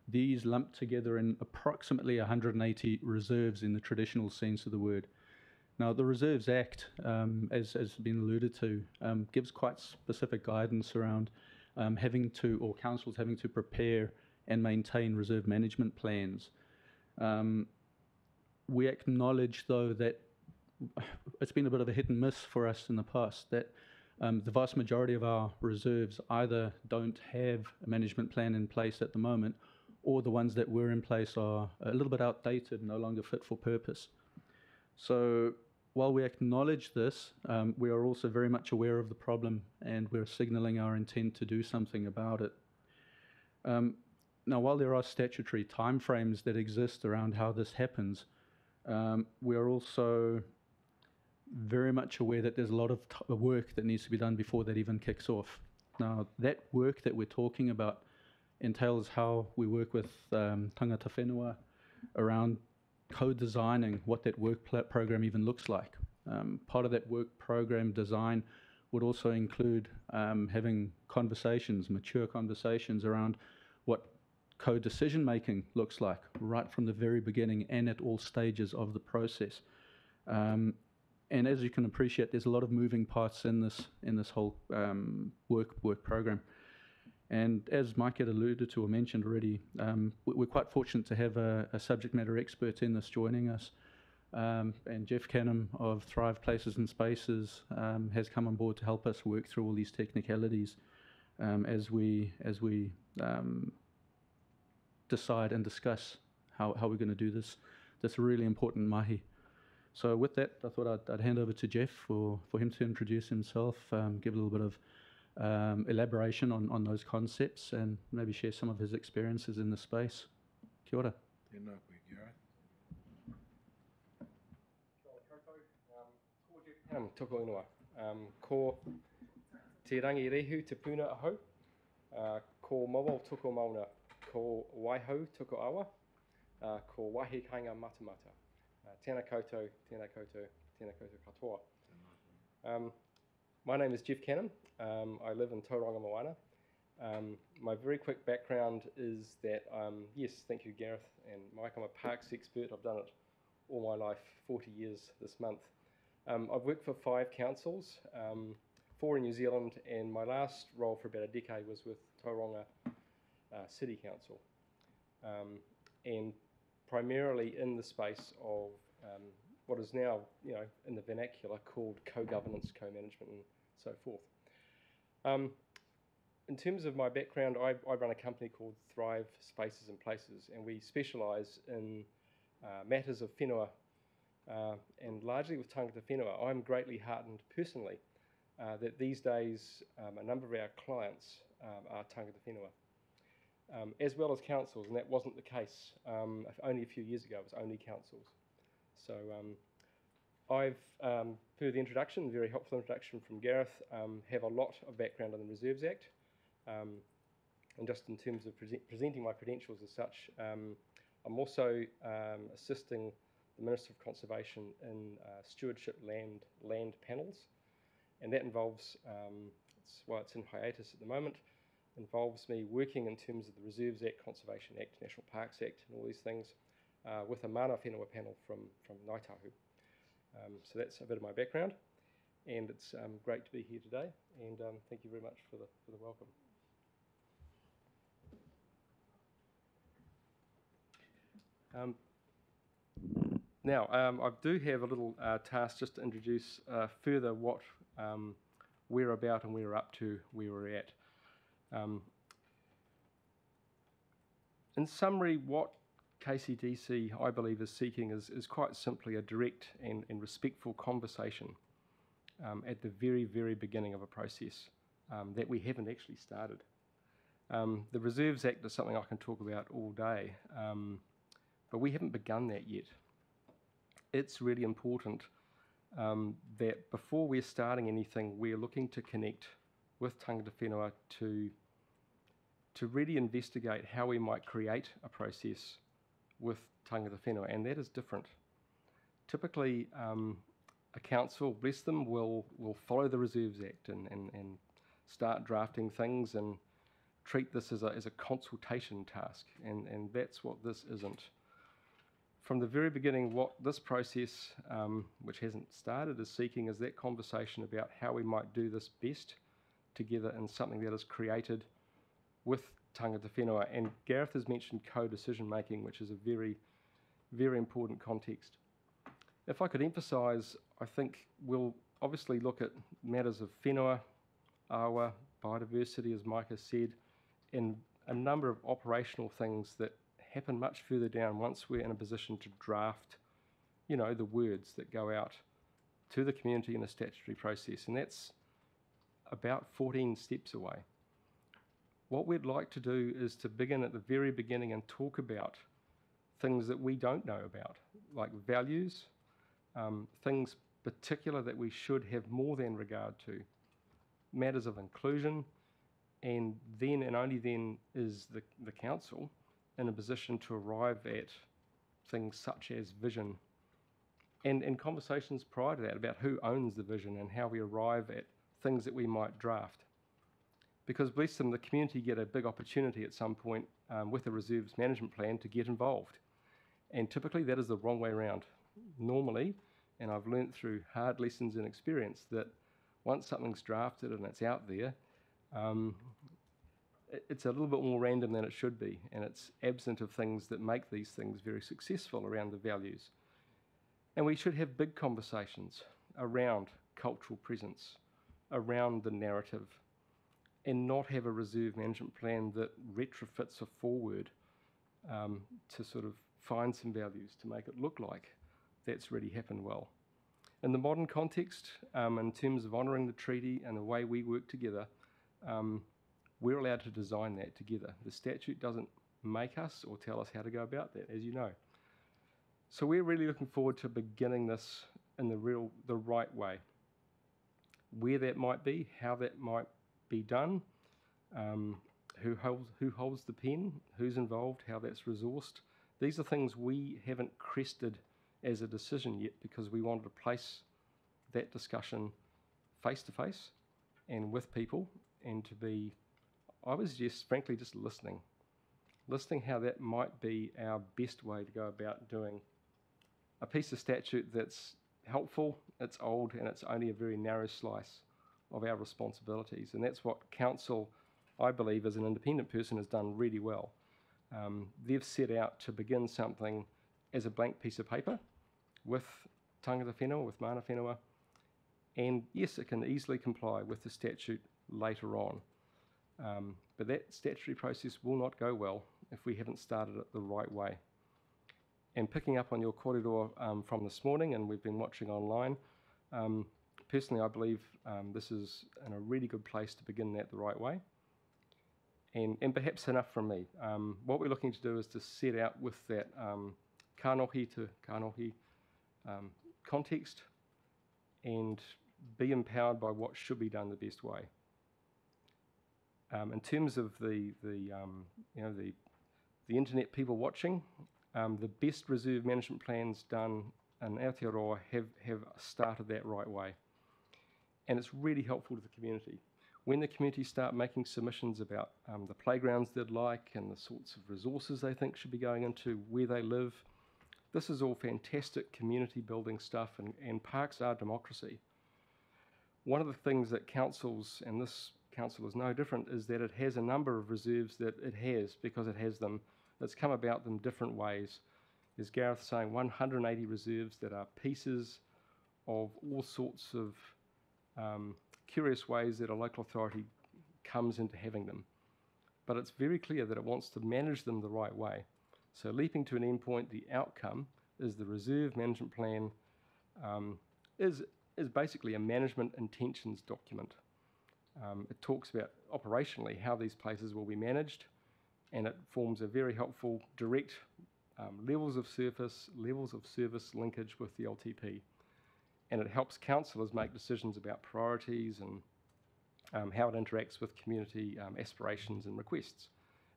These lump together in approximately 180 reserves in the traditional sense of the word. Now, the Reserves Act, as has been alluded to, gives quite specific guidance around councils having to prepare and maintain reserve management plans. we acknowledge, though, that it's been a bit of a hit and miss for us in the past, that the vast majority of our reserves either don't have a management plan in place at the moment, or the ones that were in place are a little bit outdated, no longer fit for purpose. So while we acknowledge this, we are also very much aware of the problem, and we're signalling our intent to do something about it. Now, while there are statutory timeframes that exist around how this happens, we are also very much aware that there's a lot of work that needs to be done before that even kicks off. Now, that work that we're talking about entails how we work with tangata whenua around co-designing what that work program even looks like. Part of that work program design would also include having conversations, mature conversations around what co-decision making looks like right from the very beginning and at all stages of the process. And as you can appreciate, there's a lot of moving parts in this whole work program. And as Mike had alluded to or mentioned already, we're quite fortunate to have a subject matter expert in this joining us. And Jeff Canham of Thrive Places and Spaces has come on board to help us work through all these technicalities as we decide and discuss how we're going to do this really important mahi. So with that, I thought I'd hand over to Jeff for him to introduce himself, give a little bit of elaboration on those concepts, and maybe share some of his experiences in the space. Kia ora. Tēnā koe, Gareth. Ko Jeff Canham, toko ingoa. Ko te rangi rehu te puna ahau. Ko mawal toko mauna. Ko waihau toko awa. Ko wahi kainga matamata. Tēnā koutou, tēnā koutou, tēnā koutou katoa. My name is Jeff Canham. I live in Tauranga Moana. My very quick background is that, yes, thank you Gareth and Mike, I'm a parks expert. I've done it all my life, 40 years this month. I've worked for 5 councils, 4 in New Zealand, and my last role for about a decade was with Tauranga City Council. And primarily in the space of what is now, in the vernacular called co-governance, co-management, and so forth. In terms of my background, I run a company called Thrive Spaces and Places, and we specialise in matters of whenua, and largely with tangata whenua. I'm greatly heartened personally that these days a number of our clients are tangata whenua. As well as councils, and that wasn't the case only a few years ago. It was only councils. So I've, per the introduction, very helpful introduction from Gareth, have a lot of background on the Reserves Act, and just in terms of presenting my credentials as such, I'm also assisting the Minister of Conservation in stewardship land panels, and that involves, it's in hiatus at the moment, involves me working in terms of the Reserves Act, Conservation Act, National Parks Act, and all these things with a mana whenua panel from Ngāi Tahu. So that's a bit of my background, and it's great to be here today, and thank you very much for the welcome. Now, I do have a little task just to introduce further what we're about and where we're up to, where we're at. In summary, what KCDC, I believe, is seeking is quite simply a direct and respectful conversation at the very, very beginning of a process that we haven't actually started. The Reserves Act is something I can talk about all day, but we haven't begun that yet. It's really important that before we're starting anything, we're looking to connect with tangata whenua to really investigate how we might create a process with tangata whenua, and that is different. Typically, a council, bless them, will follow the Reserves Act and start drafting things and treat this as a consultation task, and that's what this isn't. From the very beginning, what this process, which hasn't started, is seeking is that conversation about how we might do this best together in something that is created with tangata whenua. And Gareth has mentioned co-decision making, which is a very, very important context. if I could emphasise, I think we'll obviously look at matters of whenua, awa, biodiversity, as Mike has said, and a number of operational things that happen much further down once we're in a position to draft, you know, the words that go out to the community in a statutory process, and that's about 14 steps away. What we'd like to do is to begin at the very beginning and talk about things that we don't know about, like values, things particular that we should have more than regard to, matters of inclusion, and then and only then is the council in a position to arrive at things such as vision and conversations prior to that about who owns the vision and how we arrive at things that we might draft. Because bless them, the community get a big opportunity at some point with a reserves management plan to get involved. And typically that is the wrong way around. Normally, and I've learnt through hard lessons and experience, that once something's drafted and it's out there, it's a little bit more random than it should be, and it's absent of things that make these things very successful around the values. And we should have big conversations around cultural presence, around the narrative, and not have a reserve management plan that retrofits a forward to sort of find some values to make it look like that's really happened well. In the modern context, in terms of honouring the treaty and the way we work together, we're allowed to design that together. The statute doesn't make us or tell us how to go about that, as you know. So we're really looking forward to beginning this in the right way. Where that might be, how that might be done, who holds the pen, who's involved, how that's resourced. These are things we haven't crested as a decision yet, because we wanted to place that discussion face to face and with people, and to be, I was just frankly just listening how that might be our best way to go about doing a piece of statute that's helpful, it's old, and it's only a very narrow slice of our responsibilities. And that's what council, I believe, as an independent person, has done really well. They've set out to begin something as a blank piece of paper with tangata whenua, with mana whenua, and yes, it can easily comply with the statute later on. But that statutory process will not go well if we haven't started it the right way. And picking up on your kōrero from this morning, and we've been watching online, personally I believe this is in a really good place to begin that the right way. And perhaps enough from me. What we're looking to do is to set out with that kānohi to kānohi context, and be empowered by what should be done the best way. In terms of the internet people watching, the best reserve management plans done in Aotearoa have started that right way. And it's really helpful to the community. When the community start making submissions about the playgrounds they'd like and the sorts of resources they think should be going into where they live, this is all fantastic community building stuff, and parks are democracy. One of the things that councils, and this council is no different, is that it has a number of reserves that it has because it has them. It's come about them different ways. As Gareth saying, 180 reserves that are pieces of all sorts of curious ways that a local authority comes into having them. But it's very clear that it wants to manage them the right way. So leaping to an endpoint, the outcome is the reserve management plan is basically a management intentions document. It talks about operationally how these places will be managed, and it forms a very helpful direct levels of service linkage with the LTP. And it helps councillors make decisions about priorities and how it interacts with community aspirations and requests.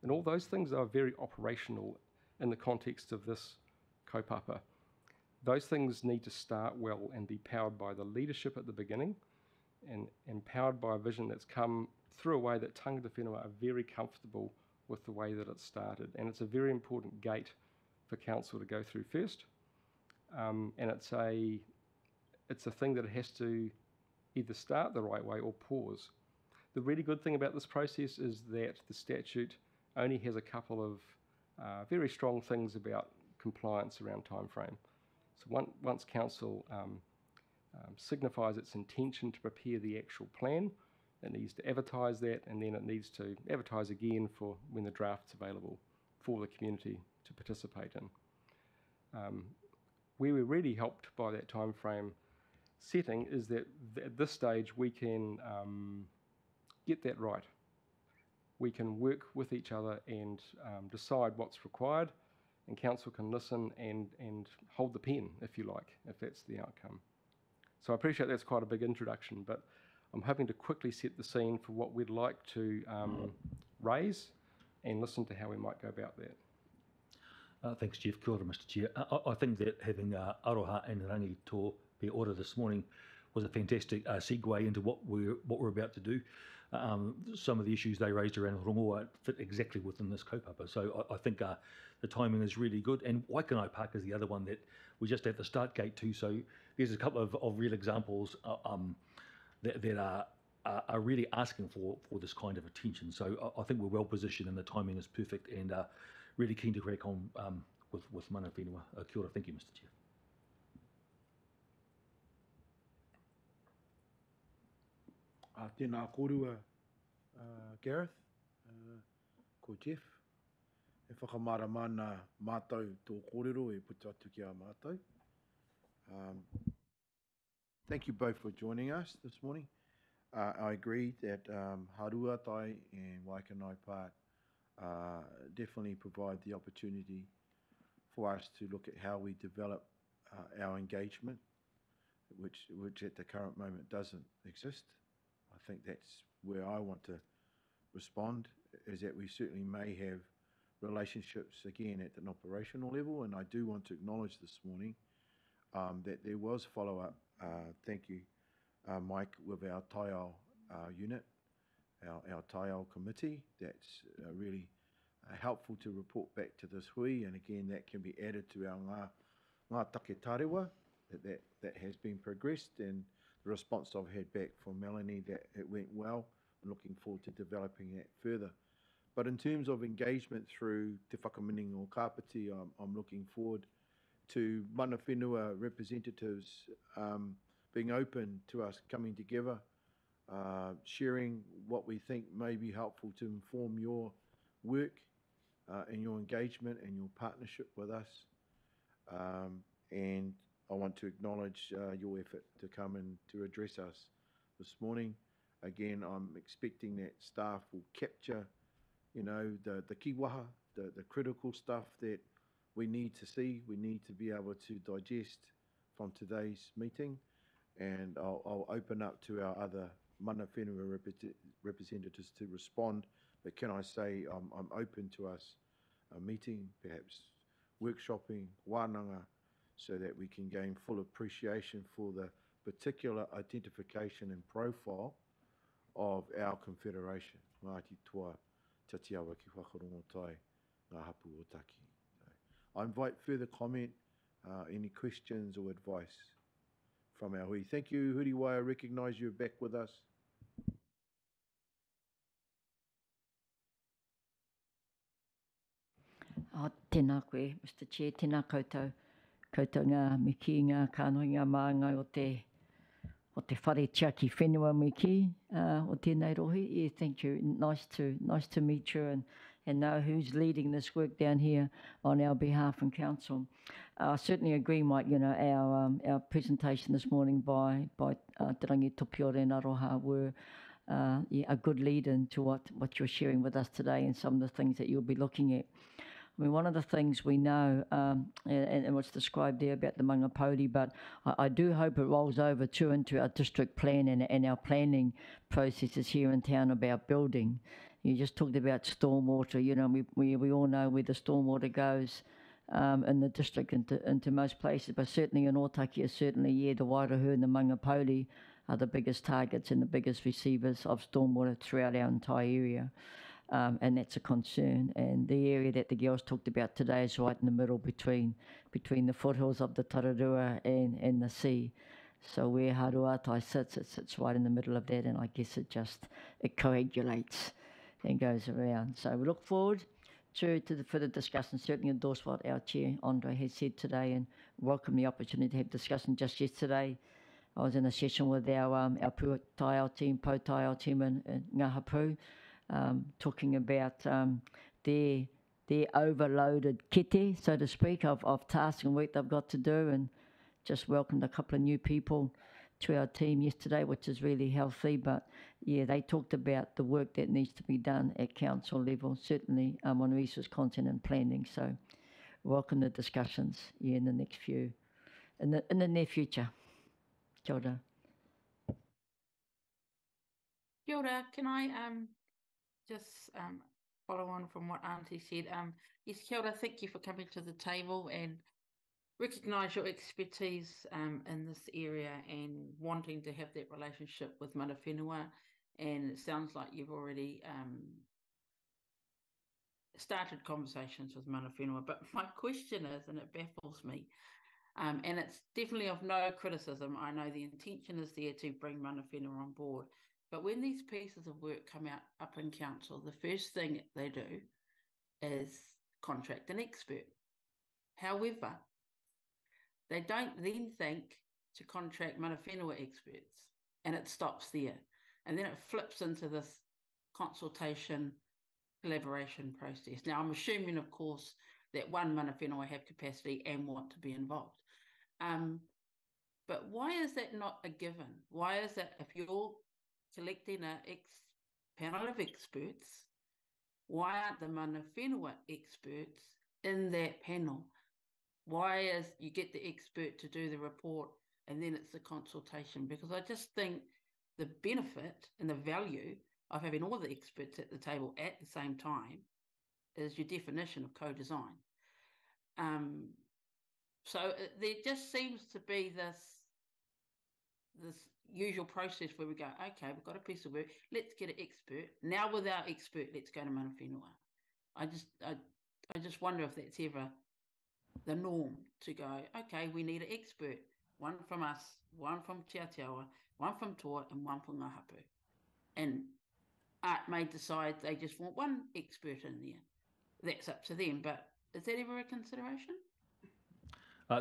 And all those things are very operational in the context of this kaupapa. Those things need to start well and be powered by the leadership at the beginning, and empowered by a vision that's come through a way that tangata whenua are very comfortable with the way that it started. And it's a very important gate for council to go through first. And it's a thing that it has to either start the right way or pause. The really good thing about this process is that the statute only has a couple of very strong things about compliance around time frame. So once council signifies its intention to prepare the actual plan, it needs to advertise that, and then it needs to advertise again for when the draft's available for the community to participate in. Where we're really helped by that time frame setting is that at this stage we can get that right. We can work with each other and decide what's required, and council can listen and hold the pen, if you like, if that's the outcome. So I appreciate that's quite a big introduction, but I'm hoping to quickly set the scene for what we'd like to raise and listen to how we might go about that. Thanks, Jeff. Kia ora, Mr. Chair. I think that having Aroha and Rangi tō pe ora this morning was a fantastic segue into what we're about to do. Some of the issues they raised around rongoa fit exactly within this kaupapa. So I think the timing is really good. And Wainui Park is the other one that we're just at the start gate too. So there's a couple of real examples that are really asking for this kind of attention. So I think we're well positioned and the timing is perfect, and really keen to crack on with mana whenua. Kia ora. Thank you, Mr. Chair. Tēnā korua, Gareth, ko Jeff. E whakamara mana mātou tō kōrero e puta atu ki a mātou. Thank you both for joining us this morning. I agree that Harua Tai and Wainui Park definitely provide the opportunity for us to look at how we develop our engagement, which at the current moment doesn't exist. I think that's where I want to respond, is that we certainly may have relationships again at an operational level, and I do want to acknowledge this morning that there was follow-up, thank you, Mike, with our Taiao unit, our Taiao committee. That's really helpful to report back to this hui, and again that can be added to our ngā take tarewa that has been progressed, and the response I've had back from Melanie that it went well. I'm looking forward to developing that further. But in terms of engagement through Te Whakaminenga or Kāpiti, I'm looking forward to mana whenua representatives being open to us coming together, sharing what we think may be helpful to inform your work and your engagement and your partnership with us. And I want to acknowledge your effort to come and to address us this morning. Again, I'm expecting that staff will capture, you know, the kiwaha, the critical stuff that we need to see, we need to be able to digest from today's meeting. And I'll open up to our other mana whenua representatives to respond. But can I say I'm open to us meeting, perhaps workshopping, wānanga, so that we can gain full appreciation for the particular identification and profile of our confederation. Ngāti toa tatiawa ki whakarongo tai ngā hapu o taki. So I invite further comment, any questions or advice from our hui. Thank you, Huriwai. I recognise you're back with us. Tēnā koe, Mr. Chair, tēnā koutou. Koutou ngā miki, ngā kānoinga māngai o te whare tia ki whenua miki, o tēnei rohi. Yeah, thank you. Nice to meet you and know who's leading this work down here on our behalf in council. I certainly agree, Mike, you know, our presentation this morning by Te Rangi Topiore and Aroha were a good lead into what you're sharing with us today and some of the things that you'll be looking at. I mean, one of the things we know, and what's described there about the Mangapōuri, but I do hope it rolls over too into our district plan and our planning processes here in town about building. You just talked about stormwater. You know, we all know where the stormwater goes in the district into most places, but certainly in Ōtaki, certainly, yeah, the Wairohu and the Mangapōuri are the biggest targets and the biggest receivers of stormwater throughout our entire area. And that's a concern. And the area that the girls talked about today is right in the middle between the foothills of the Tararua and the sea. So where Haruatai sits, it sits right in the middle of that, and I guess it coagulates and goes around. So we look forward to for the discussion. Certainly endorse what our Chair, Andre, has said today and welcome the opportunity to have discussion. Just yesterday, I was in a session with our Pūtaiao team, Pōtaiao team in Ngāhapu, talking about their overloaded kete, so to speak, of tasks and work they've got to do, and just welcomed a couple of new people to our team yesterday, which is really healthy. But yeah, they talked about the work that needs to be done at council level, certainly on resource content and planning. So welcome the discussions in the next few, in the near future. Kia ora. Kia ora. Can I just follow on from what Auntie said? Yes, kia ora. Thank you for coming to the table and recognise your expertise in this area and wanting to have that relationship with mana whenua. And it sounds like you've already started conversations with mana whenua. But my question is, and it baffles me, and it's definitely of no criticism. I know the intention is there to bring mana whenua on board. But when these pieces of work come out up in council, the first thing they do is contract an expert. However, they don't then think to contract mana whenua experts, and it stops there. And then it flips into this consultation, collaboration process. Now, I'm assuming, of course, that one mana whenua have capacity and want to be involved. But why is that not a given? Why is that if you're collecting a panel of experts, why aren't the mana whenua experts in that panel? Why is you get the expert to do the report and then it's the consultation? Because I just think the benefit and the value of having all the experts at the table at the same time is your definition of co-design. So there just seems to be this usual process where we go, okay, we've got a piece of work, let's get an expert. Now with our expert, let's go to mana whenua. I just wonder if that's ever the norm to go, okay, we need an expert, one from us, one from Te Aotearoa, one from Toa, and one from Ngāhapu. And Art may decide they just want one expert in there. That's up to them, but is that ever a consideration?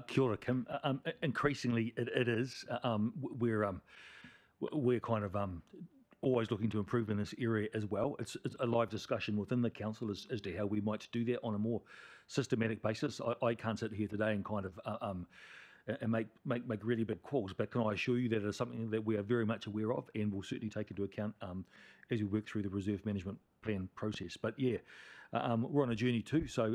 Kia ora, Kim. Increasingly, it is. We're kind of always looking to improve in this area as well. It's a live discussion within the council as to how we might do that on a more systematic basis. I can't sit here today and kind of and make really big calls, but can I assure you that it is something that we are very much aware of and will certainly take into account as we work through the reserve management plan process. But yeah, we're on a journey too, so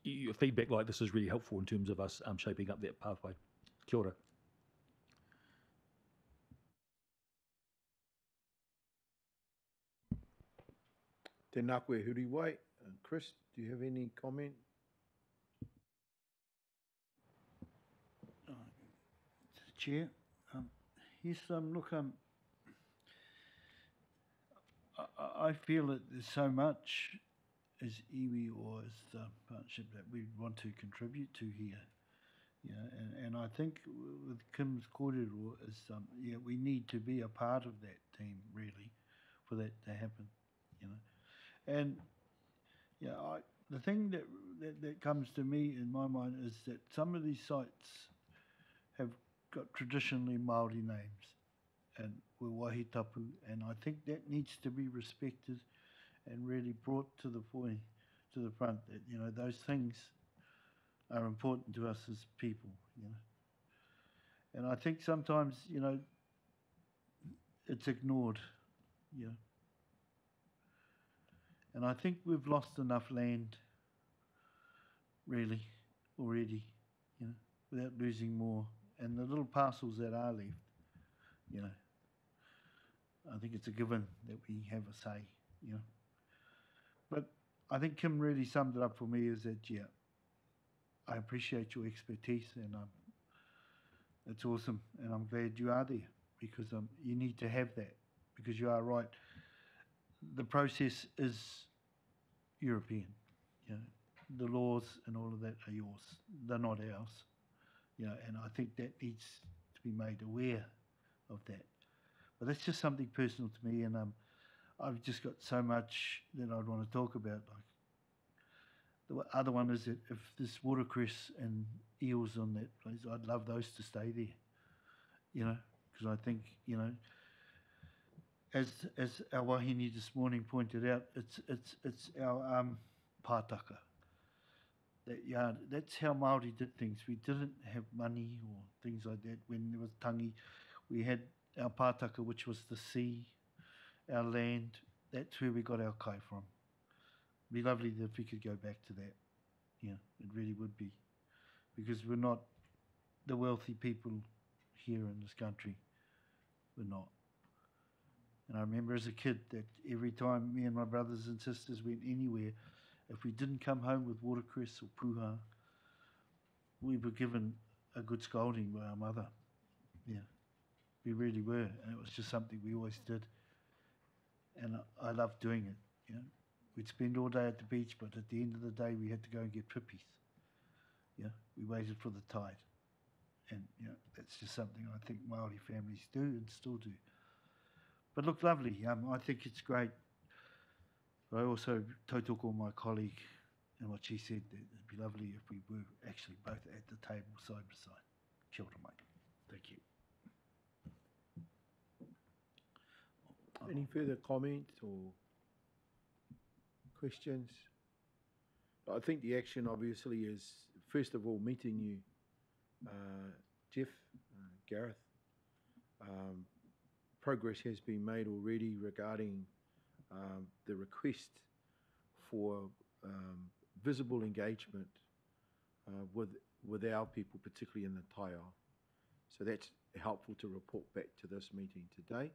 your feedback like this is really helpful in terms of us shaping up that pathway. Kia ora. Tēnā koe huri wai. Chris, do you have any comment? Chair, yes, look, I feel that there's so much as iwi or as the partnership that we want to contribute to here. Yeah, and I think with Kim's kōrero is, yeah, we need to be a part of that team, really, for that to happen, you know. And, yeah, the thing that comes to me in my mind is that some of these sites have got traditionally Māori names and we're wahi tapu, and I think that needs to be respected and really brought to the front, that, you know, those things are important to us as people, you know. And I think sometimes, you know, it's ignored, you know. And I think we've lost enough land, really, already, you know, without losing more. And the little parcels that are left, you know, I think it's a given that we have a say, you know. But I think Kim really summed it up for me, is that, yeah, I appreciate your expertise, and it's awesome, and I'm glad you are there, because you need to have that, because you are right. The process is European, you know. The laws and all of that are yours. They're not ours. You know, and I think that needs to be made aware of that. But that's just something personal to me, and I've just got so much that I'd want to talk about, like The other one is that if there's watercress and eels on that place, I'd love those to stay there, you know, because I think, you know, as our wahine this morning pointed out, it's our pātaka. That yard, that's how Māori did things. We didn't have money or things like that when there was tangi. We had our pātaka, which was the sea, our land. That's where we got our kai from. It'd be lovely if we could go back to that. Yeah, it really would be. Because we're not the wealthy people here in this country. We're not. And I remember as a kid that every time me and my brothers and sisters went anywhere, if we didn't come home with watercress or puha, we were given a good scolding by our mother. Yeah, we really were. And it was just something we always did. And I loved doing it, you know. We'd spend all day at the beach, but at the end of the day, we had to go and get pippies. Yeah, we waited for the tide. And, you know, that's just something I think Māori families do and still do. But look, lovely. I think it's great. But I also tautoko my colleague and what she said, that it'd be lovely if we were actually both at the table side by side. Kia ora, mate. Thank you. Any further comments or questions? I think the action obviously is, first of all, meeting you, Jeff, Gareth. Progress has been made already regarding the request for visible engagement with our people, particularly in the Taiao. So that's helpful to report back to this meeting today.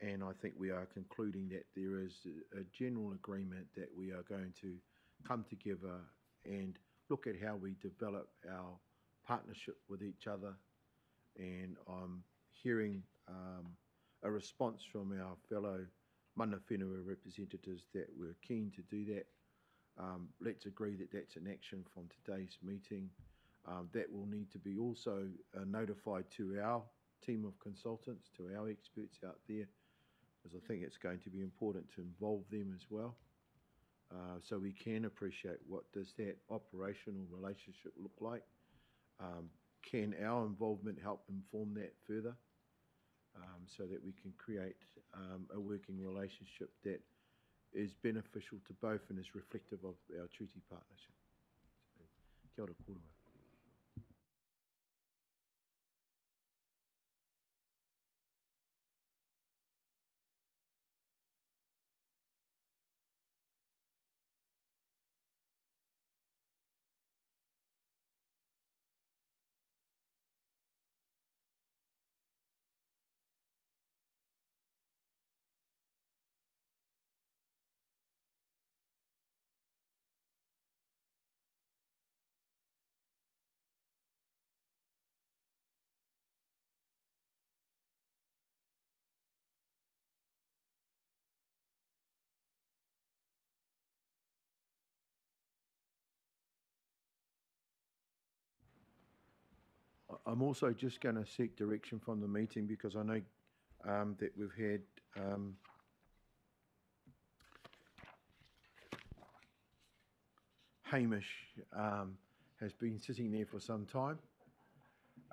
And I think we are concluding that there is a general agreement that we are going to come together and look at how we develop our partnership with each other. And I'm hearing a response from our fellow mana whenua representatives that we're keen to do that. Let's agree that that's an action from today's meeting. That will need to be also notified to our team of consultants, to our experts out there, because I think it's going to be important to involve them as well, so we can appreciate what does that operational relationship look like. Can our involvement help inform that further, so that we can create a working relationship that is beneficial to both and is reflective of our treaty partnership. So, kia ora kōrua. I'm also just going to seek direction from the meeting, because I know that we've had Hamish has been sitting there for some time.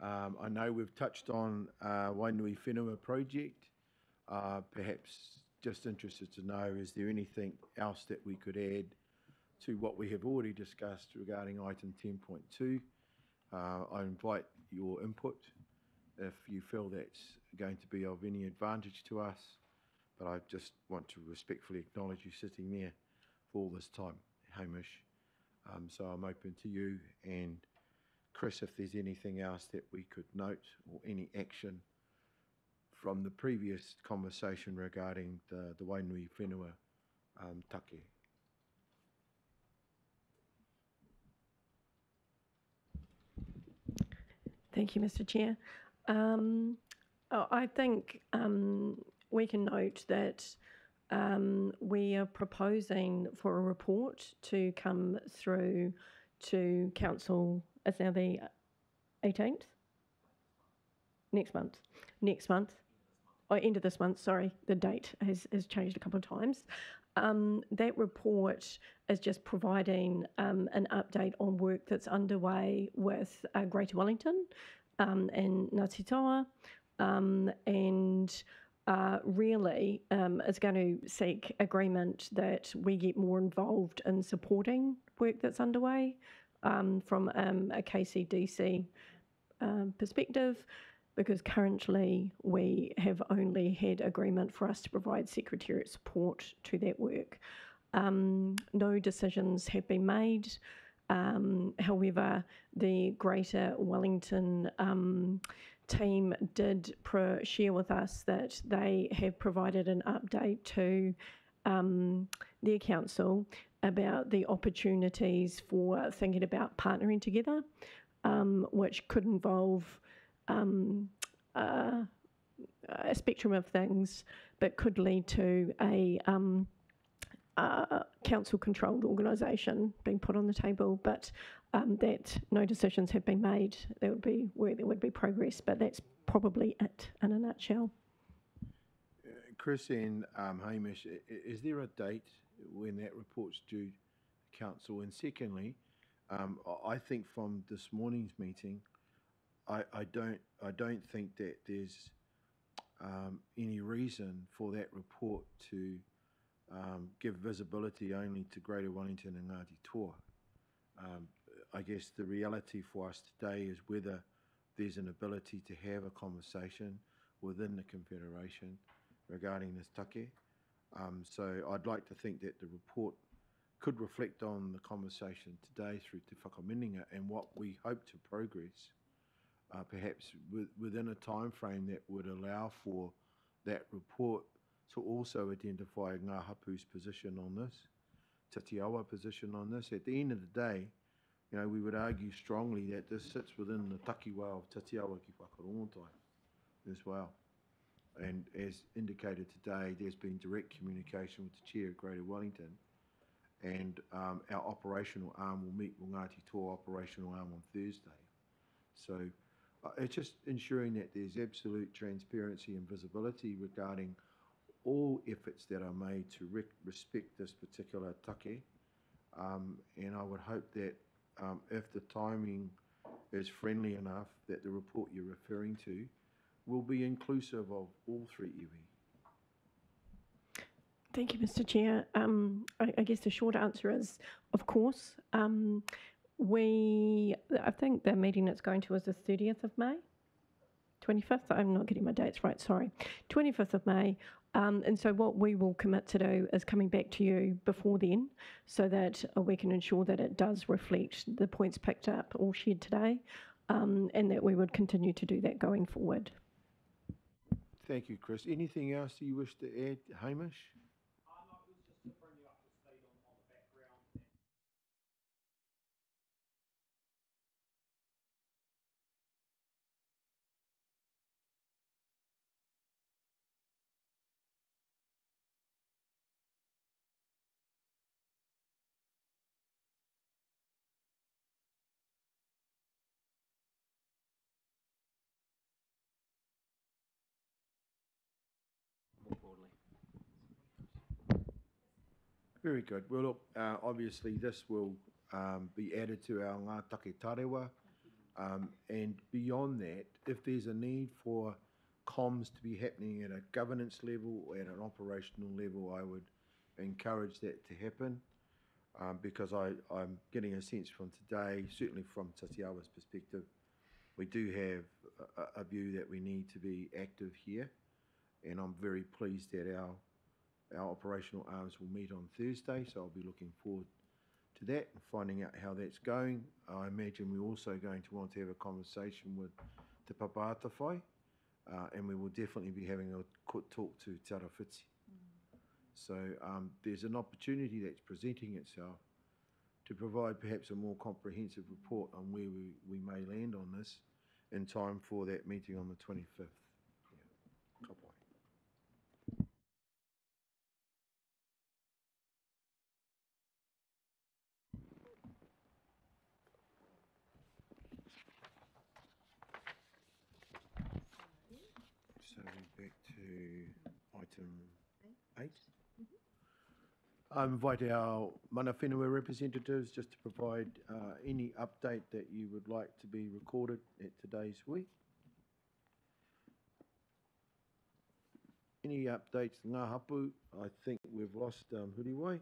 I know we've touched on Wainui whenua project. Perhaps just interested to know, is there anything else that we could add to what we have already discussed regarding item 10.2? I invite your input if you feel that's going to be of any advantage to us, but I just want to respectfully acknowledge you sitting there for all this time, Hamish. So I'm open to you, and Chris, if there's anything else that we could note or any action from the previous conversation regarding the Wainui whenua take. Thank you, Mr. Chair. I think we can note that we are proposing for a report to come through to Council. It's now the 18th? Next month. Oh, end of this month, sorry. The date has changed a couple of times. That report is just providing an update on work that's underway with Greater Wellington and Ngāti Toa, and really is going to seek agreement that we get more involved in supporting work that's underway from a KCDC perspective, because currently we have only had agreement for us to provide Secretariat support to that work. No decisions have been made. However, the Greater Wellington team did share with us that they have provided an update to their council about the opportunities for thinking about partnering together, which could involve a spectrum of things, but could lead to a council-controlled organisation being put on the table. But that no decisions have been made. There would be work, there would be progress, but that's probably it in a nutshell. Chris and Hamish, is there a date when that report's due to council? And secondly, I think from this morning's meeting, I don't think that there's any reason for that report to give visibility only to Greater Wellington and Ngāti Toa. I guess the reality for us today is whether there's an ability to have a conversation within the Confederation regarding this take. So I'd like to think that the report could reflect on the conversation today through Te Whakaminenga and what we hope to progress, perhaps within a time frame that would allow for that report to also identify Ngā Hapu's position on this, Te Awa position on this. At the end of the day, you know, we would argue strongly that this sits within the takiwa of Te Awa ki Whakarongotai as well. And as indicated today, there's been direct communication with the Chair of Greater Wellington, and our operational arm will meet with Ngāti Toa operational arm on Thursday. So it's just ensuring that there's absolute transparency and visibility regarding all efforts that are made to respect this particular take. And I would hope that if the timing is friendly enough, that the report you're referring to will be inclusive of all three iwi. Thank you, Mr. Chair. I guess the short answer is, of course. I think the meeting that's going to is the 30th of May, 25th. I'm not getting my dates right, sorry. 25th of May. And so what we will commit to do is coming back to you before then, so that we can ensure that it does reflect the points picked up or shared today, and that we would continue to do that going forward. Thank you, Chris. Anything else you wish to add, Hamish? Very good. Well, look, obviously this will be added to our Ngā Take Tarewa, and beyond that, if there's a need for comms to be happening at a governance level or at an operational level, I would encourage that to happen, because I'm getting a sense from today, certainly from Te Awa's perspective, we do have a view that we need to be active here, and I'm very pleased that our operational arms will meet on Thursday, so I'll be looking forward to that and finding out how that's going. I imagine we're also going to want to have a conversation with Te Papaatawhai, and we will definitely be having a talk to Te Arawhiti. So there's an opportunity that's presenting itself to provide perhaps a more comprehensive report on where we may land on this in time for that meeting on the 25th. Yeah. So back to item 8. I invite our mana whenua representatives just to provide any update that you would like to be recorded at today's week. Any updates, ngā hapu? I think we've lost Huriwai.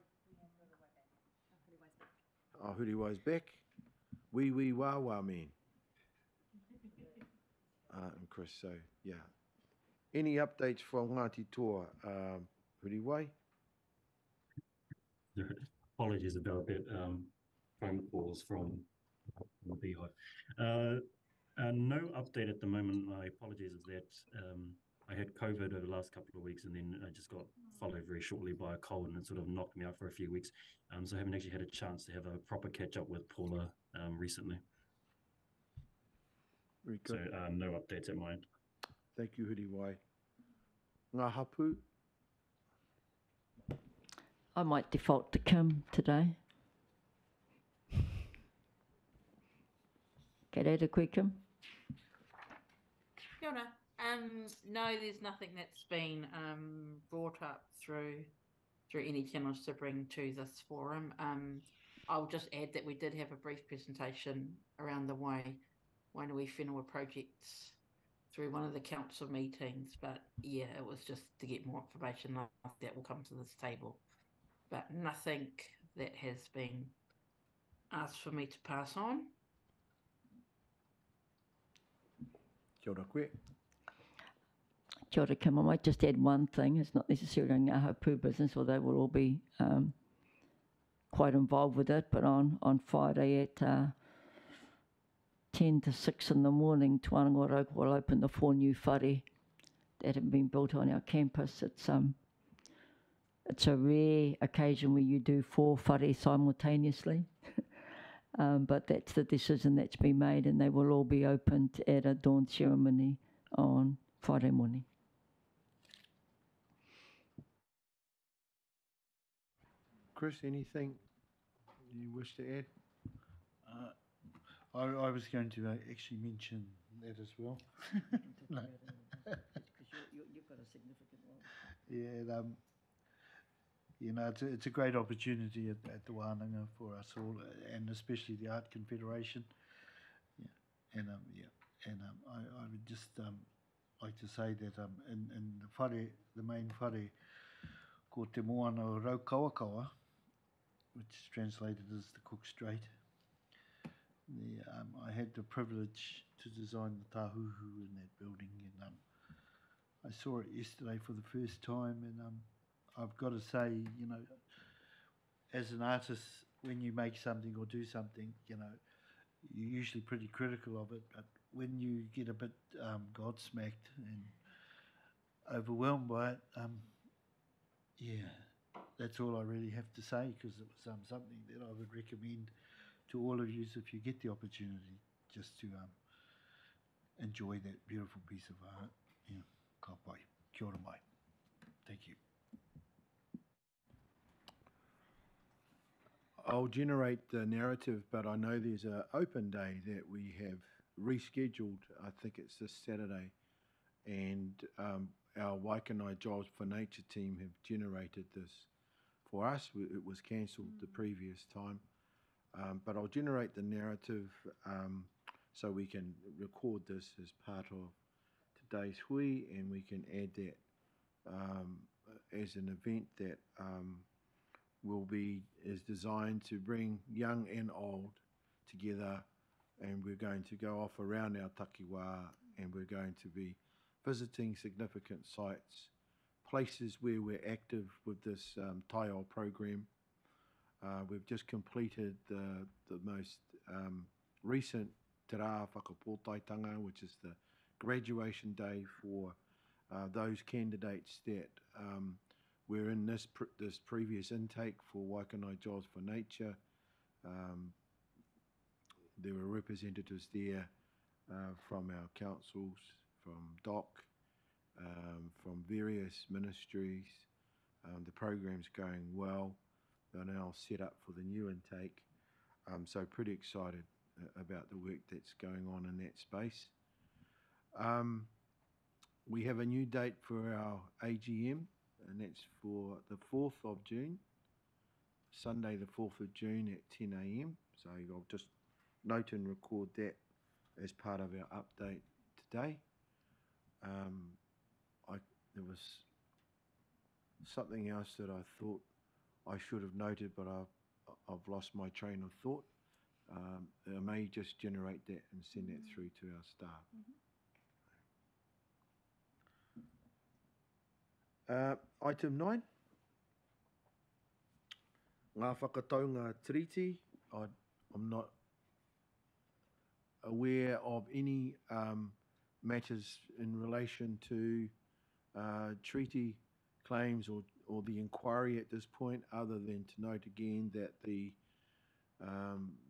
Huriwai's back. Wee wā wā man. And Chris, so yeah. Any updates from Ngāti Toa, Huriwai? Apologies about that phone calls from the Beehive. No update at the moment. My apologies is that I had COVID over the last couple of weeks, and then I just got followed very shortly by a cold, and it sort of knocked me out for a few weeks. So I haven't actually had a chance to have a proper catch up with Paula recently. Very good. So no updates at my end. Thank you, Huriwai. Ngā hapu? I might default to Kim today. Kia ora koe, Kim. Kia ora. No, there's nothing that's been brought up through any channels to bring to this forum. I'll just add that we did have a brief presentation around the Wainui whenua projects through one of the council meetings, but yeah, it was just to get more information like that will come to this table. But nothing that has been asked for me to pass on. Kia ora koe. Kia ora, Kim. I might just add one thing. It's not necessarily a ngā hapu business, although we'll all be quite involved with it. But on Friday at 10 to 6 in the morning, Te Wānanga Rauka will open the 4 new whare that have been built on our campus. It's a rare occasion where you do 4 whare simultaneously. But that's the decision that's been made, and they will all be opened at a dawn ceremony on Friday morning. Chris, anything you wish to add? I was going to actually mention that as well. No. You've got a significant one. Yeah, you know, it's a great opportunity at the Wānanga for us all, and especially the Art Confederation. Yeah, and I would just like to say that in the whare, the main whare, ko te moana o Raukawakawa, which is translated as the Cook Strait. I had the privilege to design the tahuhu in that building, and I saw it yesterday for the first time, and I've got to say, you know, as an artist, when you make something or do something, you know, you're usually pretty critical of it, but when you get a bit gobsmacked and overwhelmed by it, yeah, that's all I really have to say, because it was something that I would recommend to all of you if you get the opportunity, just to enjoy that beautiful piece of art. Yeah, ka pai. Kia ora mai. Thank you. I'll generate the narrative, but I know there's an open day that we have rescheduled. I think it's this Saturday, and our Wainui Jobs for Nature team have generated this for us. It was cancelled the previous time, but I'll generate the narrative so we can record this as part of today's hui, and we can add that as an event that is designed to bring young and old together, and we're going to go off around our takiwā, and we're going to be visiting significant sites, places where we're active with this taiao program. We've just completed the most recent te rā whakapōtaitanga, which is the graduation day for those candidates that were in this previous intake for Wainui Jobs for Nature. There were representatives there from our councils, from DOC, from various ministries. The program's going well. They're now set up for the new intake. So pretty excited about the work that's going on in that space. We have a new date for our AGM, and that's for the 4th of June. Sunday the 4th of June at 10 a.m. So I'll just note and record that as part of our update today. There was something else that I thought I should have noted, but I've lost my train of thought. I may just generate that and send that through to our staff. Item 9. Ngā whakataunga treaty. I'm not aware of any matters in relation to treaty claims or the inquiry at this point, other than to note again that the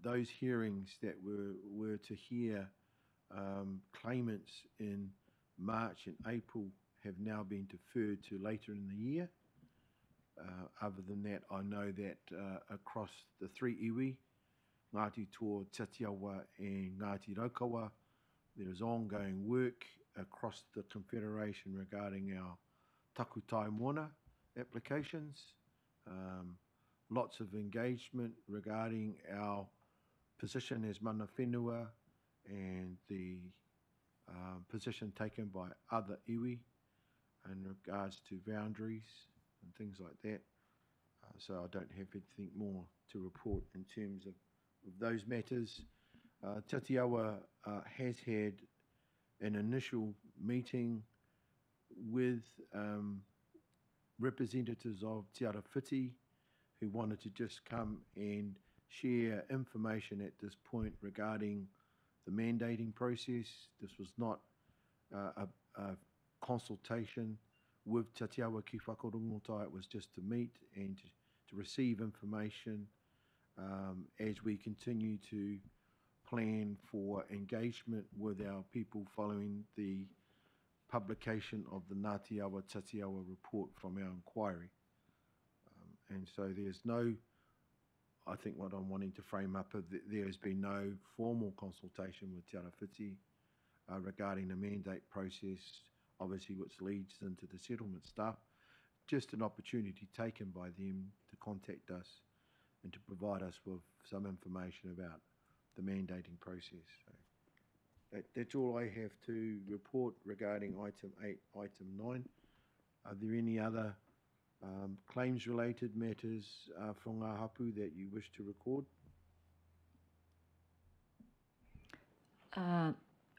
those hearings that were to hear claimants in March and April have now been deferred to later in the year. Other than that, I know that across the three iwi, Ngāti Toa, Tatiawa and Ngāti Raukawa, there is ongoing work across the Confederation regarding our takutai moana applications. Lots of engagement regarding our position as mana whenua and the position taken by other iwi in regards to boundaries and things like that. So I don't have anything more to report in terms of those matters. Tatiawa has had an initial meeting with representatives of Te Arawhiti who wanted to just come and share information at this point regarding the mandating process. This was not a consultation with Tatiawa ki whakarongotai. It was just to meet and to receive information as we continue to plan for engagement with our people following the publication of the Ngāti Awa Tatiawa report from our inquiry. And so there's no, I think what I'm wanting to frame up, there has been no formal consultation with Te Arawhiti regarding the mandate process, obviously which leads into the settlement stuff. Just an opportunity taken by them to contact us and to provide us with some information about the mandating process. So that's all I have to report regarding item 8, item 9. Are there any other claims-related matters from ngā hapu that you wish to record?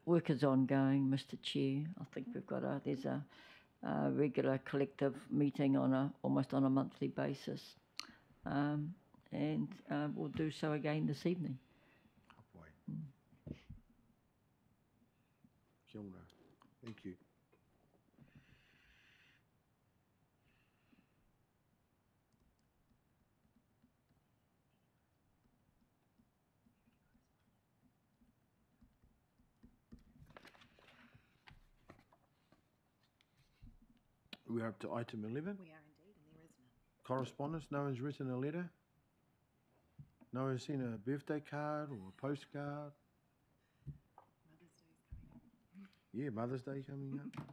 Work is ongoing, Mr. Chair. I think we've got there's a regular collective meeting on almost on a monthly basis, and we'll do so again this evening. Kia ora. Thank you. We are up to item 11. We are indeed, and there is none. Correspondence. No one's written a letter. No one's seen a birthday card or a postcard. Yeah, Mother's Day coming up.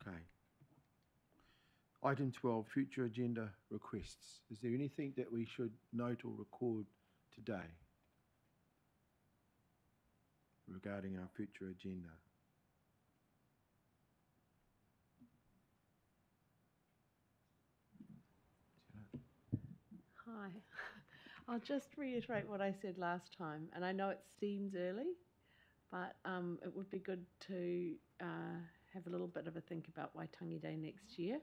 Okay. Item 12, future agenda requests. Is there anything that we should note or record today regarding our future agenda? Hi. I'll just reiterate what I said last time, and I know it seems early, but it would be good to have a little bit of a think about Waitangi Day next year,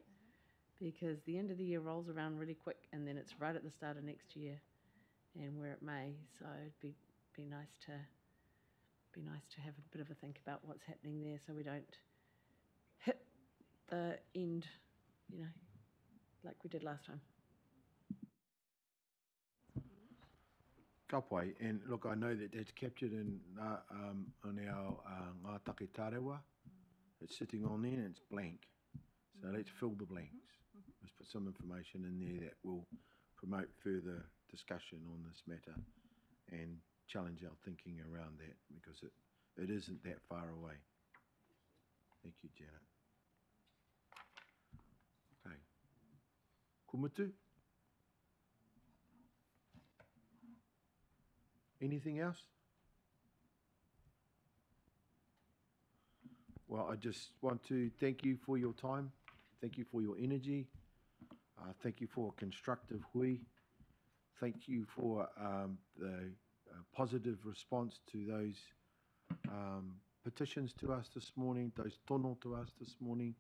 because the end of the year rolls around really quick, and then it's right at the start of next year, and where it may. So it'd be nice to have a bit of a think about what's happening there, so we don't hit the end, like we did last time. Kapai, and look, I know that that's captured in on our Ngā Take Tarewa. It's sitting on there and it's blank. So let's fill the blanks. Let's put some information in there that will promote further discussion on this matter and challenge our thinking around that, because it isn't that far away. Thank you, Janet. Okay. Kumutu? Anything else? Well, I just want to thank you for your time. Thank you for your energy. Thank you for a constructive hui. Thank you for the positive response to those petitions to us this morning, those tono to us this morning.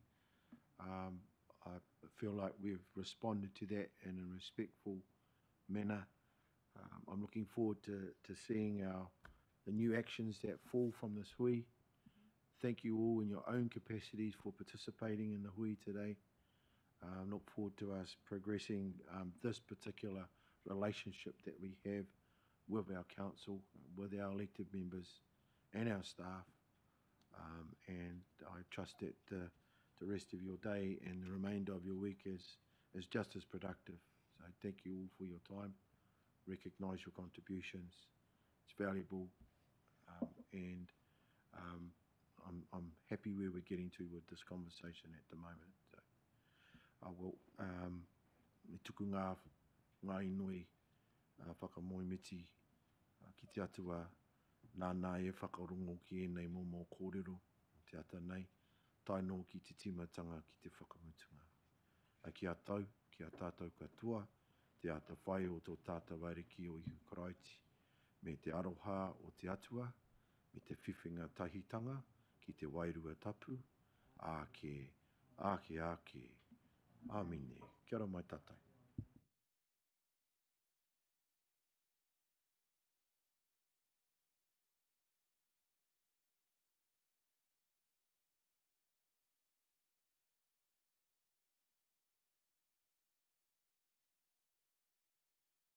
I feel like we've responded to that in a respectful manner. I'm looking forward to seeing the new actions that fall from this hui. Thank you all in your own capacities for participating in the hui today. Look forward to us progressing this particular relationship that we have with our council, with our elected members and our staff. And I trust that the rest of your day and the remainder of your week is just as productive. So thank you all for your time. Recognise your contributions. It's valuable, and I'm happy where we're getting to with this conversation at the moment. So I will me tuku ngā Wainui whakamoemiti ki te atua nāna e whakarongo ki enei momo kōrero te ata nei taino ki te timatanga ki te whakamutunga. Ki a tau, ki a tātou katoa, te ata whai o tō tātou ariki o ihu karaiti, me te aroha o te atua, me te whiwhinga tahitanga, ki te wairua tapu, āke, āke, āke, āmine, kia ora mai tātai.